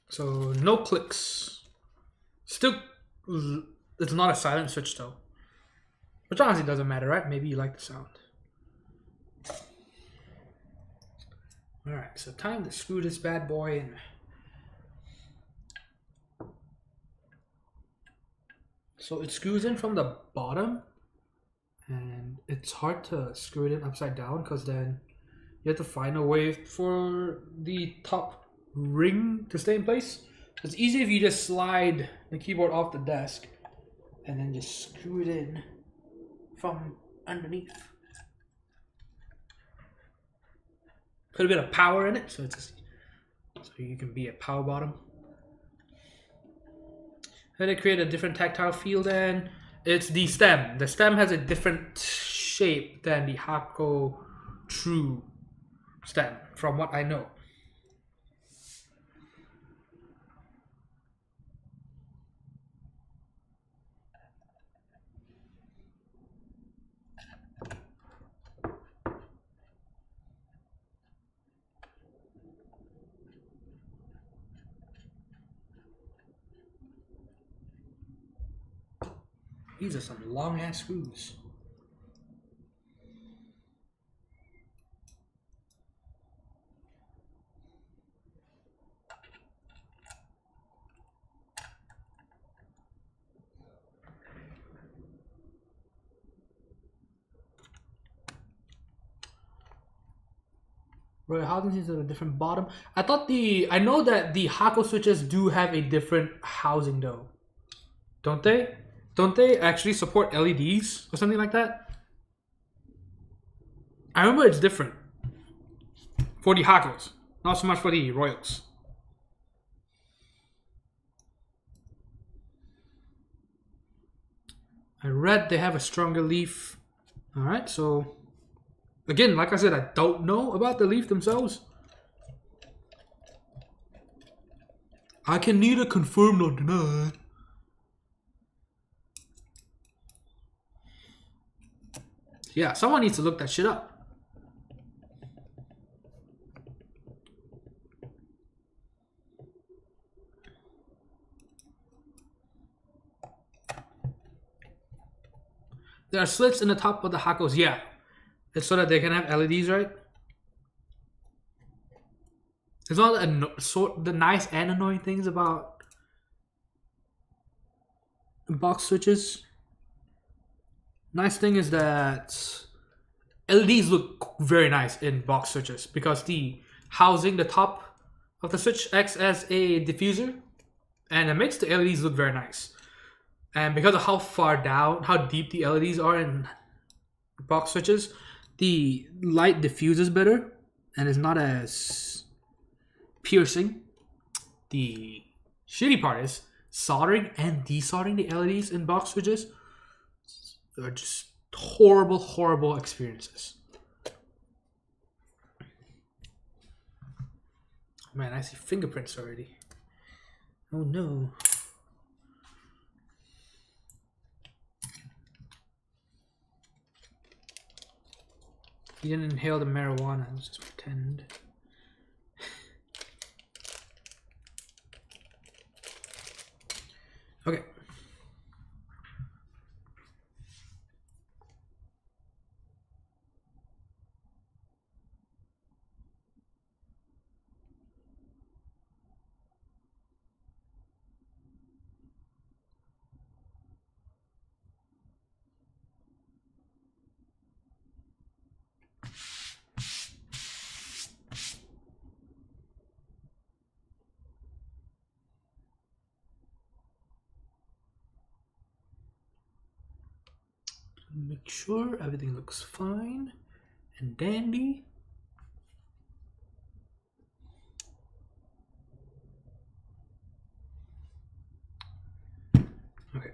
[SPEAKER 1] So, no clicks. Still, it's not a silent switch though. Which honestly doesn't matter, right? Maybe you like the sound. Alright, so time to screw this bad boy in. So it screws in from the bottom, and it's hard to screw it in upside down because then you have to find a way for the top ring to stay in place. It's easy if you just slide the keyboard off the desk and then just screw it in from underneath. Put a bit of power in it, so you can be a power bottom. Then it create a different tactile feel. Then it's the stem. The stem has a different shape than the Hako True stem, from what I know. These are some long ass screws. Royal housing is at a different bottom. I know that the Hako switches do have a different housing though. Don't they? Don't they actually support LEDs or something like that? I remember it's different for the Hakos, not so much for the Royals. I read they have a stronger leaf. Alright, so again, like I said, I don't know about the leaf themselves. I can neither confirm nor deny. Yeah, someone needs to look that shit up. There are slits in the top of the Hakos. Yeah. It's so that they can have LEDs, right? There's all the nice and annoying things about box switches. Nice thing is that LEDs look very nice in box switches because the housing, the top of the switch, acts as a diffuser, and it makes the LEDs look very nice. And because of how far down, how deep the LEDs are in box switches, the light diffuses better and is not as piercing. The shitty part is soldering and desoldering the LEDs in box switches are just horrible, horrible experiences. Man, I see fingerprints already. Oh no. He didn't inhale the marijuana, let's just pretend. Okay. Make sure everything looks fine and dandy. Okay.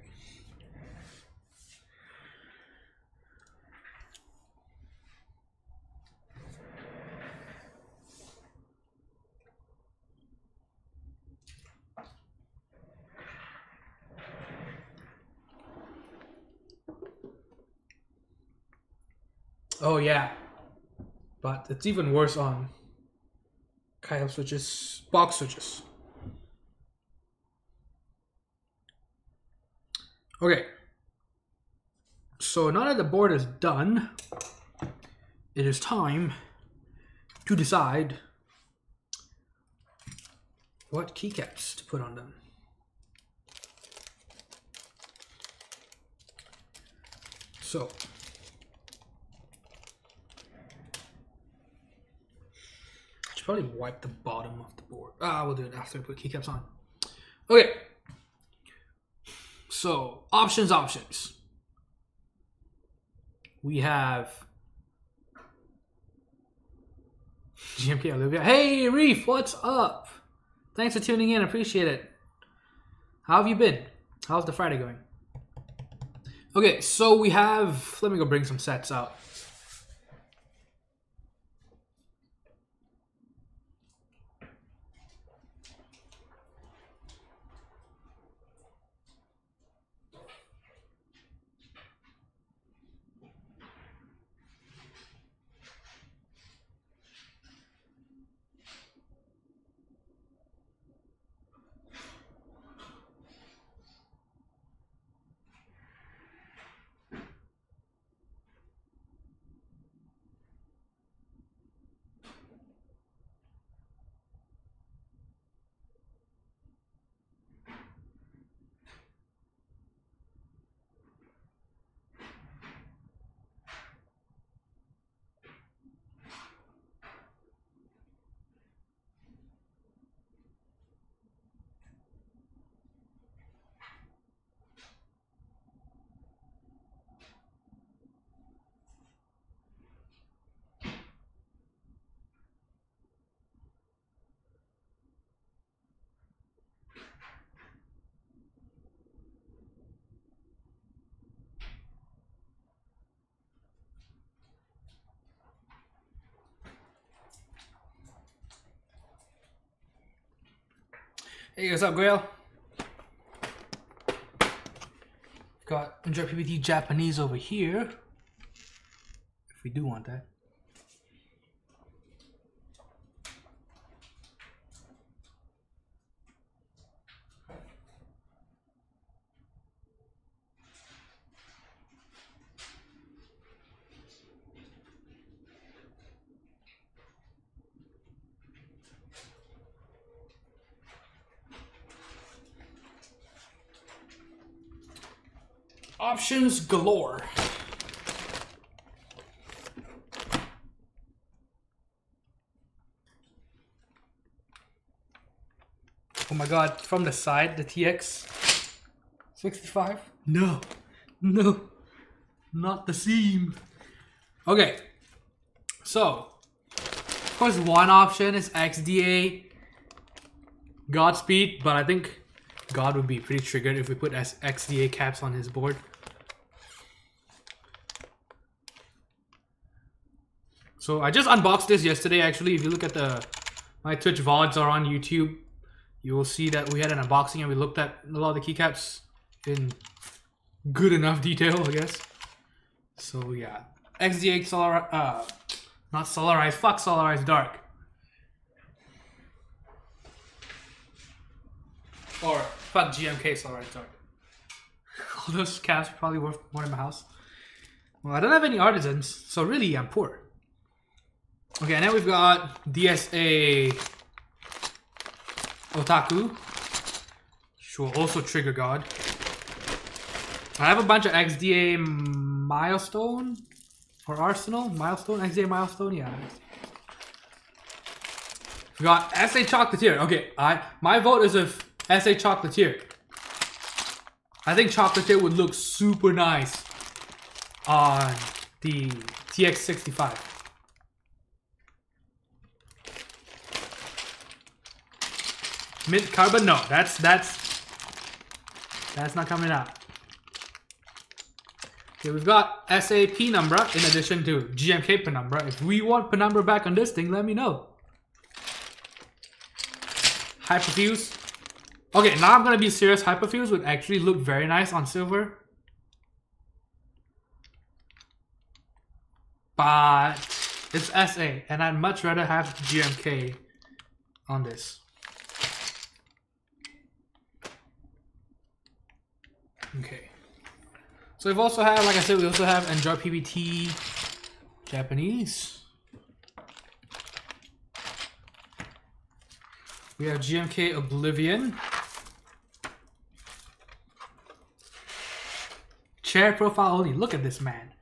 [SPEAKER 1] Oh yeah, but it's even worse on Keycap switches, box switches. Okay, so now that the board is done, it is time to decide what keycaps to put on them. So I should probably wipe the bottom of the board. We'll do it after I put keycaps on. Okay. So options. We have GMK Olivia. Hey Reef, what's up? Thanks for tuning in. Appreciate it. How have you been? How's the Friday going? Okay, so we have. Let me go bring some sets out. Hey, what's up, Grail? Got Enjoy PPT Japanese over here. If we do want that. Options galore. Oh my god, from the side, the TX65? No, no, not the seam. Okay, so, of course one option is XDA Godspeed, but I think God would be pretty triggered if we put XDA caps on his board. So I just unboxed this yesterday actually. If you look at my Twitch VODs are on YouTube, you will see that we had an unboxing and we looked at a lot of the keycaps in good enough detail, I guess. So yeah, XDA not Solarized, fuck Solarized Dark. Or fuck GMK Solarized Dark. All those caps are probably worth more in my house. Well, I don't have any artisans, so really I'm poor. Okay, and then we've got DSA Otaku, which will also trigger God. I have a bunch of XDA Milestone or Arsenal. Milestone? XDA Milestone? Yeah. We got SA Chocolatier. Okay, my vote is of SA Chocolatier. I think Chocolatier would look super nice on the TX65. Mint carbon? No, that's not coming out. Okay, we've got SA Penumbra in addition to GMK Penumbra. If we want Penumbra back on this thing, let me know. Hyperfuse. Okay, now I'm gonna be serious. Hyperfuse would actually look very nice on silver. But it's SA, and I'd much rather have GMK on this. Okay. So we've also have, like I said, we also have Enjoy PBT Japanese. We have GMK Oblivion. Chair profile only. Look at this man.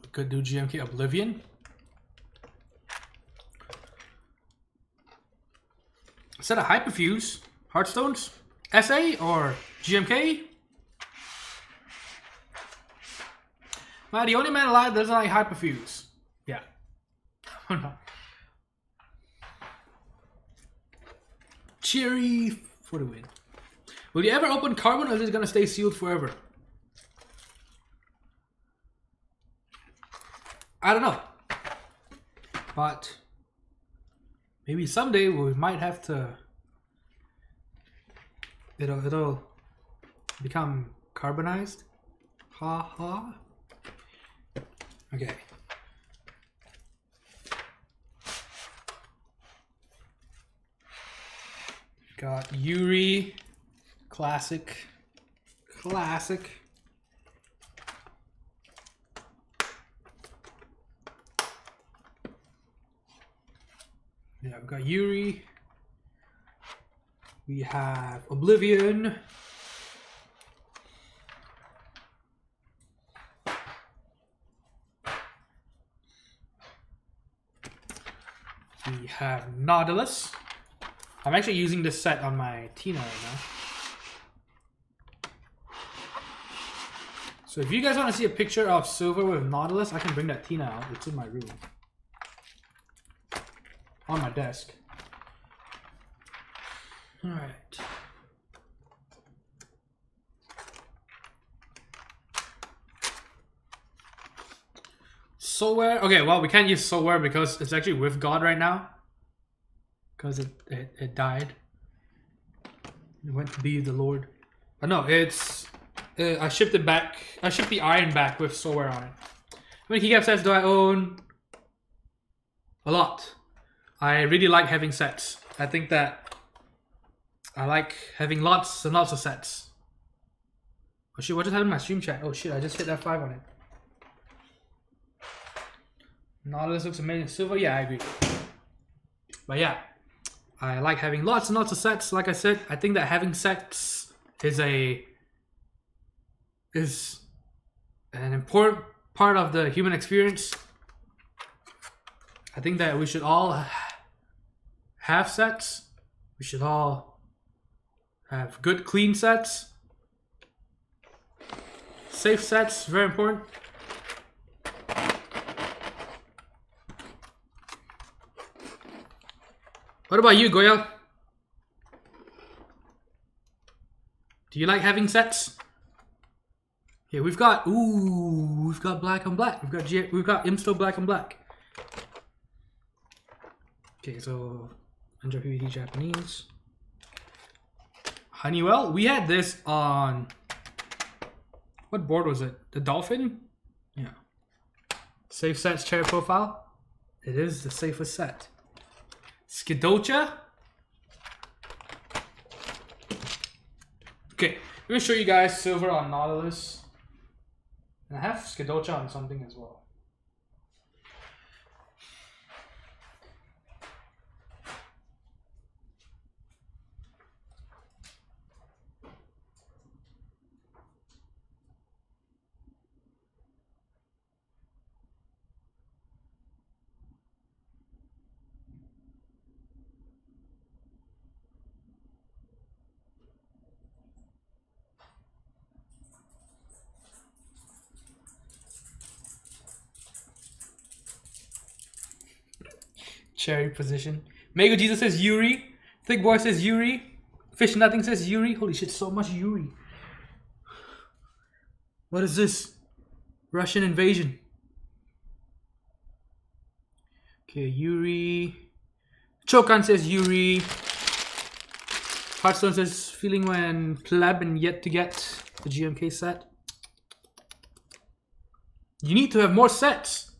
[SPEAKER 1] We could do GMK Oblivion. Instead of Hyperfuse, Hearthstones, SA or GMK? Man, the only man alive that doesn't like Hyperfuse. Yeah. Cheery for the win. Will you ever open carbon or is it gonna stay sealed forever? I don't know. But maybe someday we might have to. It'll become carbonized. Ha ha. Okay. Got Yuri. Classic. Yeah, we've got Yuri. We have Oblivion. We have Nautilus. I'm actually using this set on my Tina right now. So if you guys want to see a picture of silver with Nautilus, I can bring that Tina out. It's in my room. On my desk. Alright. Soulware. Okay, well, we can't use Soulware because it's actually with God right now. Because it died. It went to be the Lord. But no, it's... I shipped it back. I shipped the iron back with Soulware on it. How many keycap sets do I own? A lot. I really like having sets. I think that I like having lots and lots of sets. Oh shit, what just happened to my stream chat? Oh shit, I just hit F5 on it. Nautilus looks amazing. Silver, yeah, I agree. But yeah, I like having lots and lots of sets. Like I said, I think that having sets is an important part of the human experience. I think that we should all have sets. We should all have good, clean sets. Safe sets, very important. What about you, Goya? Do you like having sets? Yeah, we've got black on black. We've got Imsto black on black. Okay, so under PVT Japanese. Honeywell. We had this on what board was it? The Dolphin? Yeah. Safe sets chair profile. It is the safest set. Skidocha. Okay, let me show you guys silver on Nautilus. And I have Skidocha on something as well. Cherry position. Mego Jesus says Yuri. Thick Boy says Yuri. Fish Nothing says Yuri. Holy shit, so much Yuri. What is this? Russian invasion. Okay, Yuri. Chokan says Yuri. Hearthstone says feeling when pleb and yet to get the GMK set. You need to have more sets.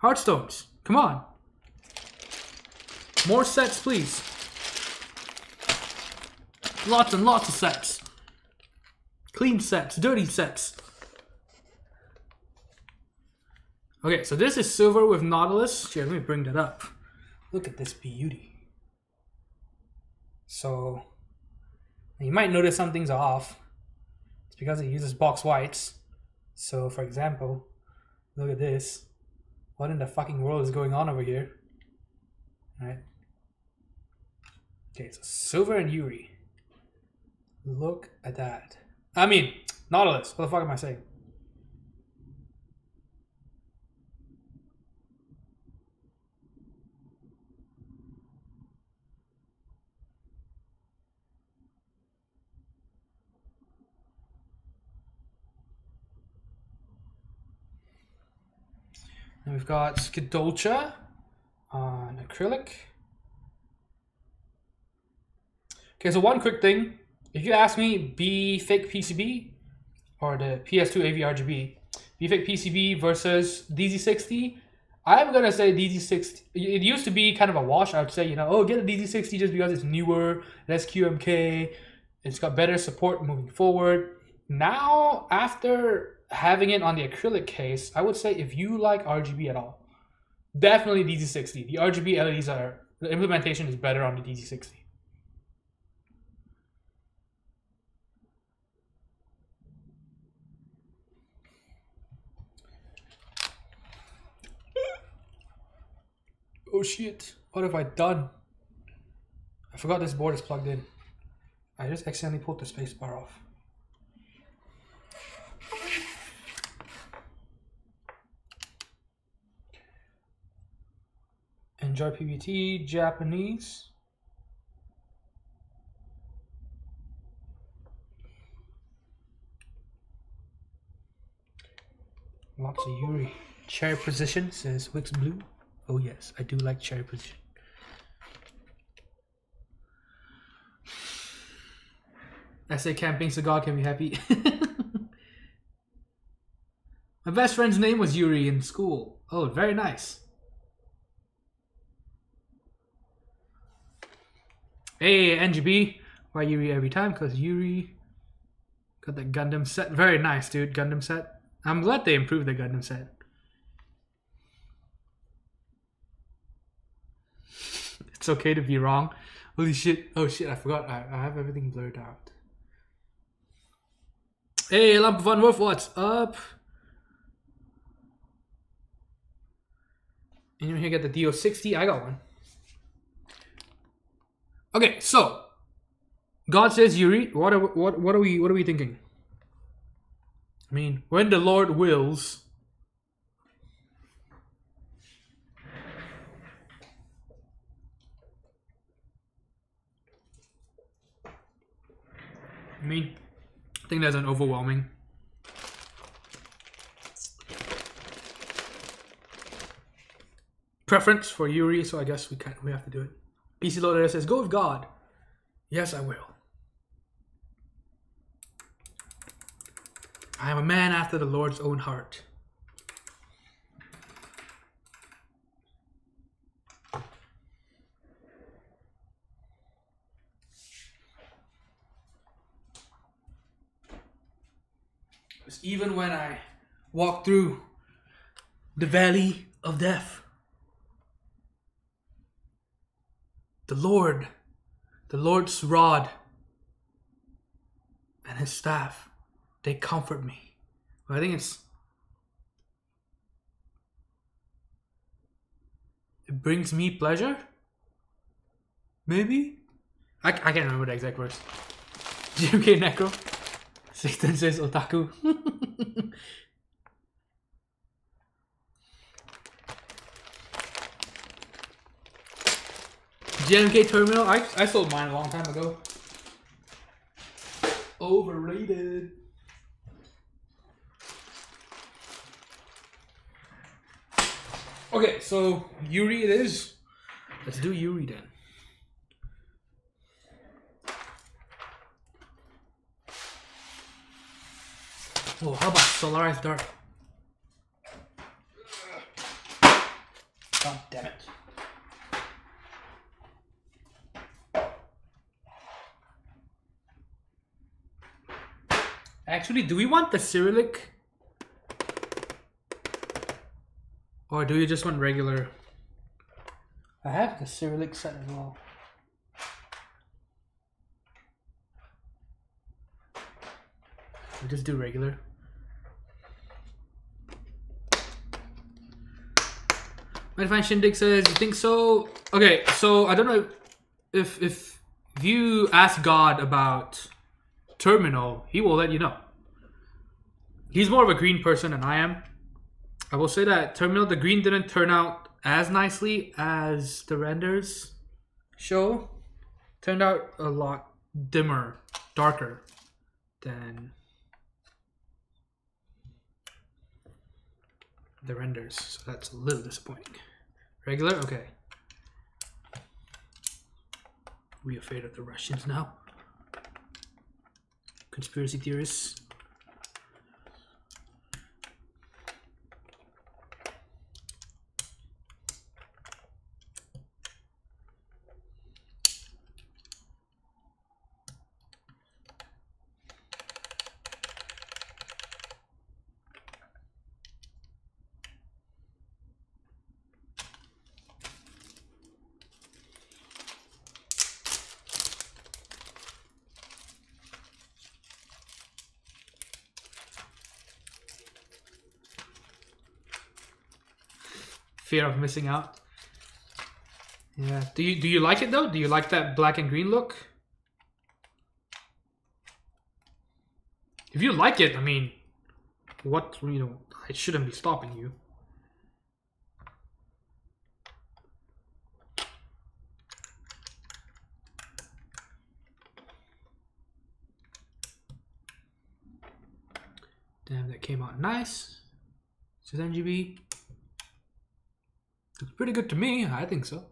[SPEAKER 1] Hearthstones. Come on. More sets, please. Lots and lots of sets. Clean sets, dirty sets. Okay, so this is silver with Nautilus. Here, let me bring that up. Look at this beauty. So, you might notice something's off. It's because it uses box whites. So, for example, look at this. What in the fucking world is going on over here? Alright. Okay, so silver and Yuri. Look at that. I mean, Nautilus. What the fuck am I saying? And we've got Skidocha on acrylic. Okay, so one quick thing. If you ask me, be fake PCB or the PS2 AV RGB, be fake PCB versus DZ60, I'm gonna say DZ60. It used to be kind of a wash. I would say, you know, oh, get a DZ60 just because it's newer, less QMK, it's got better support moving forward. Now, after having it on the acrylic case, I would say if you like RGB at all, definitely DZ60. The RGB LEDs the implementation is better on the DZ60. Oh shit, what have I done? I forgot this board is plugged in. I just accidentally pulled the space bar off. Enjoy PBT, Japanese. Lots of Yuri. Chair position says Wix Blue. Oh yes, I do like chair position. I say camping cigar can be happy. My best friend's name was Yuri in school. Oh, very nice. Hey, NGB. Why Yuri every time? Because Yuri got the Gundam set. Very nice, dude. Gundam set. I'm glad they improved the Gundam set. It's okay to be wrong. Holy shit. Oh shit, I forgot. I have everything blurred out. Hey, Lamp Von Wolf, what's up? Anyone here get the DO60? I got one. Okay, so God says Yuri. What are we thinking? I mean, when the Lord wills. I mean, I think there's an overwhelming preference for Yuri, so I guess we have to do it. PC Loader says, "Go with God." Yes, I will. I am a man after the Lord's own heart. Because even when I walk through the valley of death, the Lord's rod and his staff, they comfort me. I think it brings me pleasure? Maybe? I can't remember the exact words. GMK Necro. Satan says otaku. GMK Terminal, I sold mine a long time ago. Overrated. Okay, so Yuri it is. Let's do Yuri then. Oh, how about Solarized Dark? God damn it. Actually, do we want the Cyrillic? Or do you just want regular? I have the Cyrillic set as well. We just do regular. Mighty Shindig says, you think so? Okay, so I don't know if you ask God about Terminal, he will let you know. He's more of a green person than I am. I will say that Terminal, the green didn't turn out as nicely as the renders show. Turned out a lot dimmer, darker than the renders. So that's a little disappointing. Regular? Okay. We afraid of the Russians now? Conspiracy theorists. Fear of missing out. Yeah. Do you like it though? Do you like that black and green look? If you like it, I mean, what, you know, it shouldn't be stopping you. Damn, that came out nice. This is NGB. Looks pretty good to me. I think so.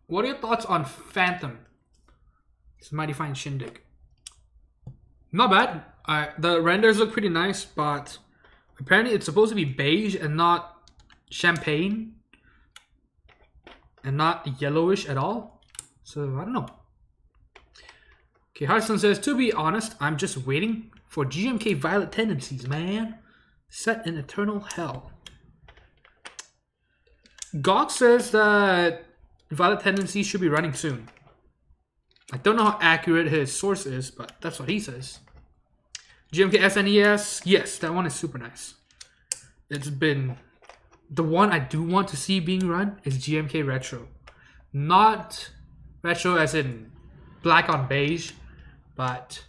[SPEAKER 1] What are your thoughts on Phantom? It's Mighty Fine Shindig. Not bad. The renders look pretty nice, but apparently it's supposed to be beige and not champagne. And not yellowish at all. So, I don't know. Okay, Hearthstone says, to be honest, I'm just waiting for GMK Violet Tendencies, man. Set in eternal hell. Gog says that Violet Tendencies should be running soon. I don't know how accurate his source is, but that's what he says. GMK SNES, yes, that one is super nice. It's been... The one I do want to see being run is GMK Retro. Not Retro as in black on beige, but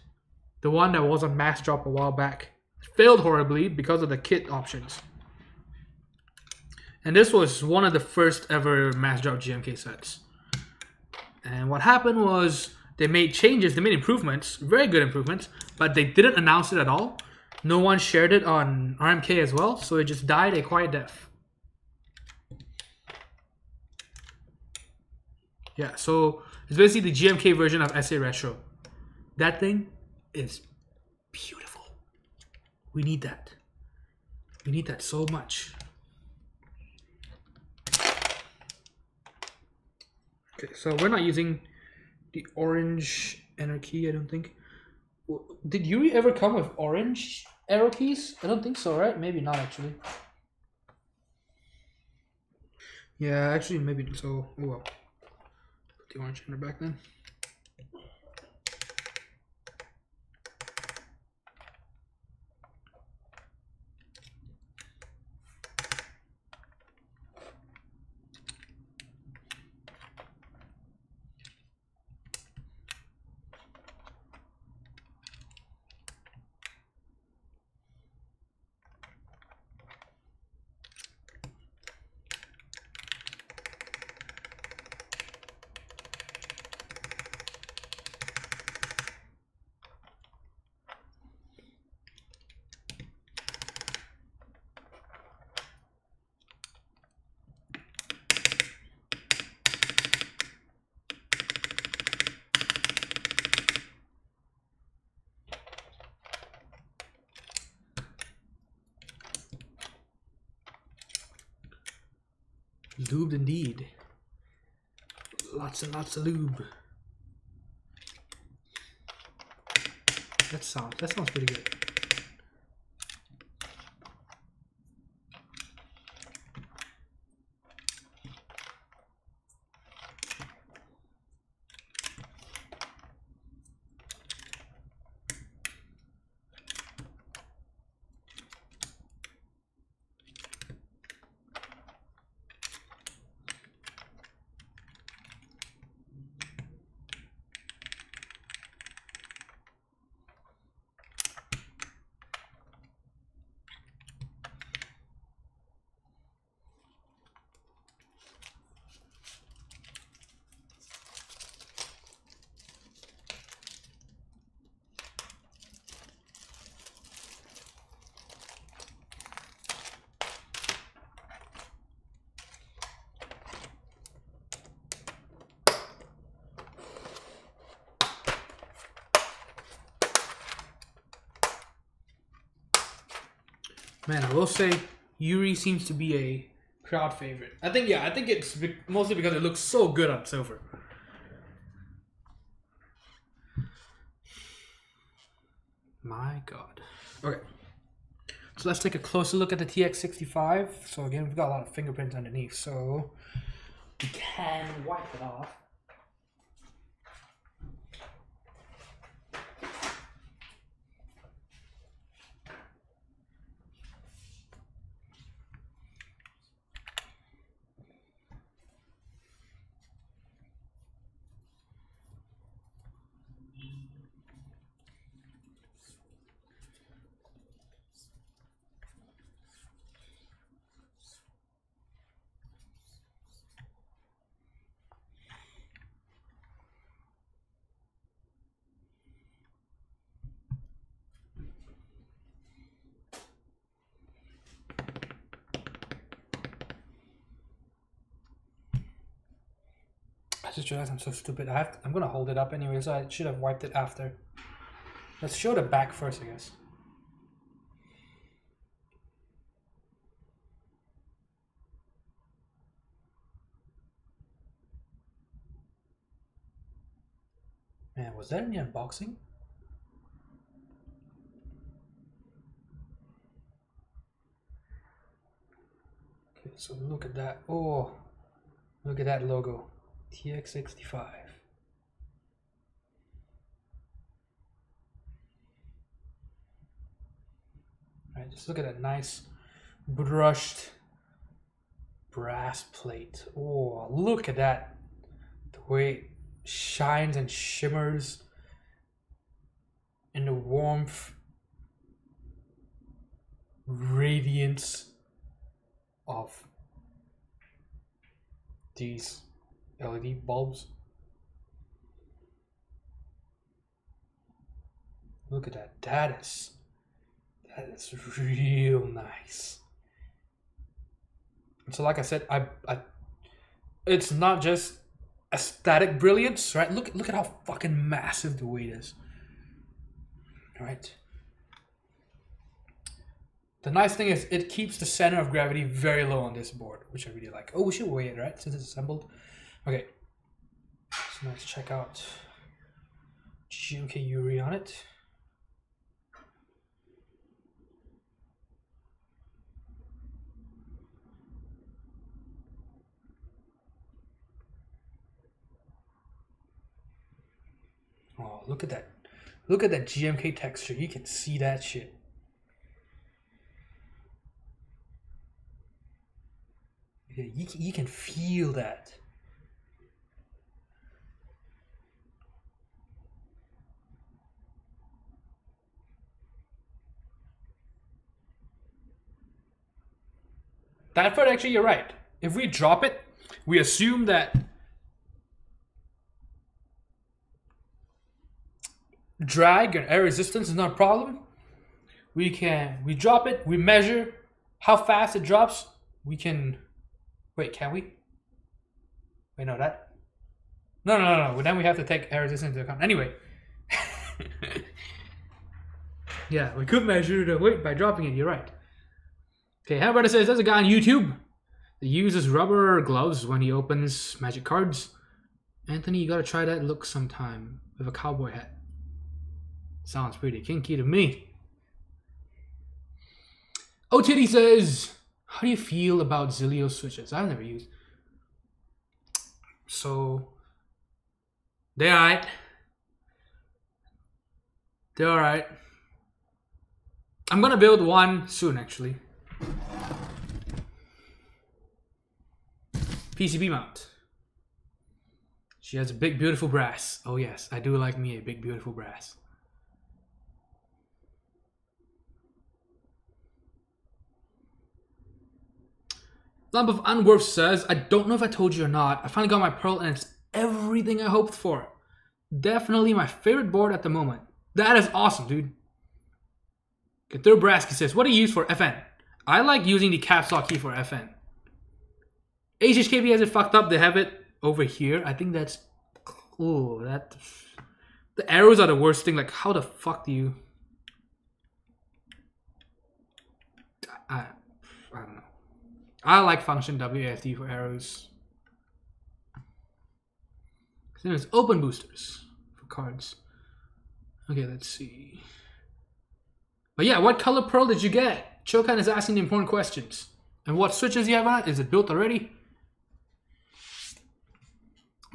[SPEAKER 1] the one that was on mass drop a while back. Failed horribly because of the kit options. And this was one of the first ever mass drop GMK sets. And what happened was they made changes, they made improvements, very good improvements, but they didn't announce it at all. No one shared it on RMK as well, so it just died a quiet death. Yeah, so it's basically the GMK version of SA Retro. That thing is beautiful. We need that. We need that so much. Okay, so we're not using the orange enter key, I don't think. Did Yuri ever come with orange arrow keys? I don't think so, right? Maybe not, actually. Yeah, actually, maybe so. Oh well. Put the orange enter back then. Lubed indeed. Lots and lots of lube. That sounds pretty good. Man, I will say Yuri seems to be a crowd favorite. I think it's mostly because it looks so good on silver. My God. Okay. So let's take a closer look at the TX65. So again, we've got a lot of fingerprints underneath, so we can wipe it off. I just realized I'm so stupid. I'm gonna hold it up anyway, so I should have wiped it after. Let's show the back first, I guess. Man, was that in the unboxing? Okay, so look at that. Oh, look at that logo. TX65. Alright, just look at that nice brushed brass plate. Oh, look at that. The way it shines and shimmers in the warmth, radiance of these LED bulbs. Look at that. That is real nice. And so like I said, it's not just aesthetic brilliance, right? Look at how fucking massive the weight is. All right. The nice thing is it keeps the center of gravity very low on this board, which I really like. Oh, we should weigh it, right? Since it's assembled. Okay. So let's check out GMK Yuri on it. Oh, look at that. Look at that GMK texture. You can see that shit. Yeah, you can feel that. That part, actually, you're right. If we drop it, we assume that drag and air resistance is not a problem. We drop it, we measure how fast it drops. We can, wait, can we? Wait, no, that, no. Then we have to take air resistance into account. Anyway. Yeah, we could measure the weight by dropping it, you're right. Okay, how about it says, there's a guy on YouTube that uses rubber gloves when he opens magic cards. Anthony, you gotta try that look sometime with a cowboy hat. Sounds pretty kinky to me. OTD says, how do you feel about Zilio switches? I've never used. So, they're alright. They're alright. I'm gonna build one soon, actually. PCB mount. She has a big, beautiful brass. Oh yes, I do like me a big, beautiful brass. Lump of Unworth says, I don't know if I told you or not, I finally got my Pearl and it's everything I hoped for. Definitely my favorite board at the moment. That is awesome, dude. Okay, Thurbraski says, what do you use for FN? I like using the caps lock key for FN. HHKB has it fucked up. They have it over here. I think that's... Oh, that... The arrows are the worst thing. Like, how the fuck do you... I don't know. I like function WASD for arrows. Then there's open boosters for cards. Okay, let's see. But yeah, what color pearl did you get? Chokan is asking the important questions. And what switches you have on it? Is it built already?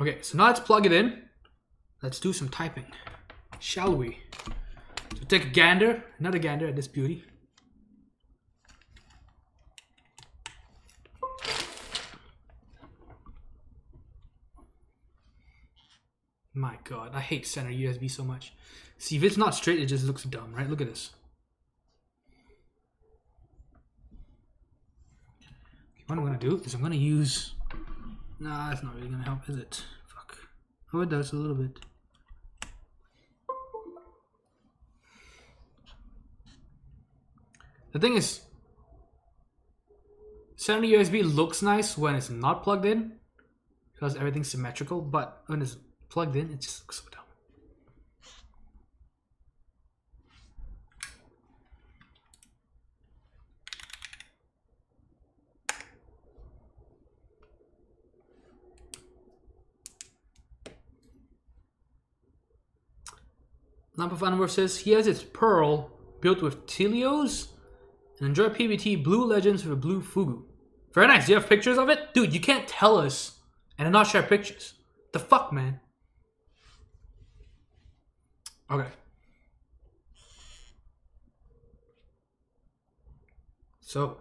[SPEAKER 1] Okay, so now let's plug it in. Let's do some typing. Shall we? So take a gander, another gander at this beauty. My god, I hate center USB so much. See, if it's not straight, it just looks dumb, right? Look at this. What I'm gonna do is I'm gonna use... Nah, that's not really gonna help, is it? Fuck. Oh, it does a little bit. The thing is, center USB looks nice when it's not plugged in. because everything's symmetrical, but when it's plugged in, it just looks so dumb. Lamp of Anwar says he has his Pearl built with Telios and enjoy PBT Blue Legends with a blue Fugu. Very nice. Do you have pictures of it? Dude, you can't tell us and not share pictures. The fuck, man? Okay. So.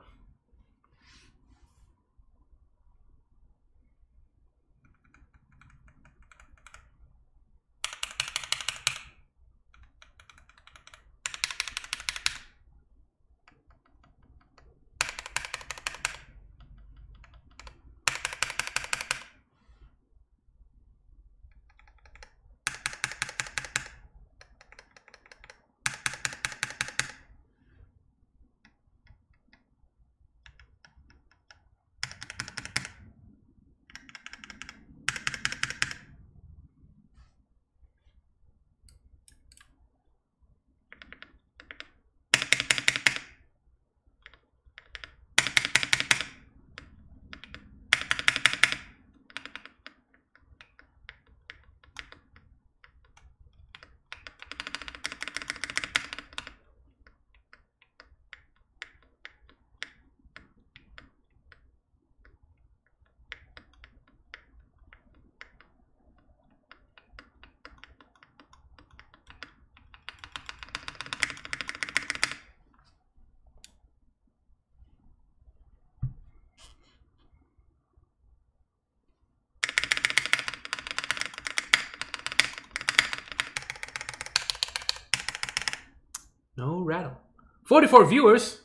[SPEAKER 1] No rattle. 44 viewers.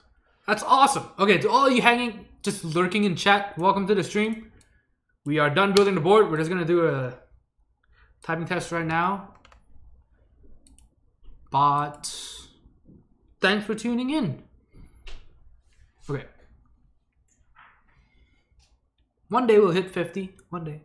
[SPEAKER 1] That's awesome. Okay, to all you hanging, just lurking in chat, welcome to the stream. We are done building the board. We're just going to do a typing test right now. But thanks for tuning in. Okay. One day we'll hit 50. One day.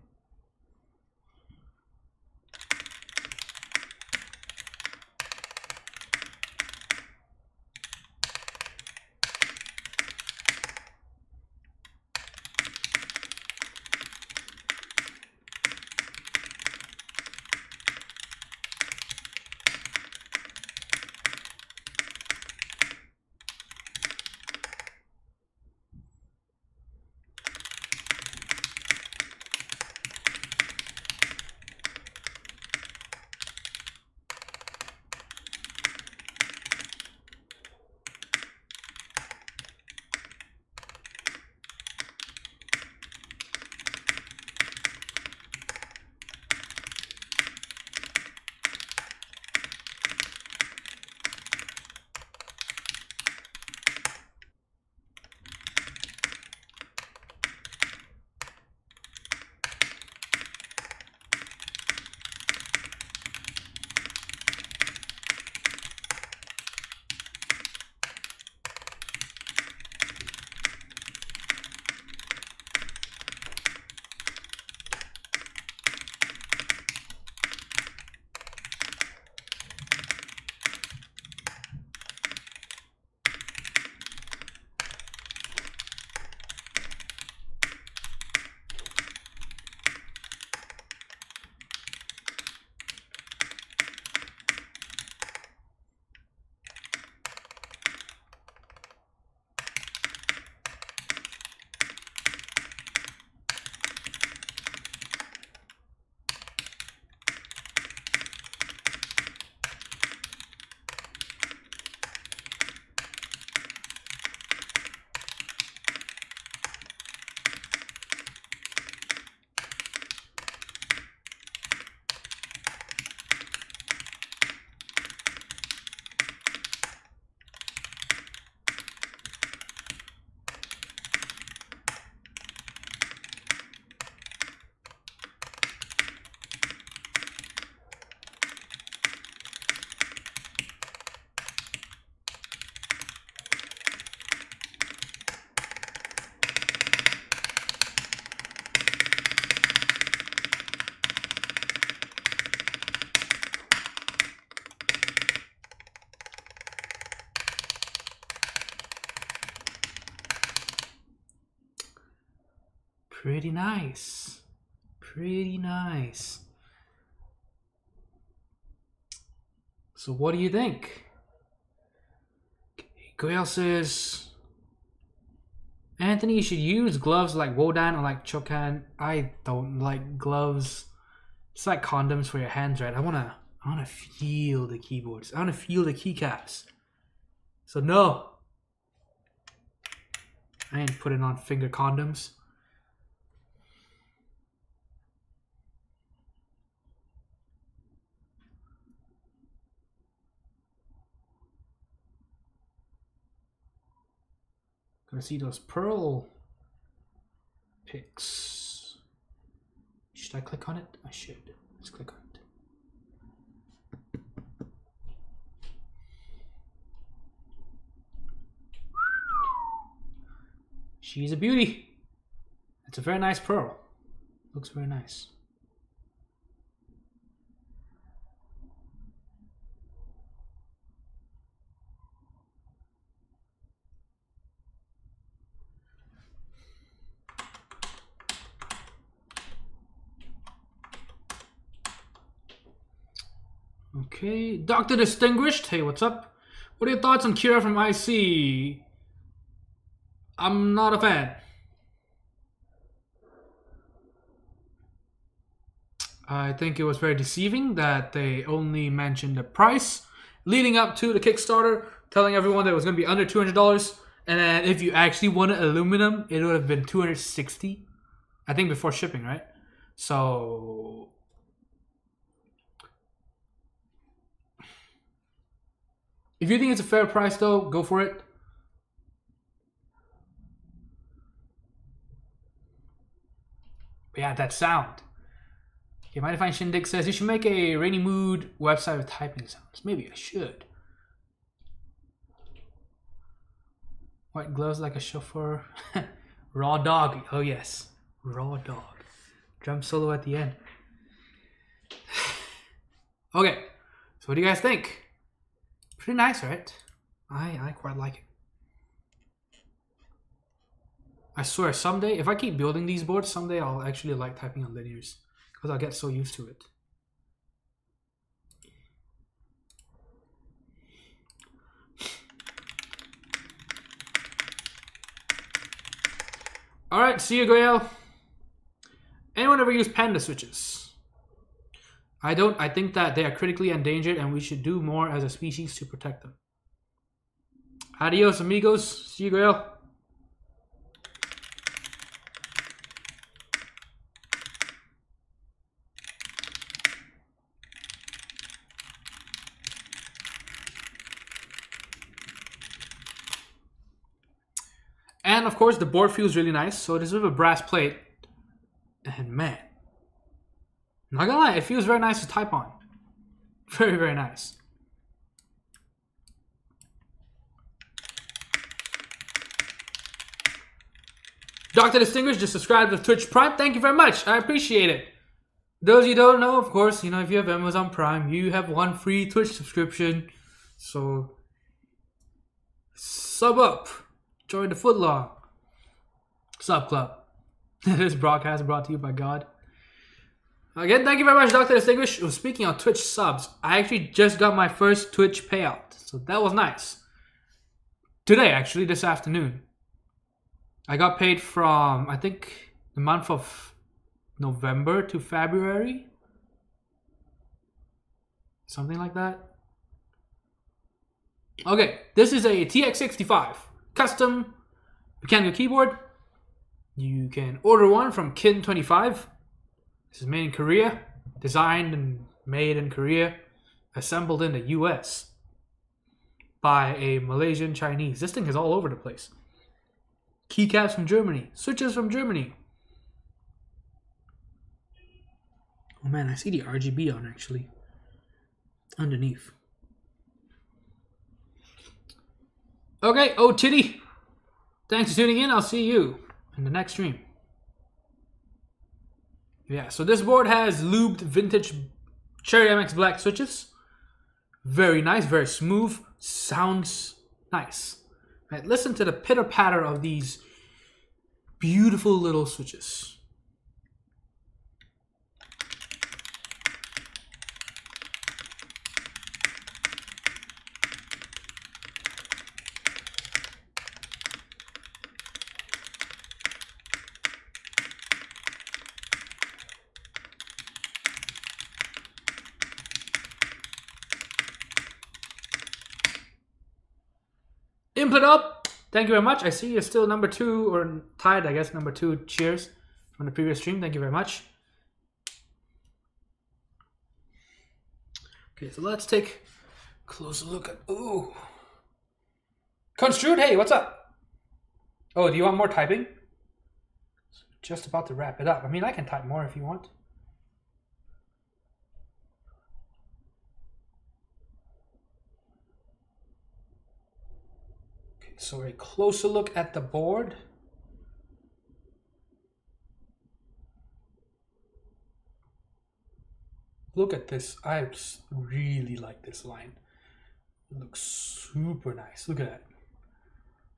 [SPEAKER 1] Pretty nice. Pretty nice. So what do you think? Gail says, Anthony, you should use gloves like Wodan or like Chokan. I don't like gloves. It's like condoms for your hands, right? I wanna feel the keyboards. I wanna feel the keycaps. So no, I ain't putting on finger condoms. Gonna see those pearl picks. Should I click on it? I should. Let's click on it. She's a beauty. It's a very nice pearl. Looks very nice. Okay, Dr. Distinguished, hey, what's up? What are your thoughts on Kira from IC? I'm not a fan. I think it was very deceiving that they only mentioned the price leading up to the Kickstarter, telling everyone that it was going to be under $200, and then if you actually wanted aluminum, it would have been $260, I think, before shipping, right? So if you think it's a fair price, though, go for it. But yeah, that sound. Okay, Mighty Fine Shindig says you should make a rainy mood website with typing sounds. Maybe I should. White gloves like a chauffeur. Raw dog. Oh yes, raw dog. Drum solo at the end. Okay, so what do you guys think? Pretty nice, right? I quite like it. I swear, someday, if I keep building these boards, someday I'll actually like typing on linears, because I'll get so used to it. Alright, see you, Goyal. Anyone ever use panda switches? I don't. I think that they are critically endangered and we should do more as a species to protect them. Adios, amigos. See you, Goyal. And of course, the board feels really nice. So it is with a brass plate. And man, not gonna lie, it feels very nice to type on. Very, very nice. Dr. Distinguished just subscribed to Twitch Prime. Thank you very much. I appreciate it. Those you don't know, of course, you know, if you have Amazon Prime, you have one free Twitch subscription. So sub up. Join the footlong. Sub club. This broadcast brought to you by God. Again, thank you very much, Dr. Distinguished. Oh, speaking of Twitch subs, I actually just got my first Twitch payout. So that was nice. Today, actually, this afternoon. I got paid from, I think, the month of November to February. Something like that. Okay, this is a TX65 custom mechanical keyboard. You can order one from Kin25. This is made in Korea, designed and made in Korea, assembled in the US by a Malaysian Chinese. This thing is all over the place. Keycaps from Germany, switches from Germany. Oh man, I see the RGB on actually underneath. Okay, oh titty. Thanks for tuning in. I'll see you in the next stream. Yeah, so this board has Lubed Vintage Cherry MX Black switches. Very nice, very smooth. Sounds nice. Right, listen to the pitter patter of these beautiful little switches. Input up. Thank you very much. I see you're still number 2 or tied, I guess, number 2. Cheers from the previous stream. Thank you very much. Okay, so let's take a closer look at. Ooh. Construed, hey, what's up? Oh, do you want more typing? Just about to wrap it up. I mean, I can type more if you want. Okay, so a closer look at the board. Look at this. I really like this line. It looks super nice. Look at that.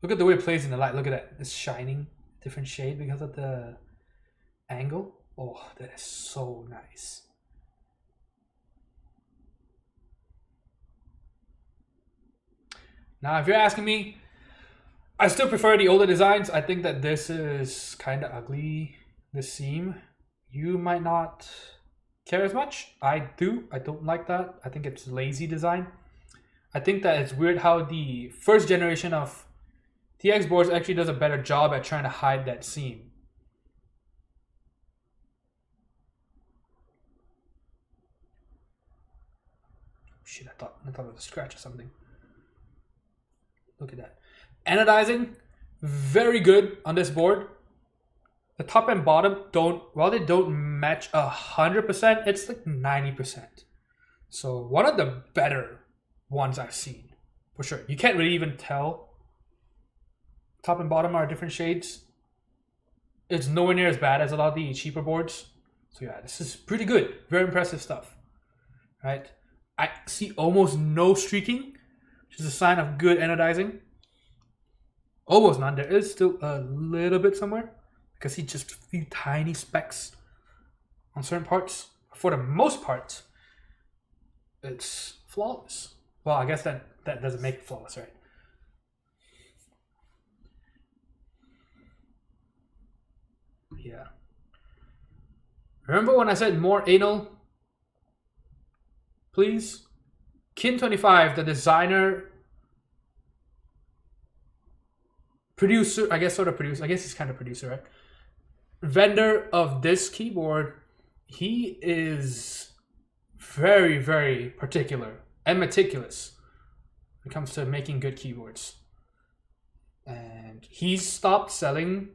[SPEAKER 1] Look at the way it plays in the light. Look at that. It's shining. Different shade because of the angle. Oh, that is so nice. Now, if you're asking me, I still prefer the older designs. I think that this is kind of ugly, this seam. You might not care as much. I do. I don't like that. I think it's lazy design. I think that it's weird how the first generation of TX boards actually does a better job at trying to hide that seam. Shit, I thought it was a scratch or something. Look at that. Anodizing, very good on this board. The top and bottom don't, while they don't match 100%, it's like 90%. So one of the better ones I've seen, for sure. You can't really even tell. Top and bottom are different shades. It's nowhere near as bad as a lot of the cheaper boards. So yeah, this is pretty good. Very impressive stuff. Right? I see almost no streaking, which is a sign of good anodizing. Almost none. There is still a little bit somewhere. I can see just a few tiny specks on certain parts. For the most part, it's flawless. Well, I guess that doesn't make it flawless, right? Yeah. Remember when I said more anal? Please? Kin25, the designer, producer, I guess sort of producer, I guess he's kind of producer, right? Vendor of this keyboard, he is very, very particular and meticulous when it comes to making good keyboards. And he's stopped selling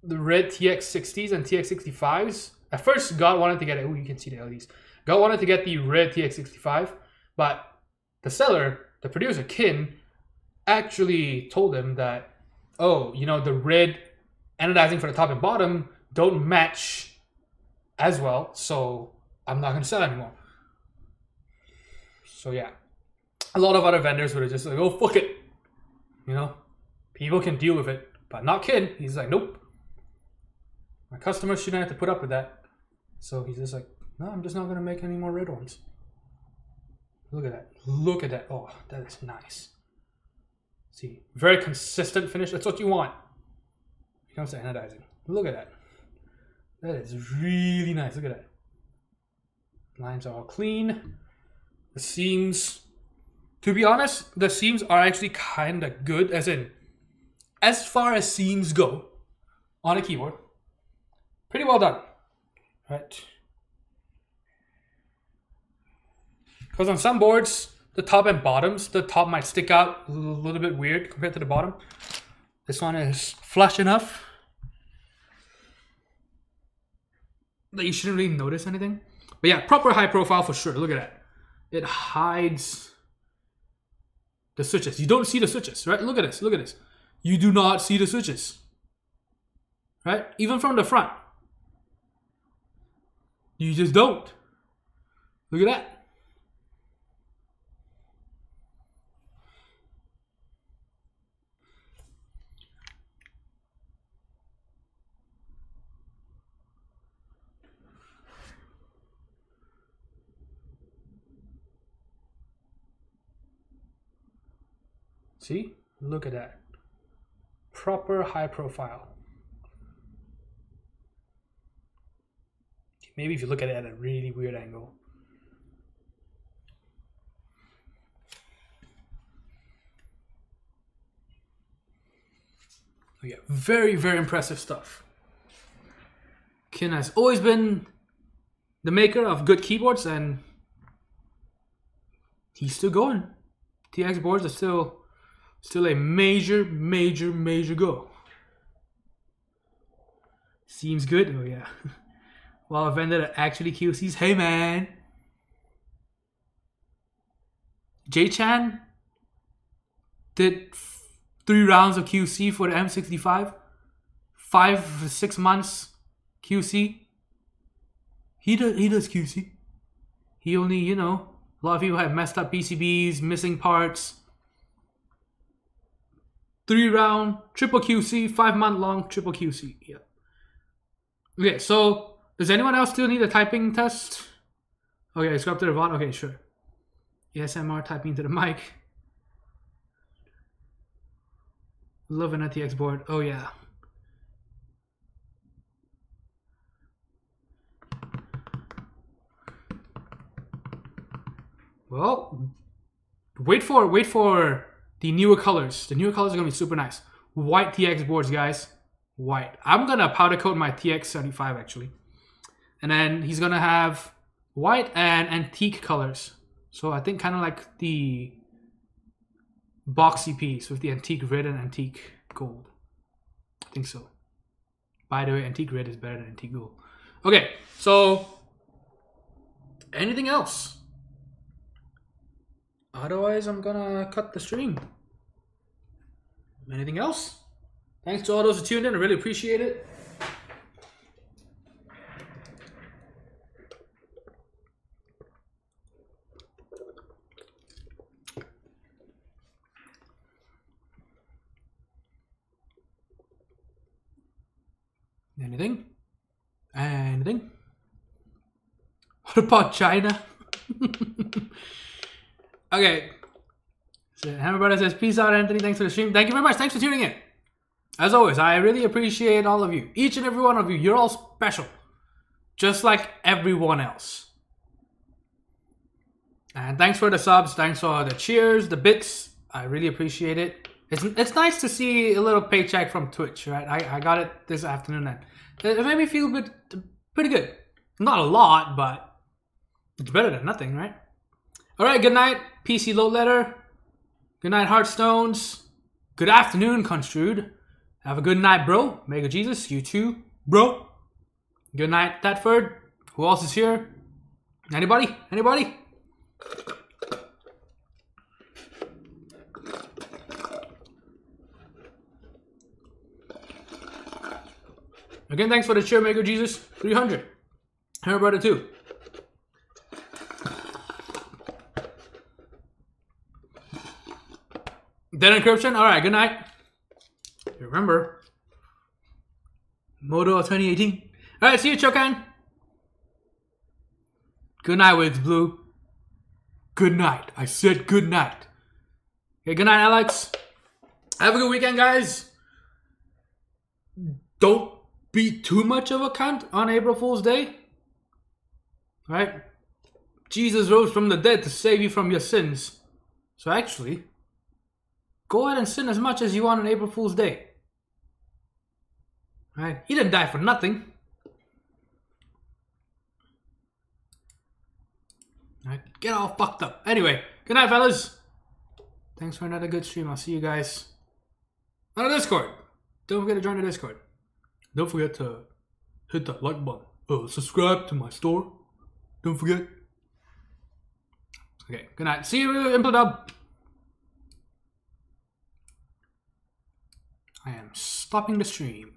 [SPEAKER 1] the red TX60s and TX65s. At first, God wanted to get it. Oh, you can see the LEDs. God wanted to get the red TX65, but the seller, the producer, Kin, actually told him that, oh, you know, the red anodizing for the top and bottom don't match as well, so I'm not going to sell anymore. So yeah, a lot of other vendors would have just like, oh, fuck it. You know, people can deal with it, but not Kin. He's like, nope. My customers shouldn't have to put up with that. So he's just like, no, I'm just not going to make any more red ones. Look at that. Look at that. Oh, that is nice. See, very consistent finish. That's what you want when it comes to anodizing. Look at that. That is really nice. Look at that. Lines are all clean. The seams, to be honest, the seams are actually kind of good, as in, as far as seams go on a keyboard, pretty well done, right? Because on some boards, the top and bottoms, the top might stick out a little bit weird compared to the bottom. This one is flush enough that you shouldn't really notice anything. But yeah, proper high profile for sure. Look at that. It hides the switches. You don't see the switches, right? Look at this. Look at this. You do not see the switches, right? Even from the front. You just don't. Look at that. See? Look at that. Proper high profile. Maybe if you look at it at a really weird angle. Oh yeah, very, very impressive stuff. Ken has always been the maker of good keyboards, and he's still going. TX boards are still a major go. Seems good. Oh yeah. Well, a vendor that actually QCs. Hey man. J-Chan did 3 rounds of QC for the M65. 5 to 6 months QC. He does QC. He only, you know, a lot of people have messed up PCBs, missing parts. 3-round triple QC, 5-month long triple QC. Yeah. Okay, so does anyone else still need a typing test? Okay, let's go up to the VOD. Okay, sure. ASMR typing to the mic. Loving a TX board. Oh yeah. Well, wait for the newer colors. The newer colors are gonna be super nice. White TX boards, guys. White. I'm gonna powder coat my TX65 actually, and then he's gonna have white and antique colors. So I think kind of like the boxy piece with the antique red and antique gold. I think so. By the way, antique red is better than antique gold. Okay, so anything else? Otherwise, I'm gonna cut the stream. Anything else? Thanks to all those who tuned in. I really appreciate it. Anything? Anything? What about China? Okay. So Hammer Brother says, peace out, Anthony. Thanks for the stream. Thank you very much. Thanks for tuning in. As always, I really appreciate all of you. Each and every one of you. You're all special. Just like everyone else. And thanks for the subs. Thanks for the cheers, the bits. I really appreciate it. It's nice to see a little paycheck from Twitch, right? I got it this afternoon and it made me feel pretty good. Not a lot, but it's better than nothing, right? Alright, good night, PC Load Letter. Good night, Heartstones. Good afternoon, Construed. Have a good night, bro. Mega Jesus, you too, bro. Good night, Thetford. Who else is here? Anybody? Anybody? Again, thanks for the cheer, Mega Jesus. 300. Her brother too. Dead encryption. All right. Good night. Remember, Moto 2018. All right. See you, Chokan. Good night, Wigs Blue. Good night. I said good night. Okay. Good night, Alex. Have a good weekend, guys. Don't be too much of a cunt on April Fool's Day. Right? Jesus rose from the dead to save you from your sins. So actually, go ahead and sin as much as you want on April Fool's Day. Right? He didn't die for nothing. Right? Get all fucked up. Anyway, good night, fellas. Thanks for another good stream. I'll see you guys on the Discord. Don't forget to join the Discord. Don't forget to hit that like button. Subscribe to my store. Don't forget. Okay, good night. See you, Impledub. I am stopping the stream.